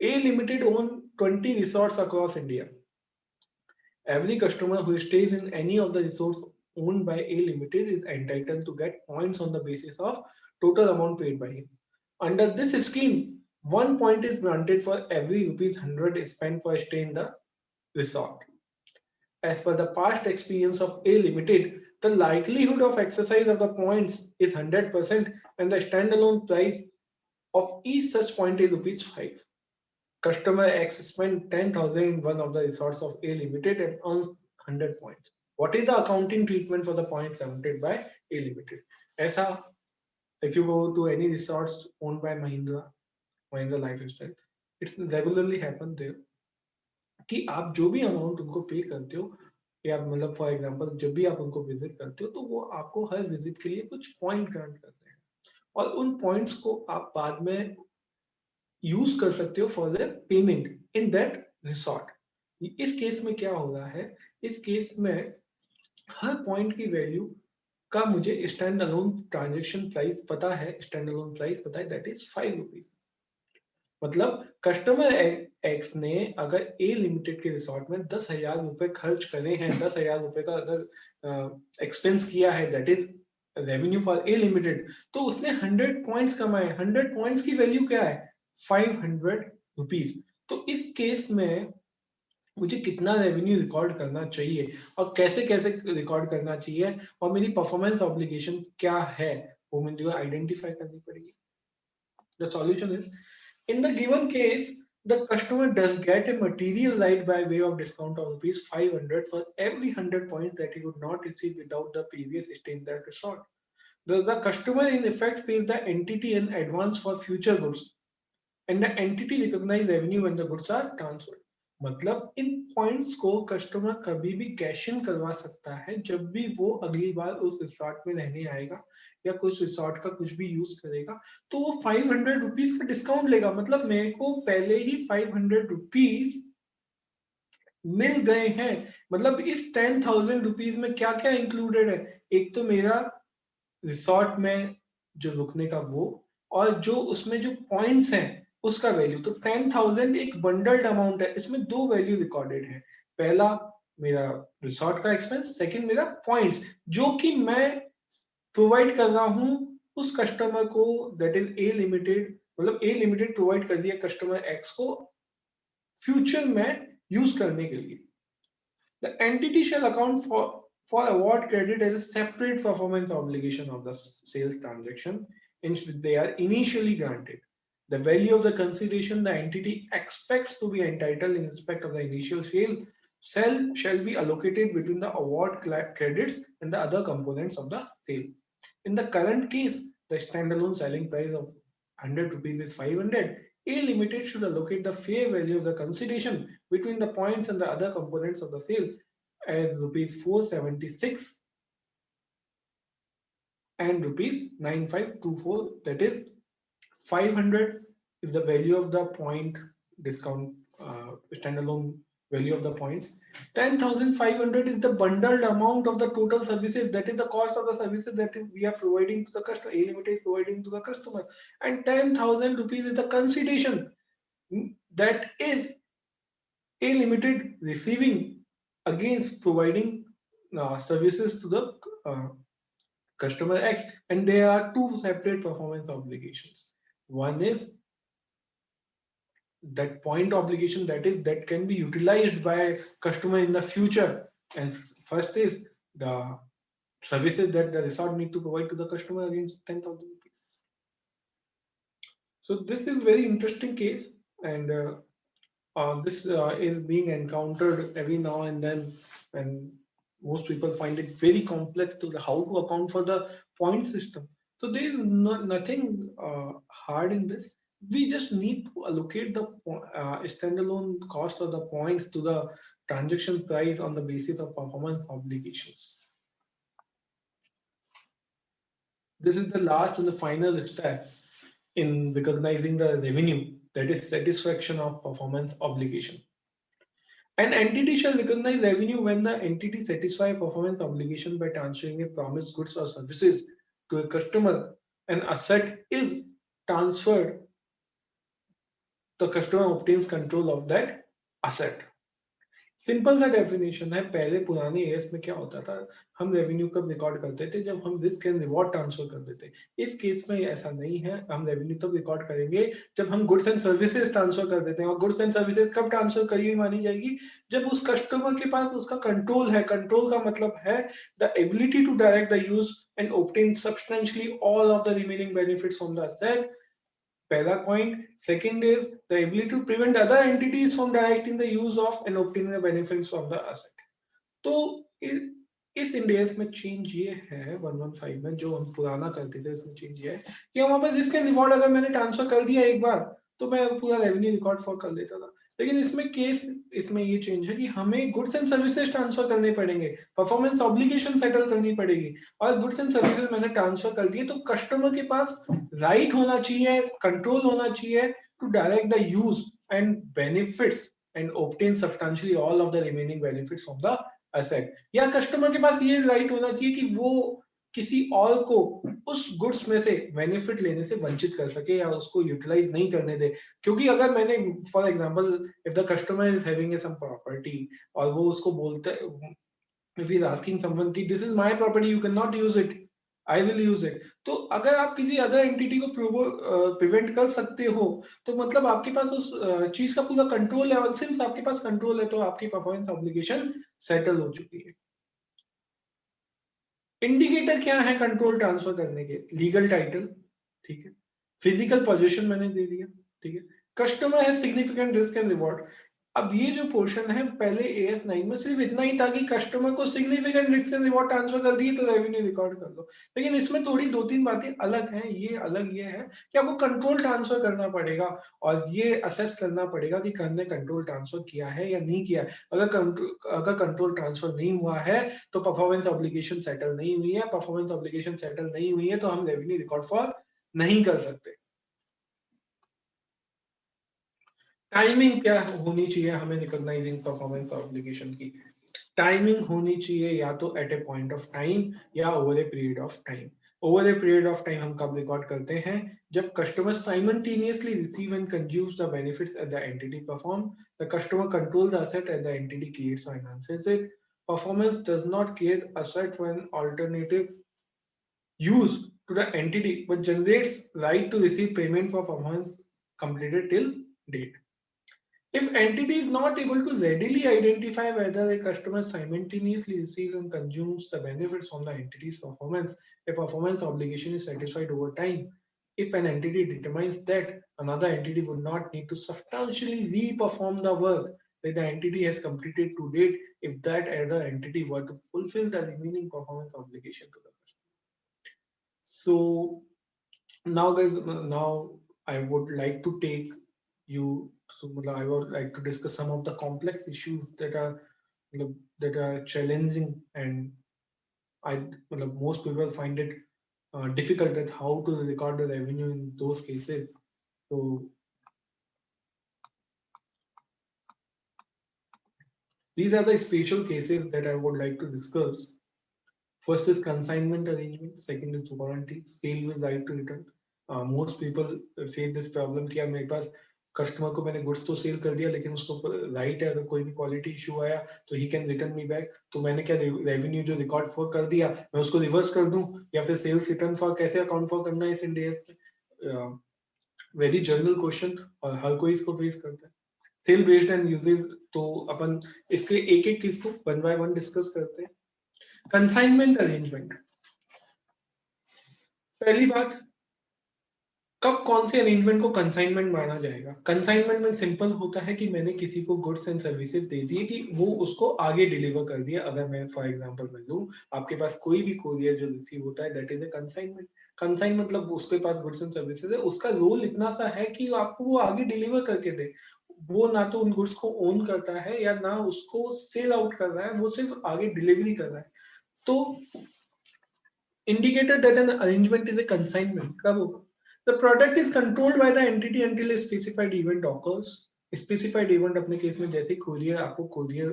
A Limited own 20 resorts across India. Every customer who stays in any of the resorts owned by A Limited is entitled to get points on the basis of total amount paid by him. Under this scheme, 1 point is granted for every rupees 100 spent for stay in the resort. As per the past experience of A Limited, the likelihood of exercise of the points is 100%, and the standalone price of each such point is rupees 5. Customer X spent 10,000 in one of the resorts of A Limited and earns 100 points. What is the accounting treatment for the points counted by A Limited? ऐसा, if you go to any resorts owned by Mahindra Lifestyle, it's regularly happen there कि आप जो भी amount उनको पे करते हो, या मतलब फॉर एग्जांपल जब भी आप उनको विजिट करते हो, तो वो आपको हर विजिट के लिए कुछ पॉइंट ग्रांट करते हैं, और उन पॉइंट्स को आप बाद में यूज कर सकते हो for the payment in that resort. इस केस में क्या हो रहा है, इस केस में हर पॉइंट की वैल्यू का मुझे स्टैंड अलोन ट्रांजेक्शन प्राइस पता है, स्टैंड अलोन प्राइस पता है, दैट इज 5 रुपीज. मतलब कस्टमर एक्स ने अगर ए लिमिटेड के रिसोर्ट में 10,000 रुपए खर्च करे हैं, 10,000 रुपए का अगर एक्सपेंस किया है, that is revenue for a limited, तो उसने 100 पॉइंट्स कमाए. 100 पॉइंट्स की वैल्यू क्या है? 500 रुपीज. तो इस केस में मुझे कितना रेवेन्यू रिकॉर्ड करना चाहिए और कैसे कैसे रिकॉर्ड करना चाहिए, और मेरी परफॉर्मेंस ऑब्लिगेशन क्या है, वो मुझे आइडेंटिफाई करनी पड़ेगी. The solution is, in the given case, the customer does get a material right by way of discount of rupees 500 for every 100 points that he would not receive without the previous stay in that resort. The customer in effect pays the entity in advance for future goods, and the entity recognize revenue when the goods are transferred. मतलब इन points को customer कभी भी cash in करवा सकता है जब भी वो अगली बार उस रिसोर्ट में रहने आएगा या कुछ रिसोर्ट का कुछ भी यूज करेगा, तो वो 500 रुपीज का डिस्काउंट लेगा. मतलब मेरे को पहले ही 500 रुपीज मिल गए हैं. मतलब इस 10,000 रुपीज में क्या क्या इंक्लूडेड है? एक तो मेरा रिसोर्ट में जो रुकने का वो, और जो उसमें जो पॉइंट्स हैं उसका वैल्यू. तो 10,000 एक बंडल्ड अमाउंट है, इसमें दो वैल्यू रिकॉर्डेड है. पहला मेरा रिसोर्ट का एक्सपेंस, सेकंड मेरा पॉइंट्स जो कि मैं प्रोवाइड कर रहा हूं उस कस्टमर को, दैट इज ए लिमिटेड. मतलब ए लिमिटेड प्रोवाइड कर दिया कस्टमर एक्स को फ्यूचर में यूज करने के लिए. The entity shall account for award credit as a separate performance obligation of the sales transaction in which they are initially granted. The value of the consideration the entity expects to be entitled in respect of the initial sale shall be allocated between the award credits and the other components of the sale. In the current case, the standalone selling price of 100 rupees is 500. A Limited should allocate the fair value of the consideration between the points and the other components of the sale as rupees 476 and rupees 9524. That is 500 is the value of the point discount, standalone value of the points. 10,500 is the bundled amount of the total services, that is the cost of the services that we are providing to the customer, A Limited is providing to the customer. And 10,000 rupees is the consideration that is A Limited receiving against providing services to the customer X. And there are two separate performance obligations. One is that point obligation, that can be utilized by customer in the future And first is the services that the resort need to provide to the customer against 10,000 rupees. So this is very interesting case, and this is being encountered every now and then, and most people find it very complex to how to account for the point system. So there is nothing hard in this. We just need to allocate the standalone cost of the points to the transaction price on the basis of performance obligations. This is the last and the final step in recognizing the revenue, that is satisfaction of performance obligation. An entity shall recognize revenue when the entity satisfies a performance obligation by transferring a promised goods or services to a customer. An asset is transferred, the customer obtains control of that asset. Simple सा definition है. पहले पुराने as में क्या होता था, हम revenue कब रिकॉर्ड करते थे, जब हम रिस्क एंड रिवॉर्ड ट्रांसफर कर देते. इस केस में ऐसा नहीं है. हम रेवेन्यू तब रिकॉर्ड करेंगे जब हम गुड्स एंड सर्विसेज ट्रांसफर कर देते हैं. और गुड्स एंड सर्विसेज कब ट्रांसफर करी हुई मानी जाएगी, जब उस कस्टमर के पास उसका कंट्रोल है. कंट्रोल का मतलब है the ability to direct the use and obtain substantially all of the remaining benefits from the asset. पहला point. Second is the ability to prevent other entities from directing the use of and obtaining the benefits from the asset. तो इस index में change ये है 115 में, जो हम पुराना करते थे इसमें चेंज ये है कि वहां पर रिस्क एंड रिवॉर्ड अगर मैंने ट्रांसफर कर दिया एक बार तो मैं पूरा रेवेन्यू रिकॉर्ड फॉर कर लेता था. लेकिन इसमें ये चेंज है कि हमें गुड्स एंड सर्विसेज ट्रांसफर करने पड़ेंगे, परफॉर्मेंस ऑब्लिगेशन सेटल करनी पड़ेगी. और गुड्स एंड सर्विसेज मैंने ट्रांसफर कर दिए तो कस्टमर के पास राइट होना चाहिए, कंट्रोल होना चाहिए to direct the use and benefits and obtain substantially all of the remaining benefits of the asset. या कस्टमर के पास ये राइट होना चाहिए कि वो किसी और को उस गुड्स में से बेनिफिट लेने से वंचित कर सके या उसको यूटिलाइज नहीं करने दे. क्योंकि अगर मैंने for example if the customer is having some property और वो उसको बोलता है, if he is asking someone कि this is my property, you can not use it, I will use it. तो अगर आप किसी अदर एंटिटी को प्रिवेंट कर सकते हो तो मतलब आपके पास उस चीज का पूरा कंट्रोल है. और सिंस आपके पास कंट्रोल है तो आपकी परफॉर्मेंस ऑब्लिगेशन सेटल हो चुकी है. इंडिकेटर क्या है कंट्रोल ट्रांसफर करने के? लीगल टाइटल, ठीक है. फिजिकल पोजीशन मैंने दे दिया, ठीक है. कस्टमर है सिग्निफिकेंट रिस्क एंड रिवॉर्ड. अब ये जो पोर्शन है पहले AS9 में सिर्फ इतना ही था कि कस्टमर को significant risk and reward transfer कर दिए तो रेवेन्यू रिकॉर्ड कर लो. लेकिन इसमें थोड़ी 2-3 बातें अलग हैं. ये है कि आपको कंट्रोल ट्रांसफर करना पड़ेगा और ये असेस करना पड़ेगा कि हमने कंट्रोल ट्रांसफर किया है या नहीं किया है. अगर कंट्रोल ट्रांसफर नहीं हुआ है तो परफॉर्मेंस ऑब्लिगेशन सेटल नहीं हुई है. परफॉर्मेंस ऑब्लिगेशन सेटल नहीं हुई है तो हम रेवेन्यू रिकॉर्ड फॉर नहीं कर सकते. टाइमिंग क्या होनी चाहिए हमें रिकॉग्नाइजिंग परफॉर्मेंस ऑब्लिगेशन की? टाइमिंग होनी चाहिए या तो at a point of time या over a period of time. Over a period of time हम कब रिकॉर्ड करते हैं? जब customer simultaneously receive and consumes the benefits at the entity perform. The customer control the asset at the entity creates और enhances it. Performance does not create asset for an alternative use to the entity but generates right to receive payment for performance completed till date. If entity is not able to readily identify whether a customer simultaneously receives and consumes the benefits from the entity's performance, a performance obligation is satisfied over time. If an entity determines that another entity would not need to substantially re-perform the work that the entity has completed to date, if that other entity were to fulfill the remaining performance obligation to the customer. So now guys, now I would like to take you, so I would like to discuss some of the complex issues that are challenging, and most people find it difficult that how to record the revenue in those cases. So these are the special cases that I would like to discuss. First is consignment arrangement, second is warranty, sale with right to return. Most people face this problem कि मेरे पास customer को मैंने goods तो cell कर दिया लेकिन उसको right है, अगर कोई भी क्वालिटी इशू आया तो he can return me back. तो मैंने क्या रेवेन्यू जो रिकॉर्ड फॉर कर दिया मैं उसको रिवर्स कर दूं या फिर सेल्स रिटर्न फॉर कैसे अकाउंट फॉर करना है इस इंडिया में? वेरी जनरल क्वेश्चन और हर कोई इसको फेस करता है. सेल बेस्ड एंड यूजेज, तो अपन इसके एक एक चीज को वन बाय वन डिस्कस करते हैं। कंसाइनमेंट अरेंजमेंट, पहली बात, कब कौन से अरेंजमेंट को कंसाइनमेंट माना जाएगा? कंसाइनमेंट में सिंपल होता है कि मैंने किसी को गुड्स एंड सर्विसेज दे दिए कि वो उसको आगे डिलीवर कर दिया। अगर मैं फॉर एग्जांपल मैं लूं, आपके पास कोई भी कोरियर जो रिसीव होता है, that is a consignment. Consign मतलब उसके पास गुड्स एंड सर्विसेज है, उसका रोल इतना सा है कि आपको वो आगे डिलीवर करके दे। वो ना तो उन गुड्स को ओन करता है या ना उसको सेल आउट कर रहा है, वो सिर्फ आगे डिलीवरी कर रहा है। तो indicator that an arrangement is a consignment कब होगा? The product is controlled by the entity until a specified event occurs. Specified event अपने केस में जैसे courier आपको courier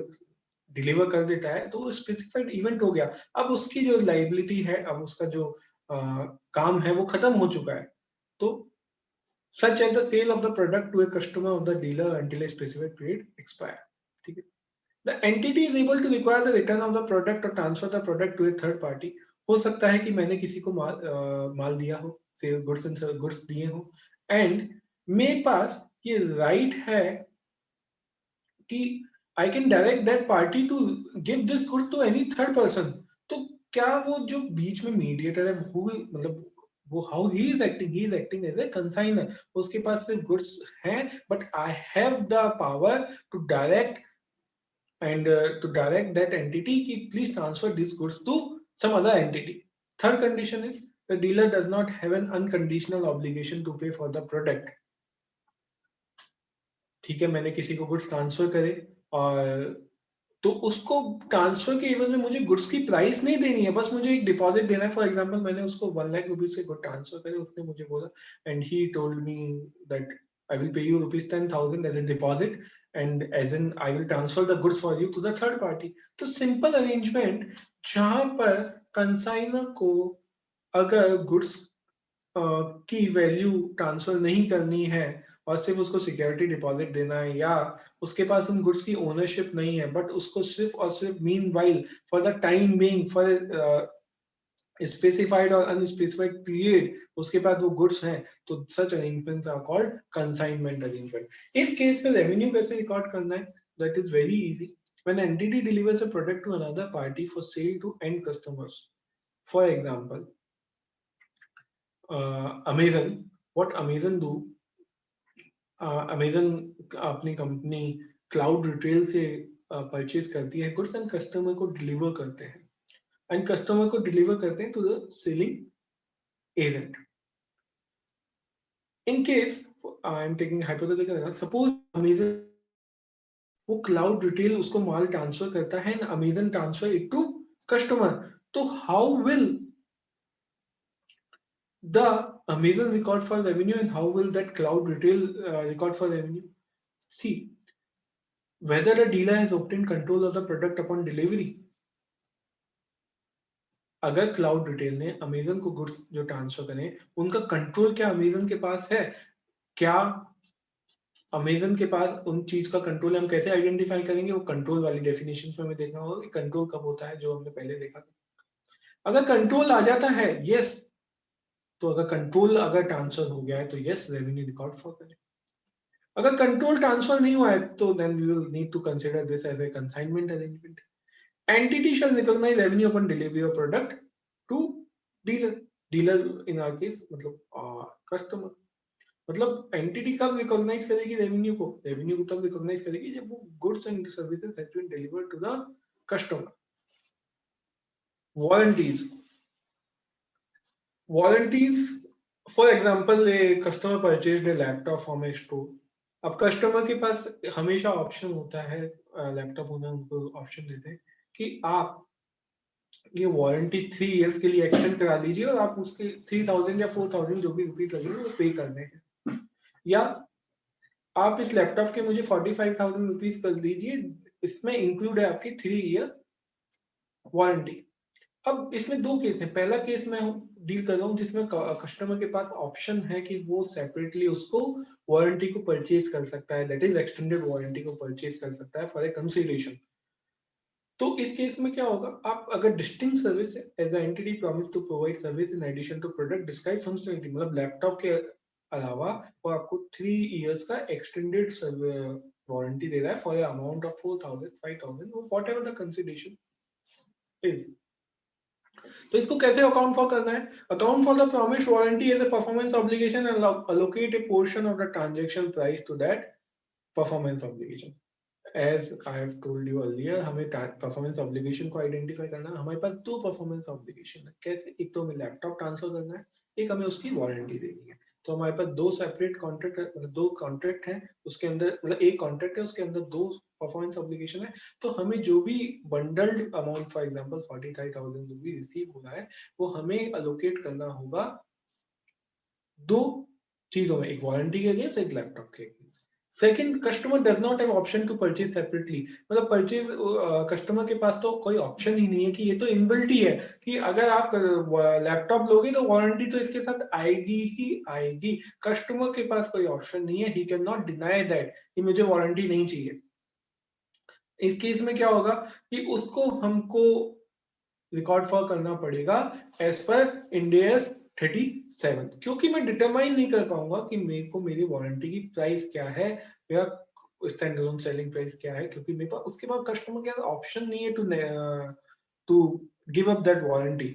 डिलीवर कर देता है तो स्पेसिफाइड इवेंट हो गया। अब उसकी जो लाइबिलिटी है, अब उसका जो काम है वो खत्म हो चुका है। तो such as the sale of the product to a customer of the dealer until a specified period expire, ठीक है। The entity is able to require the return of the product or transfer the product to a third party. हो सकता है कि मैंने किसी को माल दिया हो, सेल गुड्स दिए हो, एंड मेरे पास ये राइट है कि I can direct that party to give this goods to any third person. तो क्या वो जो बीच में मीडिएटर है वो, मतलब वो how he is acting as a consignor. उसके पास सिर्फ गुड्स हैं, but I have the power to direct and to direct that entity ki please transfer these goods to some other entity. Third condition is the dealer does not have an unconditional obligation to pay for the product. ठीक है, मैंने किसी को goods transfer करे और तो उसको transfer के एवज में मुझे गुड्स की प्राइस नहीं देनी है, बस मुझे एक डिपॉजिट देना है। फॉर एग्जांपल मैंने उसको 1 लाख रुपीज के गुड ट्रांसफर करे, उसने मुझे बोला and he told me that I will pay you rupees 10,000 as a deposit and as in I will transfer the goods for you to the third party. तो simple arrangement जहां पर consignor को अगर goods की value transfer नहीं करनी है और सिर्फ उसको सिक्योरिटी डिपॉजिट देना है, या उसके पास उन गुड्स की ओनरशिप नहीं है बट उसको सिर्फ और सिर्फ meanwhile for the time being for specified और अनस्पेसिफाइड पीरियड उसके पास वो गुड्स हैं, तो such arrangements are called consignment arrangement. इस केस में रेवेन्यू कैसे रिकॉर्ड करना है? That is very easy. When entity delivers a product to another party for sale to end customers, for example Amazon, what Amazon do, Amazon अपनी company cloud retail से purchase करती है goods end customer को deliver करते हैं, end customer को deliver करते हैं to the selling agent. In case I am taking hypothetical, suppose Amazon वो क्लाउड रिटेल उसको माल ट्रांसफर करता है and Amazon transfer it to customer, तो how will the Amazon record for revenue and how will that cloud retail record for revenue? See, whether the dealer has obtained control of the product upon delivery. अगर cloud retail ने Amazon को goods जो transfer करें उनका control क्या Amazon के पास है? क्या अमेजन के पास उन चीज का कंट्रोल हम कैसे आइडेंटिफाई करेंगे? वो कंट्रोल वाली डेफिनेशन में हमें देखना होगा कि कंट्रोल कब होता है, जो हमने पहले देखा था। अगर कंट्रोल आ जाता है, यस, तो अगर कंट्रोल अगर ट्रांसफर हो गया है तो यस रेवेन्यू रिकॉर्ड फॉर करें। अगर कंट्रोल ट्रांसफर नहीं हुआ है तो then we will need to consider this as a consignment arrangement. Entity shall recognise revenue upon delivery of product to dealer. Dealer in our case मतलब customer. मतलब entity कब recognise करेगी रेवेन्यू को? Revenue को तब रिकॉग्नाइज करेगी जब वो goods and services has been delivered to the customer. Warranties, for example a customer purchased a laptop from a store. अब कस्टमर के पास हमेशा ऑप्शन होता है, लैपटॉप होना उनको ऑप्शन देते हैं कि आप ये वारंटी 3 इयर्स के लिए एक्सटेंड करा लीजिए और आप उसके 3000 या 4000 जो भी रुपीस लगेंगे वो पे कर देंगे, या आप इस लैपटॉप के मुझे 45,000 रुपीस कर दीजिए, इसमें इंक्लूड है आपकी 3 ईयर वारंटी। अब इसमें दो केस हैं। पहला केस मैं डील कर रहा हूँ जिसमें कस्टमर के पास ऑप्शन है कि वो सेपरेटली उसको वारंटी को परचेज कर सकता है, दैट इज एक्सटेंडेड वारंटी को परचेज कर सकता है फॉर ए कंसीडरेशन। तो इस केस में क्या होगा? आप अगर distinct service as a entity promise to provide service in addition to product describe functionality, मतलब लैपटॉप के अलावा वो आपको 3 इयर्स का एक्सटेंडेड वारंटी दे रहा है for amount of 4,000 5,000 whatever the consideration is. तो इसको कैसे अकाउंट फॉर करना है? Account for the promised warranty as a performance obligation and allocate a portion of the transaction price to that performance obligation. As I have told you earlier, हमें performance obligation को identify करना है। हमारे पास दो performance obligation है। कैसे? एक तो हमें लैपटॉप ट्रांसफर करना है, एक हमें उसकी वारंटी देनी है। तो हमारे पास दो सेपरेट कॉन्ट्रैक्ट, मतलब दो कॉन्ट्रैक्ट हैं, उसके अंदर मतलब एक कॉन्ट्रैक्ट है, उसके अंदर दो परफॉर्मेंस ऑब्लिगेशन है। तो हमें जो भी bundled amount for example 45,000 rupees receive हो रहा है, वो हमें अलोकेट करना होगा दो चीजों में, एक वारंटी के अगेंस्ट, एक लैपटॉप के against. Second, customer does not have option to purchase separately, मतलब परचेज कस्टमर के पास तो कोई ऑप्शन ही नहीं है कि ये तो इनबिल्ट ही है कि अगर आप लैपटॉप लोगे तो वारंटी तो इसके साथ आएगी ही आएगी। कस्टमर के पास कोई ऑप्शन नहीं है, he can not deny that कि मुझे वारंटी नहीं चाहिए। इस केस में क्या होगा कि उसको हमको रिकॉर्ड फॉर करना पड़ेगा एज पर इंड AS 37, क्योंकि मैं डिटरमाइन नहीं कर पाऊंगा कि मेरे को मेरी वारंटी की प्राइस क्या है या स्टैंड अलोन सेलिंग प्राइस क्या है, क्योंकि मेरे पास उसके बाद कस्टमर के पास ऑप्शन नहीं है to give up that warranty.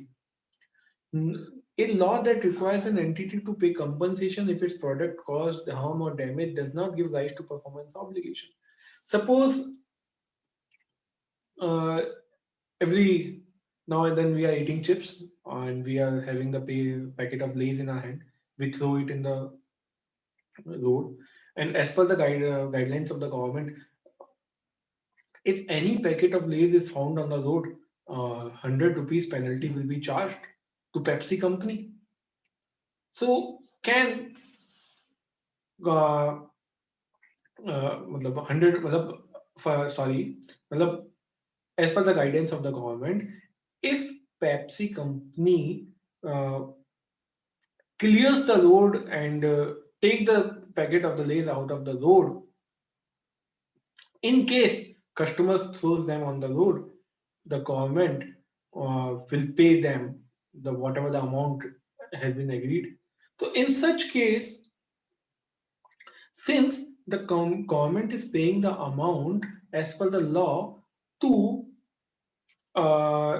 A law that requires an entity to pay compensation if its product caused harm or damage does not give rise to performance obligation. Suppose every now and then we are eating chips and we are having the packet of Lay's in our hand. We throw it in the road, and as per the guidelines of the government, if any packet of Lay's is found on the road, 100 rupees penalty will be charged to Pepsi company. So can मतलब 100 मतलब sorry मतलब as per the guidance of the government, if Pepsi company clears the road and take the packet of the Lay's out of the road, in case customers throws them on the road, the government will pay them the whatever the amount has been agreed. So in such case, since the government is paying the amount as per the law to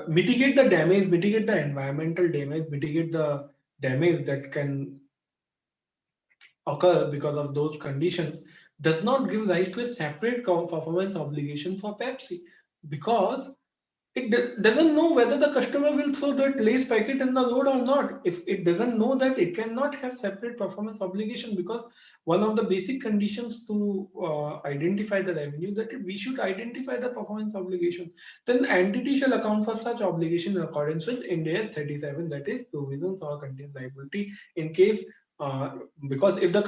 mitigate the damage, mitigate the environmental damage, mitigate the damage that can occur because of those conditions, does not give rise to a separate performance obligation for Pepsi, because it doesn't know whether the customer will throw that Lay's packet in the road or not. If it doesn't know that, it cannot have separate performance obligation, because one of the basic conditions to identify the revenue, that we should identify the performance obligation. Then the entity shall account for such obligation in accordance with Ind AS 37, that is provisions or contained liability, in case because if the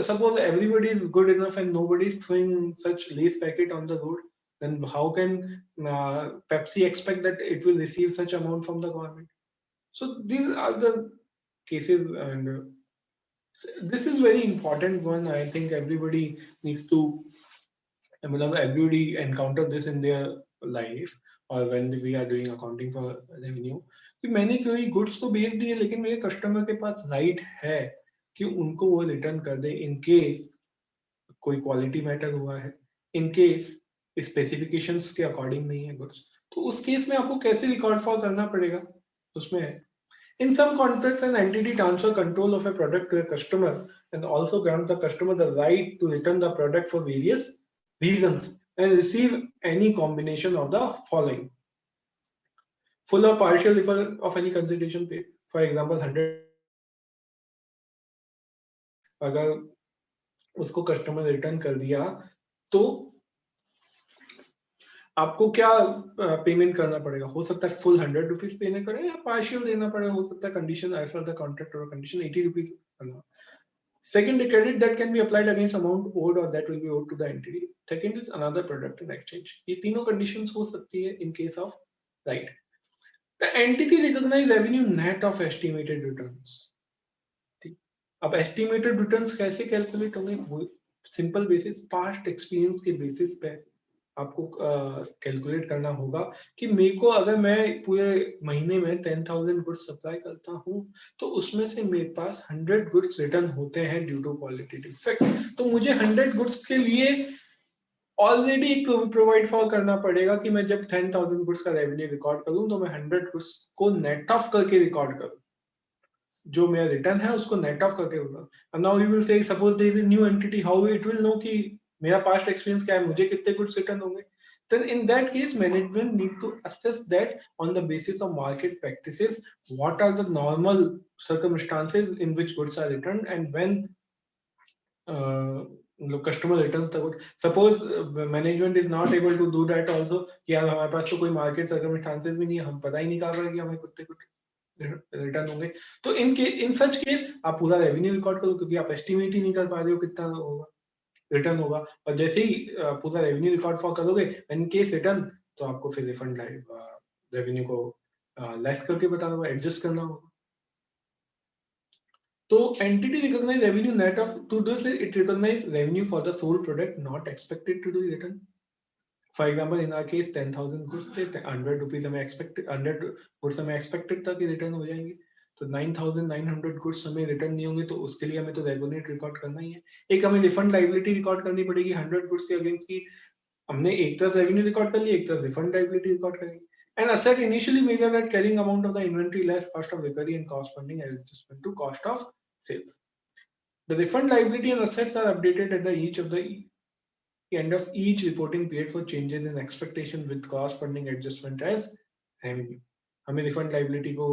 suppose everybody is good enough and nobody is throwing such Lay's packet on the road, then how can Pepsi expect that it will receive such amount from the government? So these are the cases, and this is very important one. I think everybody needs to, everybody encounter this in their life or when we are doing accounting for revenue. कि मैंने कोई goods तो बेच दिए लेकिन मेरे customer के पास राइट है कि उनको वो रिटर्न कर दे इन केस कोई क्वालिटी मैटर हुआ है, इन केस स्पेसिफिकेशंस के अकॉर्डिंग नहीं है गुड्स, तो उस केस में आपको कैसे रिकॉर्ड फॉर करना पड़ेगा? उसमें है in some contracts an entity transfer control of a product to a customer and also grants the customer the right to return the product for various reasons and receive any combination of the following: full or partial refund of any consideration paid, for example 100, अगर उसको customer return कर दिया तो आपको क्या payment करना पड़ेगा? हो सकता है फुल 100 रुपीज पेमेंट करें या पार्शियल देना पड़े, हो सकता है condition as per the contract और कंडीशन 80 रुपीज करना। Second, a credit that can be applied against amount owed or that will be owed to the entity. Second is another product in exchange. ये तीनों conditions हो सकती है in case of right. The entity recognize revenue net of estimated returns. अब estimated returns कैसे calculate होंगे? Simple basis, past experience के basis पे आपको कैलकुलेट करना होगा कि मेरे को अगर मैं पूरे महीने में 10,000 गुड्स सप्लाई करता हूं तो उसमें से मेरे पास 100 गुड्स रिटर्न होते हैं ड्यू टू क्वालिटी डिफेक्ट, तो मुझे 100 गुड्स के लिए ऑलरेडी एक प्रोवाइड फॉर करना पड़ेगा कि मैं जब 10,000 गुड्स का रेवेन्यू रिकॉर्ड करूं तो मैं 100 गुड्स को नेट ऑफ करके रिकॉर्ड करूं, जो मेरा रिटर्न है उसको नेट ऑफ करके होगा। And now you will say suppose there is a new entity, how it will know कि मेरा पास्ट एक्सपीरियंस क्या है, मुझे कितने गुड्स रिटर्न होंगे। Then in that case management need to assess that on the basis of market practices, what are the normal circumstances in which goods are returned and when customer returns the good. Suppose management is not able to do that also कि यार हमारे पास तो कोई market circumstances भी नहीं है, हम पता ही नहीं कर रहे कि हमें कितने कुछ रिटर्न होंगे, तो इन सच केस आप पूरा रेवेन्यू रिकॉर्ड करो, क्योंकि आप एस्टिमेट ही नहीं कर पा रहे हो कितना होगा रिटर्न होगा। और जैसे ही पूरा रेवेन्यू रिकॉर्ड फॉर करोगे इन केस रिटर्न, तो आपको फिर रिफंड रेवेन्यू को लेस करके बताना होगा, एडजस्ट करना होगा। तो entity recognise revenue net of to this it recognise revenue for the sold product not expected to do return. For example in our case 10,000 goods थे, 100 रुपीस हमें एक्सपेक्टेड, 100 गुड्स हमें एक्सपेक्टेड था कि रिटर्न हो जाएंगे, तो 9,900 गुड्स हमें return नहीं होंगे, तो उसके लिए हमें तो रेवेन्यू रिकॉर्ड करना ही है। एक हमें रिफंड लायबिलिटी रिकॉर्ड करनी पड़ेगी 100 गुड्स के अगेंस्ट की, हमने एक तरफ रेवेन्यू रिकॉर्ड कर लिया, एक तरफ रिफंड लायबिलिटी रिकॉर्ड करेंगे। And asset initially measured at carrying amount of the inventory less cost of recovery and corresponding adjustment to cost of sales. The refund liability and assets are updated at the end of each reporting period for changes in expectation with corresponding adjustment as revenue. हमें refund liability को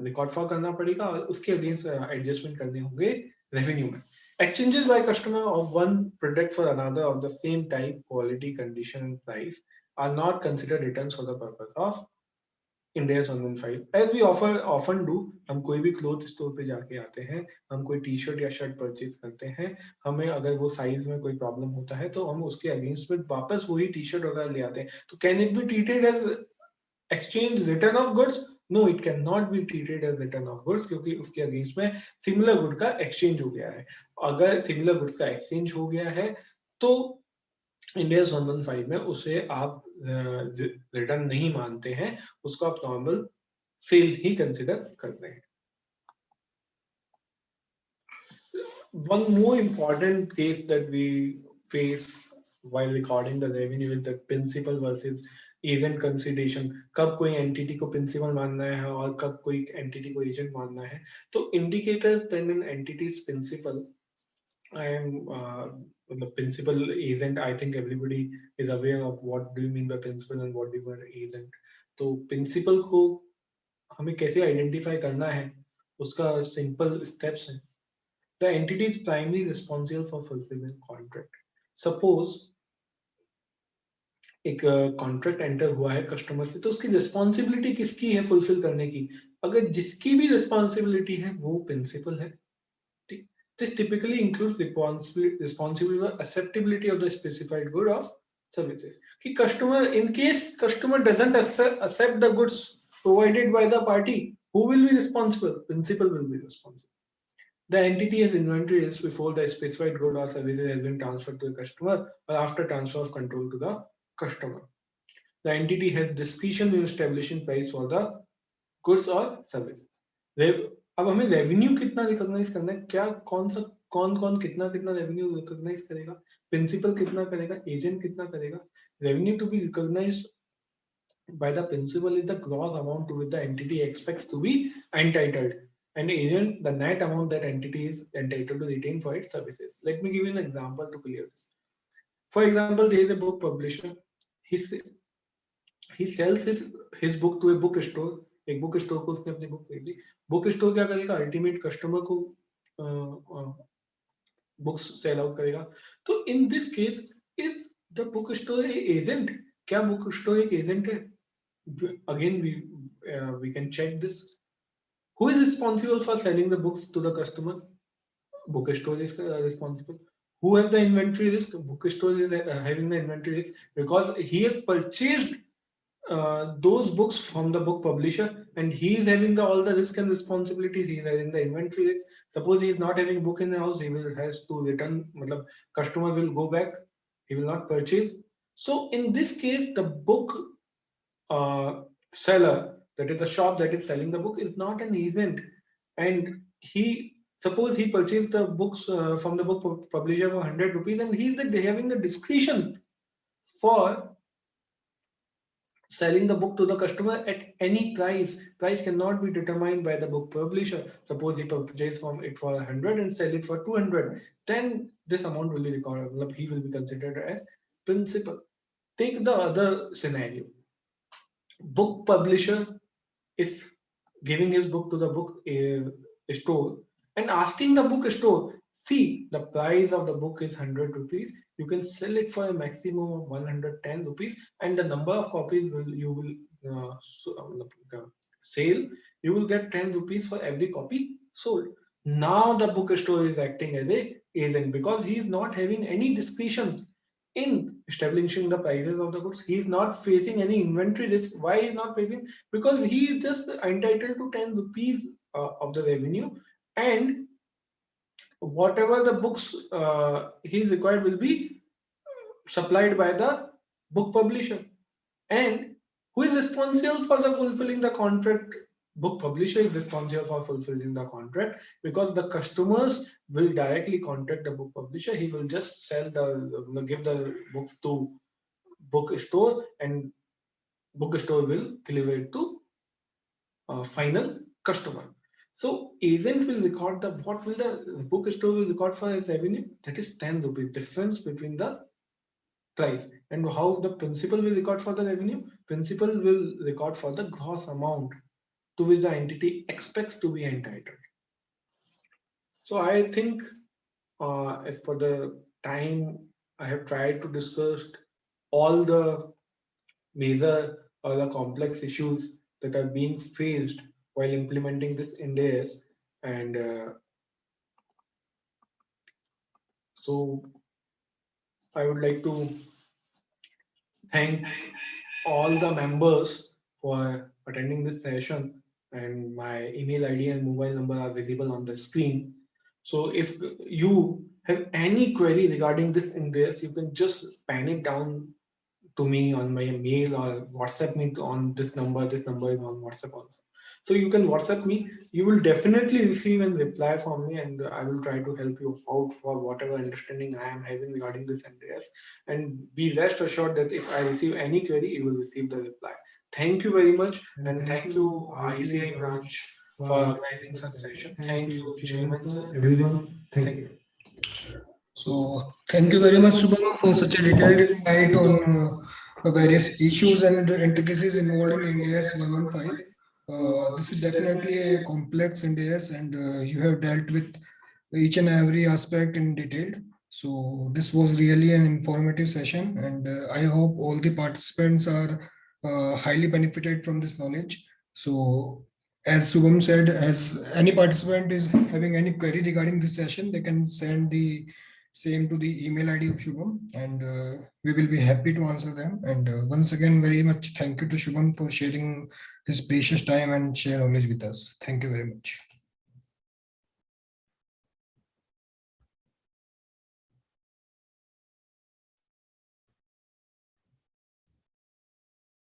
record for करना पड़ेगा और उसके against adjustment करने होंगे revenue में। Exchanges by customer of one product for another of the same type, quality, condition and price are not considered returns for the purpose of Ind AS 115. As we often do, हम कोई भी cloth store पे जाके आते हैं, हम कोई T shirt या शर्ट परचेज करते हैं, हमें अगर वो साइज में कोई प्रॉब्लम होता है तो हम उसके अगेंस्ट में वापस वही टी शर्ट वगैरह ले आते हैं। तो can it be treated as exchange return of goods? No, it can not be treated as return of goods, क्योंकि उसके अगेंस्ट में सिमिलर गुड का एक्सचेंज हो गया है। अगर सिमिलर गुड्स का एक्सचेंज हो गया है तो Ind AS 115 में उसे आप रिटर्न नहीं मानते हैं, उसको आप नॉर्मल सेल ही कंसिडर करते हैं। One more important case that we face while recording the revenue is the principal versus agent consideration. कब कोई एंटिटी को प्रिंसिपल मानना है और कब कोई एंटिटी को एजेंट मानना है। तो indicators when an entity is principal, I am the principal agent. I think everybody is aware of what do you mean by principal and what do you mean by agent. तो principal को हमें कैसे identify करना है, उसका simple steps है। The entity is primarily responsible for fulfilling contract. Suppose एक contract enter हुआ है कस्टमर से, तो उसकी रिस्पॉन्सिबिलिटी किसकी है फुलफिल करने की? अगर जिसकी भी रिस्पॉन्सिबिलिटी है वो प्रिंसिपल है। This typically includes responsibility for acceptability of the specified good of services. कि customer, in case customer doesn't accept the goods provided by the party, who will be responsible? Principal will be responsible. The entity has inventory risk before the specified good or services has been transferred to the customer or after transfer of control to the customer. The entity has discretion in establishing price for the goods or services. अब हमें revenue कितना recognise करना है, क्या कौन कितना revenue recognise करेगा, principal कितना करेगा, एजेंट कितना करेगा। Revenue to be recognised by the principal is the gross amount to which the entity expects to be entitled, and agent the net amount that entity is entitled to retain for its services. Let me give you an example to clear this. For example, there is a book publisher. He sells his book to a bookstore. एक book store को उसने अपनी book बेच दी। Book store क्या करेगा? Ultimate customer को books sale out करेगा। तो in this case is the book store agent? क्या बुक स्टोर एक एजेंट है? Again we can check this. Who is responsible for selling the books to the customer? Book store is responsible. Who has the inventory risk? Book store is having the inventory risk because he has purchased those books from the book publisher, and he is having all the risk and responsibilities. He is having the inventory risk. Suppose he is not having book in the house, he has to return. मतलब customer will go back. He will not purchase. So in this case, the book seller, that is the shop that is selling the book, is not an agent, and suppose he purchased the books from the book publisher for 100 rupees, and he is having the discretion for selling the book to the customer at any price. Price cannot be determined by the book publisher. Suppose he purchases from it for 100 and sell it for 200, then this amount will be recorded. He will be considered as principal. Take the other scenario. Book publisher is giving his book to the book store and asking the bookstore, see, the price of the book is 100 rupees. You can sell it for a maximum of 110 rupees, and the number of copies you will sell, you will get 10 rupees for every copy sold. Now the bookstore is acting as a agent because he is not having any discretion in establishing the prices of the goods. He is not facing any inventory risk. Why he is not facing? Because he is just entitled to 10 rupees of the revenue, and whatever the books he is required will be supplied by the book publisher. And who is responsible for the fulfilling the contract? Book publisher is responsible for fulfilling the contract, because the customers will directly contact the book publisher. He will just sell give the books to bookstore, and bookstore will deliver it to final customer. So agent will record what will the bookstore will record for his revenue? That is 10 rupees difference between the price. And how the principal will record for the revenue? Principal will record for the gross amount to which the entity expects to be entitled. So I think as for the time, I have tried to discuss all the major or the complex issues that are being faced while implementing this Ind AS. And so I would like to thank all the members for attending this session, and my email ID and mobile number are visible on the screen. So if you have any query regarding this Ind AS, you can just pen it down to me on my mail or WhatsApp me on this number. This number is on WhatsApp also. So you can WhatsApp me. You will definitely receive a reply from me, and I will try to help you out for whatever understanding I am having regarding this Ind AS. And be rest assured that if I receive any query, you will receive the reply. Thank you very much, and thank you ICI branch for organizing such session. Thank you, Chairman sir, everyone. Thank you. So thank you very much, Shubham, for such a detailed insight on various issues and intricacies involved in Ind AS 115. This is definitely a complex Ind AS, and you have dealt with each and every aspect in detail. So this was really an informative session, and I hope all the participants are highly benefited from this knowledge. So as Shubham said, as any participant is having any query regarding this session, they can send the same to the email ID of Shubham, and we will be happy to answer them. And once again, very much thank you to Shubham for sharing his precious time and share knowledge with us. Thank you very much.